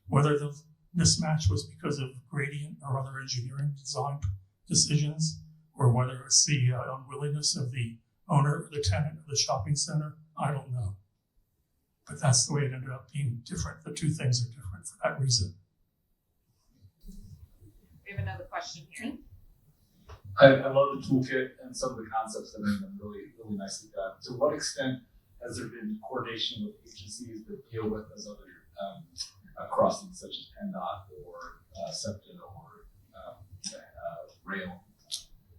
Whether the mismatch was because of gradient or other engineering design decisions, or whether it's the unwillingness of the owner or the tenant of the shopping center, I don't know. But that's the way it ended up being different. The two things are different for that reason. We have another question here. I love the toolkit and some of the concepts that have been really, really nicely done. To what extent has there been coordination with agencies that deal with those other crossings, such as PennDOT or SEPTA or rail?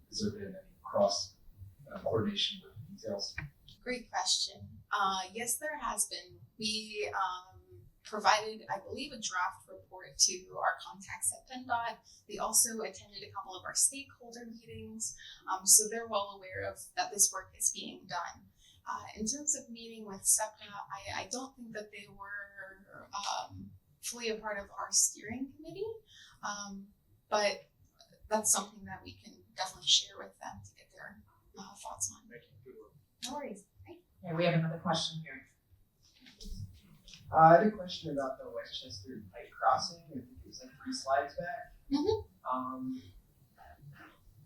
Has there been any cross coordination with details? Great question. Yes, there has been. We provided, I believe, a draft report to our contacts at PennDOT. They also attended a couple of our stakeholder meetings, so they're well aware of that this work is being done. In terms of meeting with SEPTA, I don't think that they were fully a part of our steering committee, but that's something that we can definitely share with them to get their thoughts on. No worries. Okay, we have another question here. I had a question about the Westchester Pike crossing. I think it was like 3 slides back.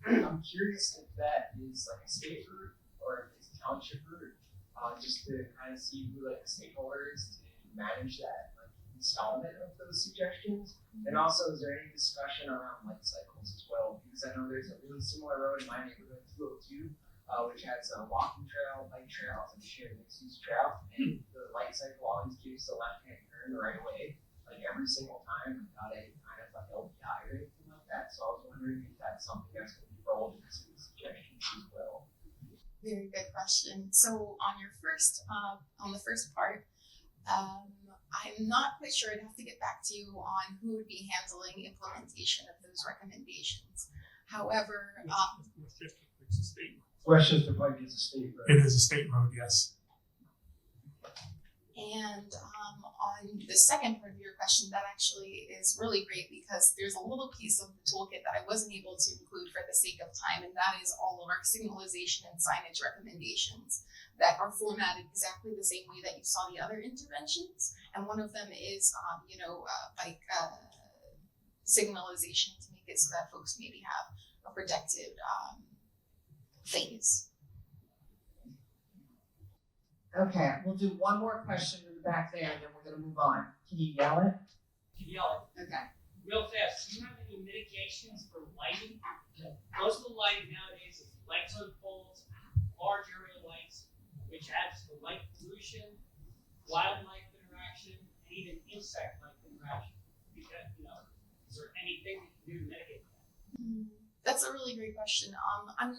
I'm curious if that is like a state route or if it's a township route, just to kind of see who like the stakeholder is to manage that like installment of those suggestions. And also, is there any discussion around light cycles as well? Because I know there's a really similar road in my neighborhood, 202. Which has a walking trail, bike trail, and shared mixed-use trail. And the light cycle always gives the left-hand turn the right way, like every single time, without any kind of like LPI or anything like that. So I was wondering if that's something that's going to be rolled into the suggestions as well. Very good question. So on your first, on the first part, I'm not quite sure. I'd have to get back to you on who would be handling implementation of those recommendations. However, It's a state road. Westchester Pike is a state road. It is a state road, yes. And on the second part of your question, that actually is really great because there's a little piece of the toolkit that I wasn't able to include for the sake of time, and that is all of our signalization and signage recommendations that are formatted exactly the same way that you saw the other interventions. And one of them is, bike signalization to make it so that folks maybe have a protected phase. Okay, we'll do one more question to the back there, and then we're gonna move on. Can you yell it? Okay. Real fast, do you have any mitigations for lighting? Most of the lighting nowadays is lights on poles, large area lights, which adds to light pollution, wildlife interaction, and even insect life interaction. Because, is there anything we can do to mitigate that? That's a really great question. I'm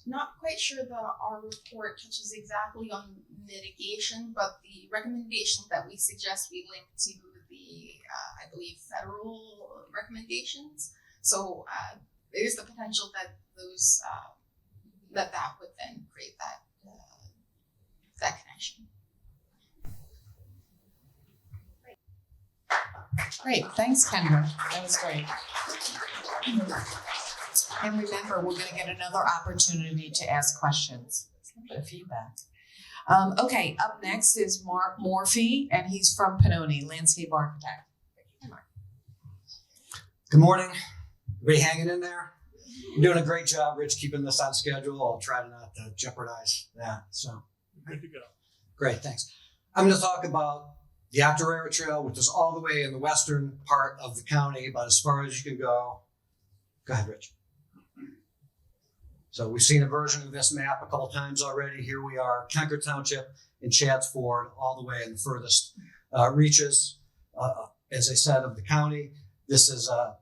not quite sure that our report touches exactly on mitigation, but the recommendations that we suggest we link to the, I believe, federal recommendations. So there's the potential that those that would then create that connection. Great, thanks, Kendra. That was great. And remember, we're going to get another opportunity to ask questions. Feedback. Okay, up next is Mark Morphy, and he's from Pannoni, landscape architect. Good morning. Everybody hanging in there? You're doing a great job, Rich, keeping this on schedule. I'll try to not jeopardize that. So Good to go. great, thanks. I'm going to talk about the Octoraro Trail, which is all the way in the western part of the county, about as far as you can go. Go ahead, Rich. So we've seen a version of this map a couple times already. Here we are, Concord Township in Chadds Ford, all the way in the furthest reaches, as I said, of the county. This is a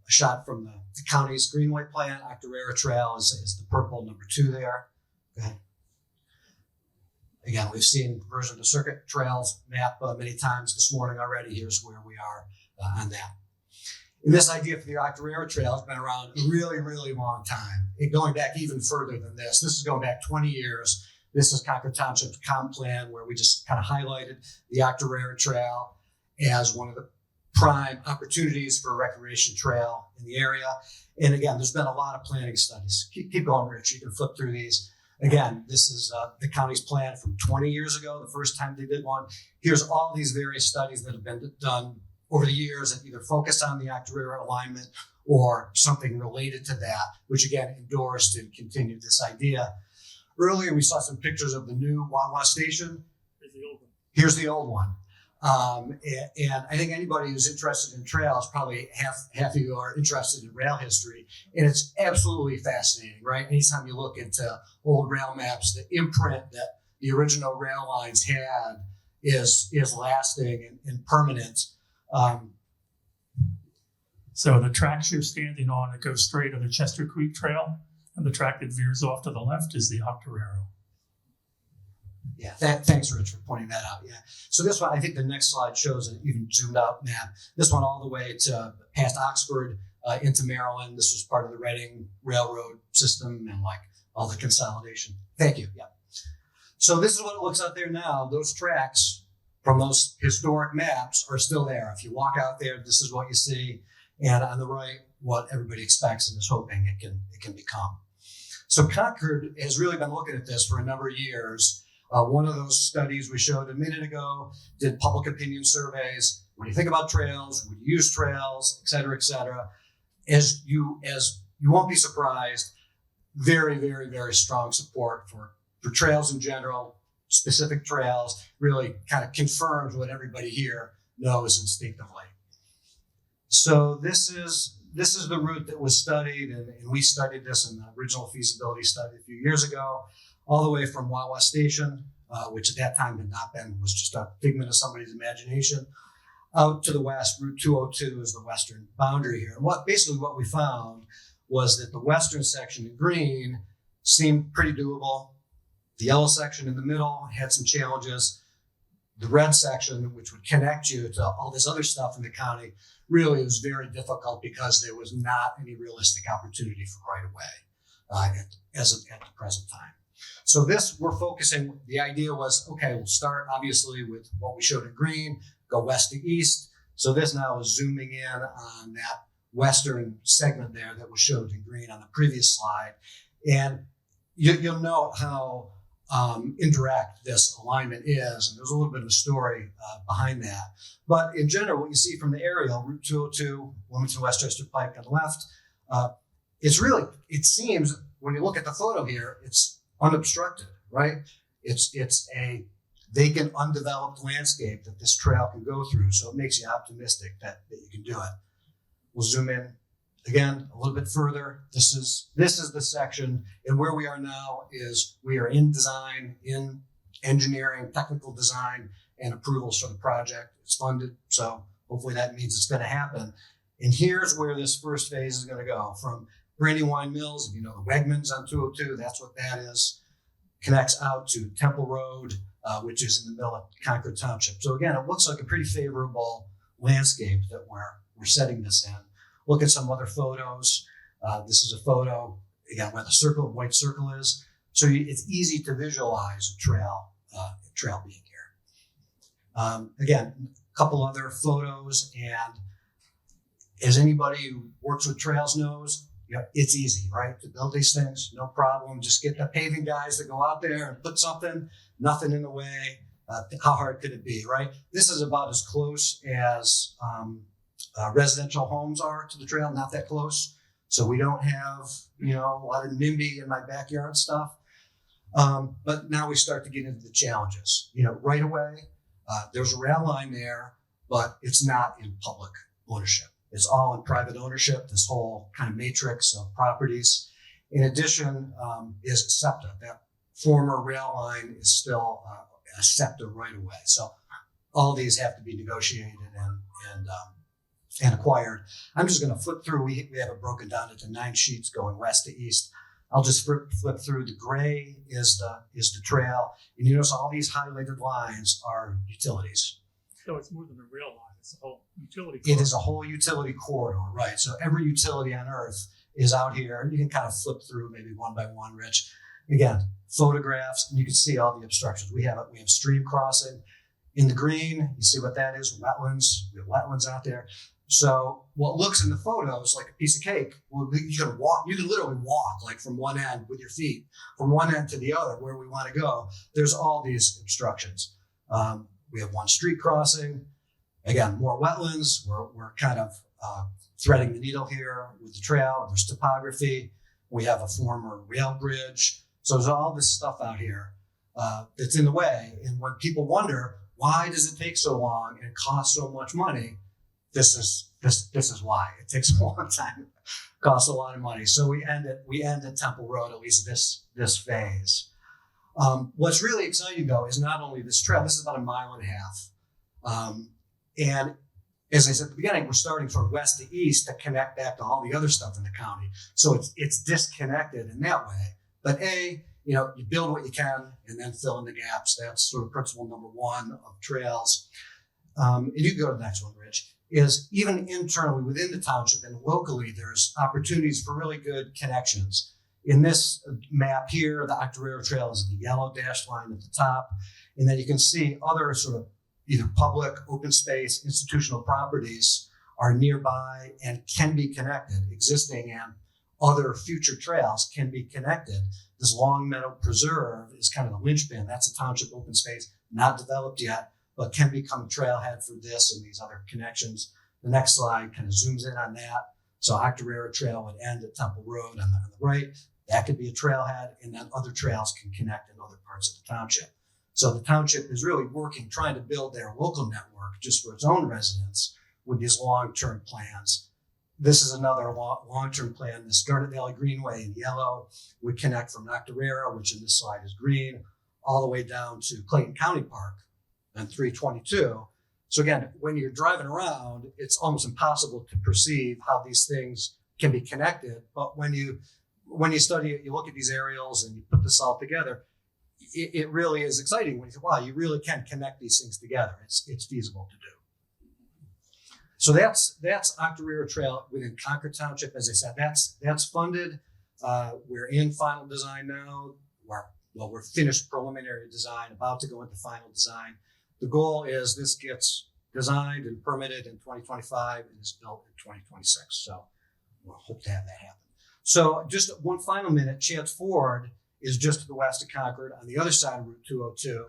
shot from the county's Greenway plan. Octoraro Trail is the purple number 2 there. Go ahead. Again, we've seen version of Circuit Trails map many times this morning already. Here's where we are on that. And this idea for the Octoraro Trail has been around a really, really long time. Going back even further than this. This is going back 20 years. This is Concord Township's comp plan, where we just kind of highlighted the Octoraro Trail as one of the prime opportunities for a recreation trail in the area. And again, there's been a lot of planning studies. Keep going, Rich. You can flip through these. Again, this is the county's plan from 20 years ago, the first time they did one. Here's all these various studies that have been done over the years that either focus on the Octoraro alignment or something related to that, which again endorsed and continued this idea. Earlier, we saw some pictures of the new Wawa station. Here's the old one. And I think anybody who's interested in trails, probably half of you are interested in rail history, and it's absolutely fascinating, right? Anytime you look into old rail maps, the imprint that the original rail lines had is lasting and permanent. So the tracks you're standing on that go straight are the Chester Creek Trail, and the track that veers off to the left is the Octoraro. Yeah, thanks, Rich, for pointing that out. Yeah. So this one, I think the next slide shows an even zoomed out map. This one all the way to past Oxford into Maryland. This was part of the Reading Railroad system and like all the consolidation. Thank you. Yeah. So this is what it looks out there now. Those tracks from those historic maps are still there. If you walk out there, this is what you see. And on the right, what everybody expects and is hoping it can become. So Concord has really been looking at this for a number of years. One of those studies we showed a minute ago did public opinion surveys. When you think about trails, would you use trails, et cetera, as you won't be surprised, very, very, very strong support for trails in general, specific trails, really kind of confirms what everybody here knows instinctively. So this is the route that was studied, and we studied this in the original feasibility study a few years ago, all the way from Wawa Station, which at that time had not been, was just a figment of somebody's imagination, out to the west. Route 202 is the western boundary here. And what we found was that the western section in green seemed pretty doable. The yellow section in the middle had some challenges. The red section, which would connect you to all this other stuff in the county, really was very difficult because there was not any realistic opportunity for right of way at the present time. So this, we're focusing, the idea was, okay, we'll start obviously with what we showed in green, go west to east. So this now is zooming in on that western segment there that was showed in green on the previous slide. And you'll note how indirect this alignment is. And there's a little bit of a story behind that. But in general, what you see from the aerial, Route 202, Wilmington Westchester Pike on the left, it seems, when you look at the photo here, it's unobstructed, right? It's a vacant, undeveloped landscape that this trail can go through. So it makes you optimistic that you can do it. We'll zoom in again a little bit further. This is the section, and where we are now is we are in design, in engineering, technical design, and approvals for the project. It's funded, so hopefully that means it's going to happen. And here's where this first phase is going to go. From Brandywine Mills, if you know the Wegmans on 202, that's what that is. Connects out to Temple Road, which is in the middle of Concord Township. So again, it looks like a pretty favorable landscape that we're setting this in. Look at some other photos. This is a photo, again, where the white circle is. So it's easy to visualize a trail being here. Again, a couple other photos, and as anybody who works with trails knows, it's easy, right? To build these things, no problem. Just get the paving guys to go out there and put something, nothing in the way. How hard could it be, right? This is about as close as residential homes are to the trail, not that close. So we don't have, a lot of NIMBY in my backyard stuff. But now we start to get into the challenges. Right away, there's a rail line there, but it's not in public ownership. It's all in private ownership, this whole kind of matrix of properties. In addition, is SEPTA. That former rail line is still a SEPTA right away. So all these have to be negotiated and acquired. I'm just going to flip through. We have it broken down into 9 sheets going west to east. I'll just flip through. The gray is the trail, and you notice all these highlighted lines are utilities. So it's more than a rail line. It's a whole utility corridor. It is a whole utility corridor, right? So every utility on Earth is out here. You can kind of flip through maybe one by one, Rich. Again, photographs, and you can see all the obstructions. We have stream crossing. In the green, you see what that is, wetlands. We have wetlands out there. So what looks in the photos like a piece of cake, well, you can walk, you can literally walk like from one end with your feet, from one end to the other where we want to go. There's all these obstructions. We have one street crossing. Again, more wetlands. We're kind of threading the needle here with the trail. There's topography. We have a former rail bridge. So there's all this stuff out here that's in the way. And when people wonder, why does it take so long and cost so much money? This is why. It takes a long time, costs a lot of money. So we end at Temple Road, at least this phase. What's really exciting though is not only this trail, this is about 1.5 miles. And as I said at the beginning, we're starting from west to east to connect back to all the other stuff in the county. So it's disconnected in that way. But you build what you can and then fill in the gaps. That's sort of principle number one of trails. And you can go to the next one, Rich, is even internally within the township and locally, there's opportunities for really good connections. In this map here, the Octoraro Trail is the yellow dashed line at the top. And then you can see other sort of either public, open space, institutional properties are nearby and can be connected. Existing and other future trails can be connected. This Long Meadow Preserve is kind of the linchpin. That's a township open space, not developed yet, but can become a trailhead for this and these other connections. The next slide kind of zooms in on that. So Octoraro Trail would end at Temple Road on the right. That could be a trailhead, and then other trails can connect in other parts of the township. So the township is really working, trying to build their local network just for its own residents with these long-term plans. This is another long-term plan. This Garnet Valley Greenway in yellow would connect from Octoraro, which in this slide is green, all the way down to Clayton County Park on 322. So again, when you're driving around, it's almost impossible to perceive how these things can be connected. But when you study it, you look at these aerials and you put this all together, it really is exciting when you say, wow, you really can connect these things together. It's feasible to do. So that's Octoraro Trail within Concord Township. As I said, that's funded. We're in final design now. We're finished preliminary design, about to go into final design. The goal is this gets designed and permitted in 2025 and is built in 2026. So we'll hope to have that happen. So just one final minute, Chance Ford is just to the west of Concord on the other side of Route 202.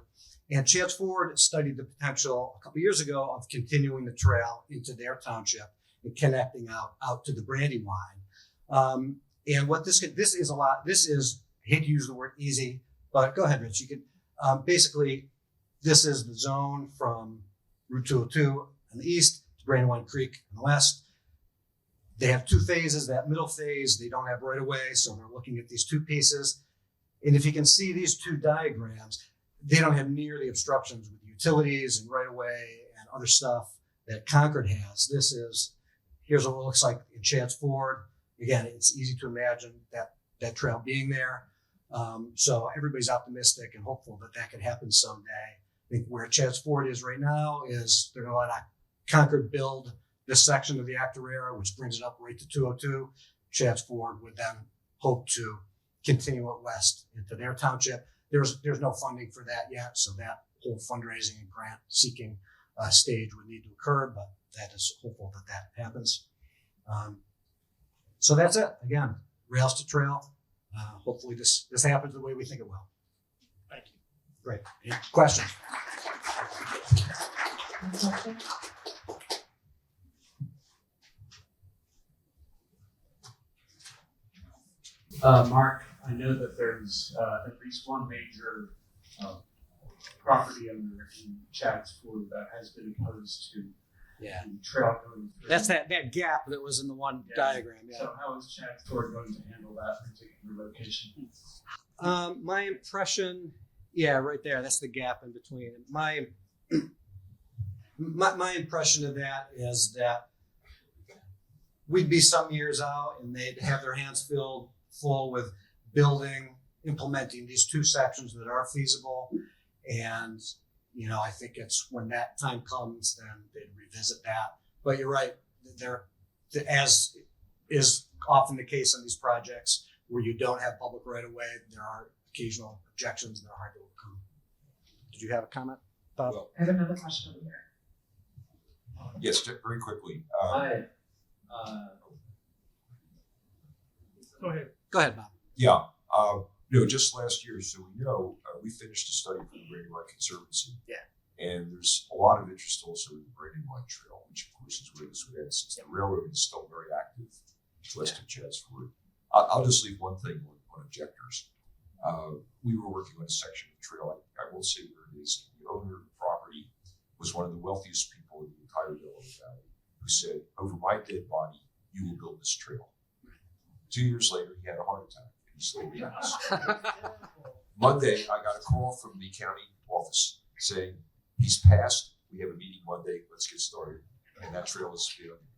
And Chance Ford studied the potential a couple years ago of continuing the trail into their township and connecting out to the Brandywine. And what this is a lot, this is, I hate to use the word easy, but go ahead, Rich. You could, basically, this is the zone from Route 202 on the east to Brandywine Creek on the west. They have two phases. That middle phase, they don't have right of way, so they're looking at these two pieces. And if you can see these two diagrams, they don't have near the obstructions with utilities and right of way and other stuff that Concord has. Here's what it looks like in Chance Ford. Again, it's easy to imagine that trail being there. So everybody's optimistic and hopeful that could happen someday. I think where Chance Ford is right now is they're going to let Concord build this section of the Octoraro, which brings it up right to 202. Chance Ford would then hope to continue it west into their township. There's no funding for that yet, so that whole fundraising and grant seeking stage would need to occur, but that is hopeful that happens. So that's it. Again, rails to trail. Hopefully this happens the way we think it will. Thank you. Great. Any questions? Mark, I know that there's at least one major property owner in Chatsford that has been opposed to the trail going through. That's that gap that was in the one diagram. Yeah. So how is Chatsford going to handle that particular location? My impression, right there. That's the gap in between. My impression of that is that we'd be some years out and they'd have their hands full with implementing these two sections that are feasible. And, I think it's when that time comes, then they'd revisit that. But you're right, as is often the case on these projects where you don't have public right of way, there are occasional objections that are hard to overcome. Did you have a comment, Bob? I have another question over here. Yes, very quickly. Hi. Go ahead. Go ahead, Bob. Yeah, just last year, so we finished a study for the Brandywine Conservancy. Yeah. And there's a lot of interest also in the Brandywine Trail, which of course is where this would end, since the railroad is still very active west of Chatsford. I'll just leave one thing on objectors. We were working on a section of the trail. I won't say where it is. The owner of the property was one of the wealthiest people in the entire Delaware Valley, who said, "Over my dead body, you will build this trail." 2 years later, he had a heart attack. He stayed in the house. Monday, I got a call from the county office saying, "He's passed. We have a meeting Monday. Let's get started." And that trail is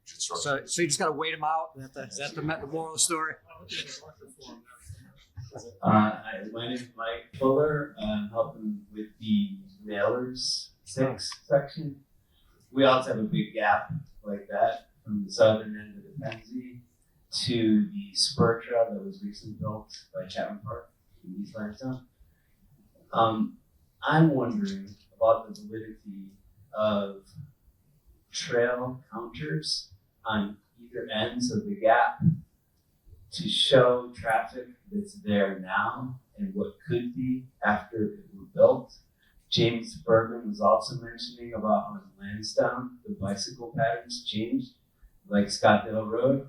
construction. So you just got to wait them out. Is that the moral of the story? Hi, my name is Mike Fuller. I'm helping with the mailers 6 section. We also have a big gap like that from the southern end of the Pennsy to the spur trail that was recently built by Chapman Park in East Limestone. I'm wondering about the validity of trail counters on either ends of the gap to show traffic that's there now and what could be after it was built. James Bergman was also mentioning about on Lansdowne, the bicycle patterns changed, like Scottdale Road.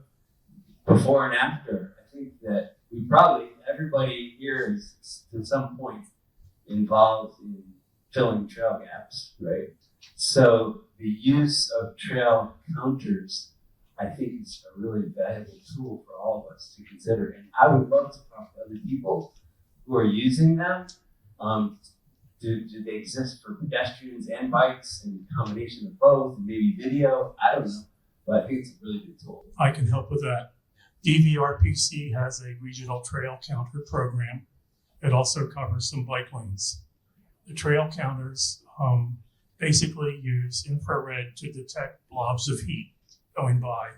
Before and after, I think that everybody here is to some point involved in filling trail gaps, right? So the use of trail counters, I think, is a really valuable tool for all of us to consider. And I would love to talk to other people who are using them. Do they exist for pedestrians and bikes and a combination of both, and maybe video? I don't know, but I think it's a really good tool. I can help with that. DVRPC has a regional trail counter program. It also covers some bike lanes. The trail counters basically use infrared to detect blobs of heat going by.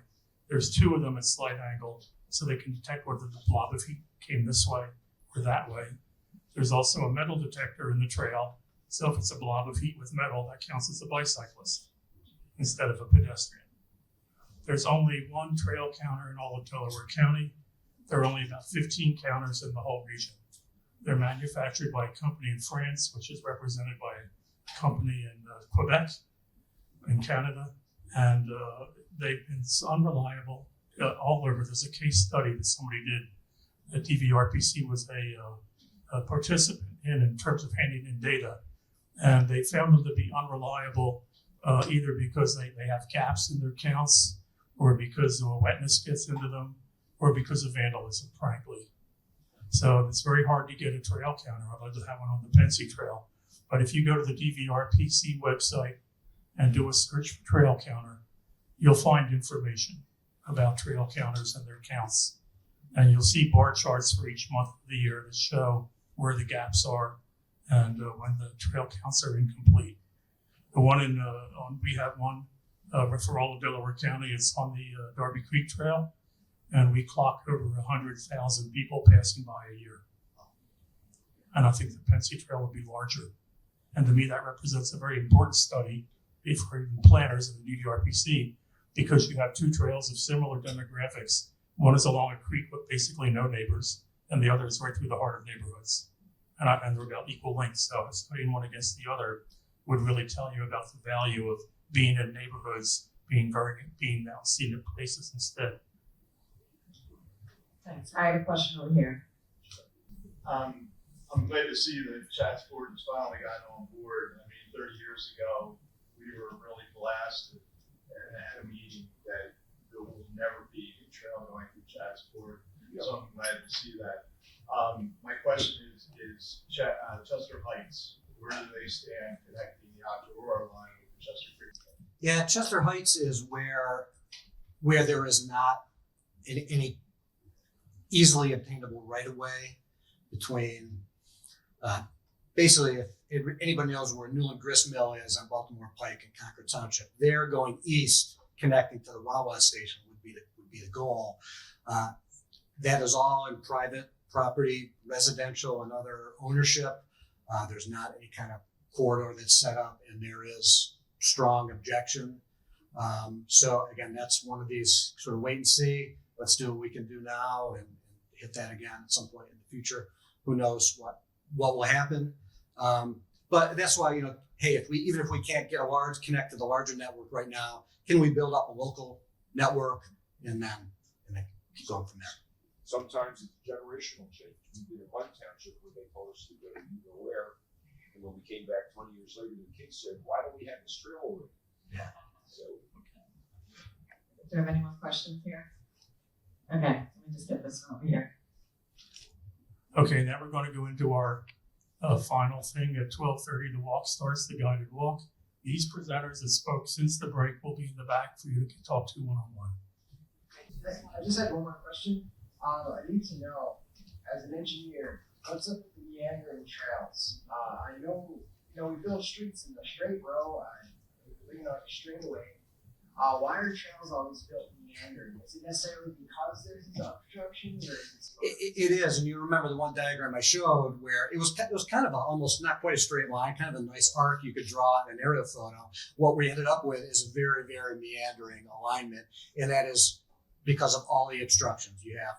There's 2 of them at slight angle, so they can detect whether the blob of heat came this way or that way. There's also a metal detector in the trail, so if it's a blob of heat with metal, that counts as a bicyclist instead of a pedestrian. There's only 1 trail counter in all of Delaware County. There are only about 15 counters in the whole region. They're manufactured by a company in France, which is represented by a company in Quebec, in Canada, and they've been unreliable all over. There's a case study that somebody did that DVRPC was a participant in terms of handing in data, and they found them to be unreliable either because they have gaps in their counts, or because the wetness gets into them, or because of vandalism, frankly. So it's very hard to get a trail counter. I'd love to have one on the Pennsy Trail. But if you go to the DVRPC website and do a search for trail counter, you'll find information about trail counters and their counts. And you'll see bar charts for each month of the year that show where the gaps are and when the trail counts are incomplete. The one we have one for all of Delaware County. It's on the Darby Creek Trail, and we clock over 100,000 people passing by a year. And I think the Pennsy Trail would be larger. And to me, that represents a very important study for even planners in the DVRPC, because you have 2 trails of similar demographics. One is along a creek with basically no neighbors, and the other is right through the heart of neighborhoods. And they're about equal length, so studying one against the other would really tell you about the value of being in neighborhoods, being now seen in places instead. Thanks. I have a question over here. I'm glad to see that Chatsford has finally gotten on board. I mean, 30 years ago, we were really blasted and had a meeting that there will never be a trail going through Chatsford. So I'm glad to see that. My question is Chester Heights, where do they stand connecting the Octoraro line with the Chester Creek? Yeah, Chester Heights is where there is not any easily obtainable right of way between. Basically, if anybody knows where Newland Grist Mill is on Baltimore Pike and Concord Township, they're going east, connecting to the Wawa station would be the goal. That is all in private property, residential, and other ownership. There's not any kind of corridor that's set up, and there is strong objection So again, that's one of these sort of wait and see. Let's do what we can do now and hit that again at some point in the future. Who knows what will happen? But that's why, hey, even if we can't get connect to the larger network right now, can we build up a local network and then keep going from there? Sometimes it's generational change. We did in one township where they told us to go to Delaware, and when we came back 20 years later, the kids said, "Why don't we have this trail already?" Yeah. So. Do you have any more questions here? Okay, let me just get this one over here. Okay, now we're going to go into our final thing at 12:30. The walk starts, the guided walk. These presenters that spoke since the break will be in the back for you to talk to one-on-one. I just had one more question. I need to know, as an engineer, what's up with the meandering trails? I know, we build streets in the straight row, straightaway. Why are trails always built meandering? Is it necessarily because there's these obstructions, or is it? It is, and you remember the one diagram I showed where it was kind of almost not quite a straight line, kind of a nice arc you could draw in an aerial photo. What we ended up with is a very, very meandering alignment, and that is because of all the obstructions. You have,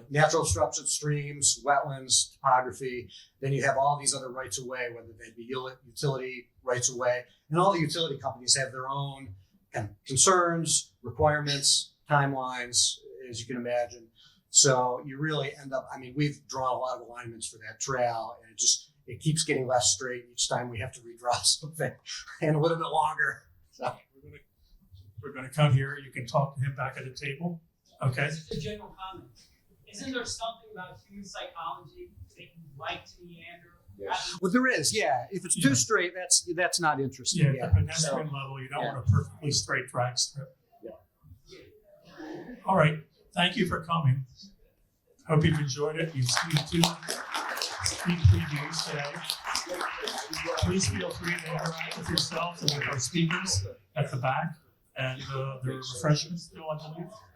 natural obstructions, streams, wetlands, topography. Then you have all these other rights of way, whether they be utility rights of way, and all the utility companies have their own kind of concerns, requirements, timelines, as you can imagine. So you really end up, we've drawn a lot of alignments for that trail, and it keeps getting less straight each time we have to redraw something and a little bit longer. So we're going to come here. You can talk to him back at the table. Okay. Just a general comment. Isn't there something about human psychology that you like to meander? Yes. Well, there is, yeah. If it's too straight, that's not interesting. Yeah, at the pedestrian level, you don't want a perfectly straight drag strip. Yeah. All right. Thank you for coming. Hope you've enjoyed it. You've seen 2 speed previews today. Please feel free to interact with yourselves and with our speakers at the back. And there are refreshments still, I believe.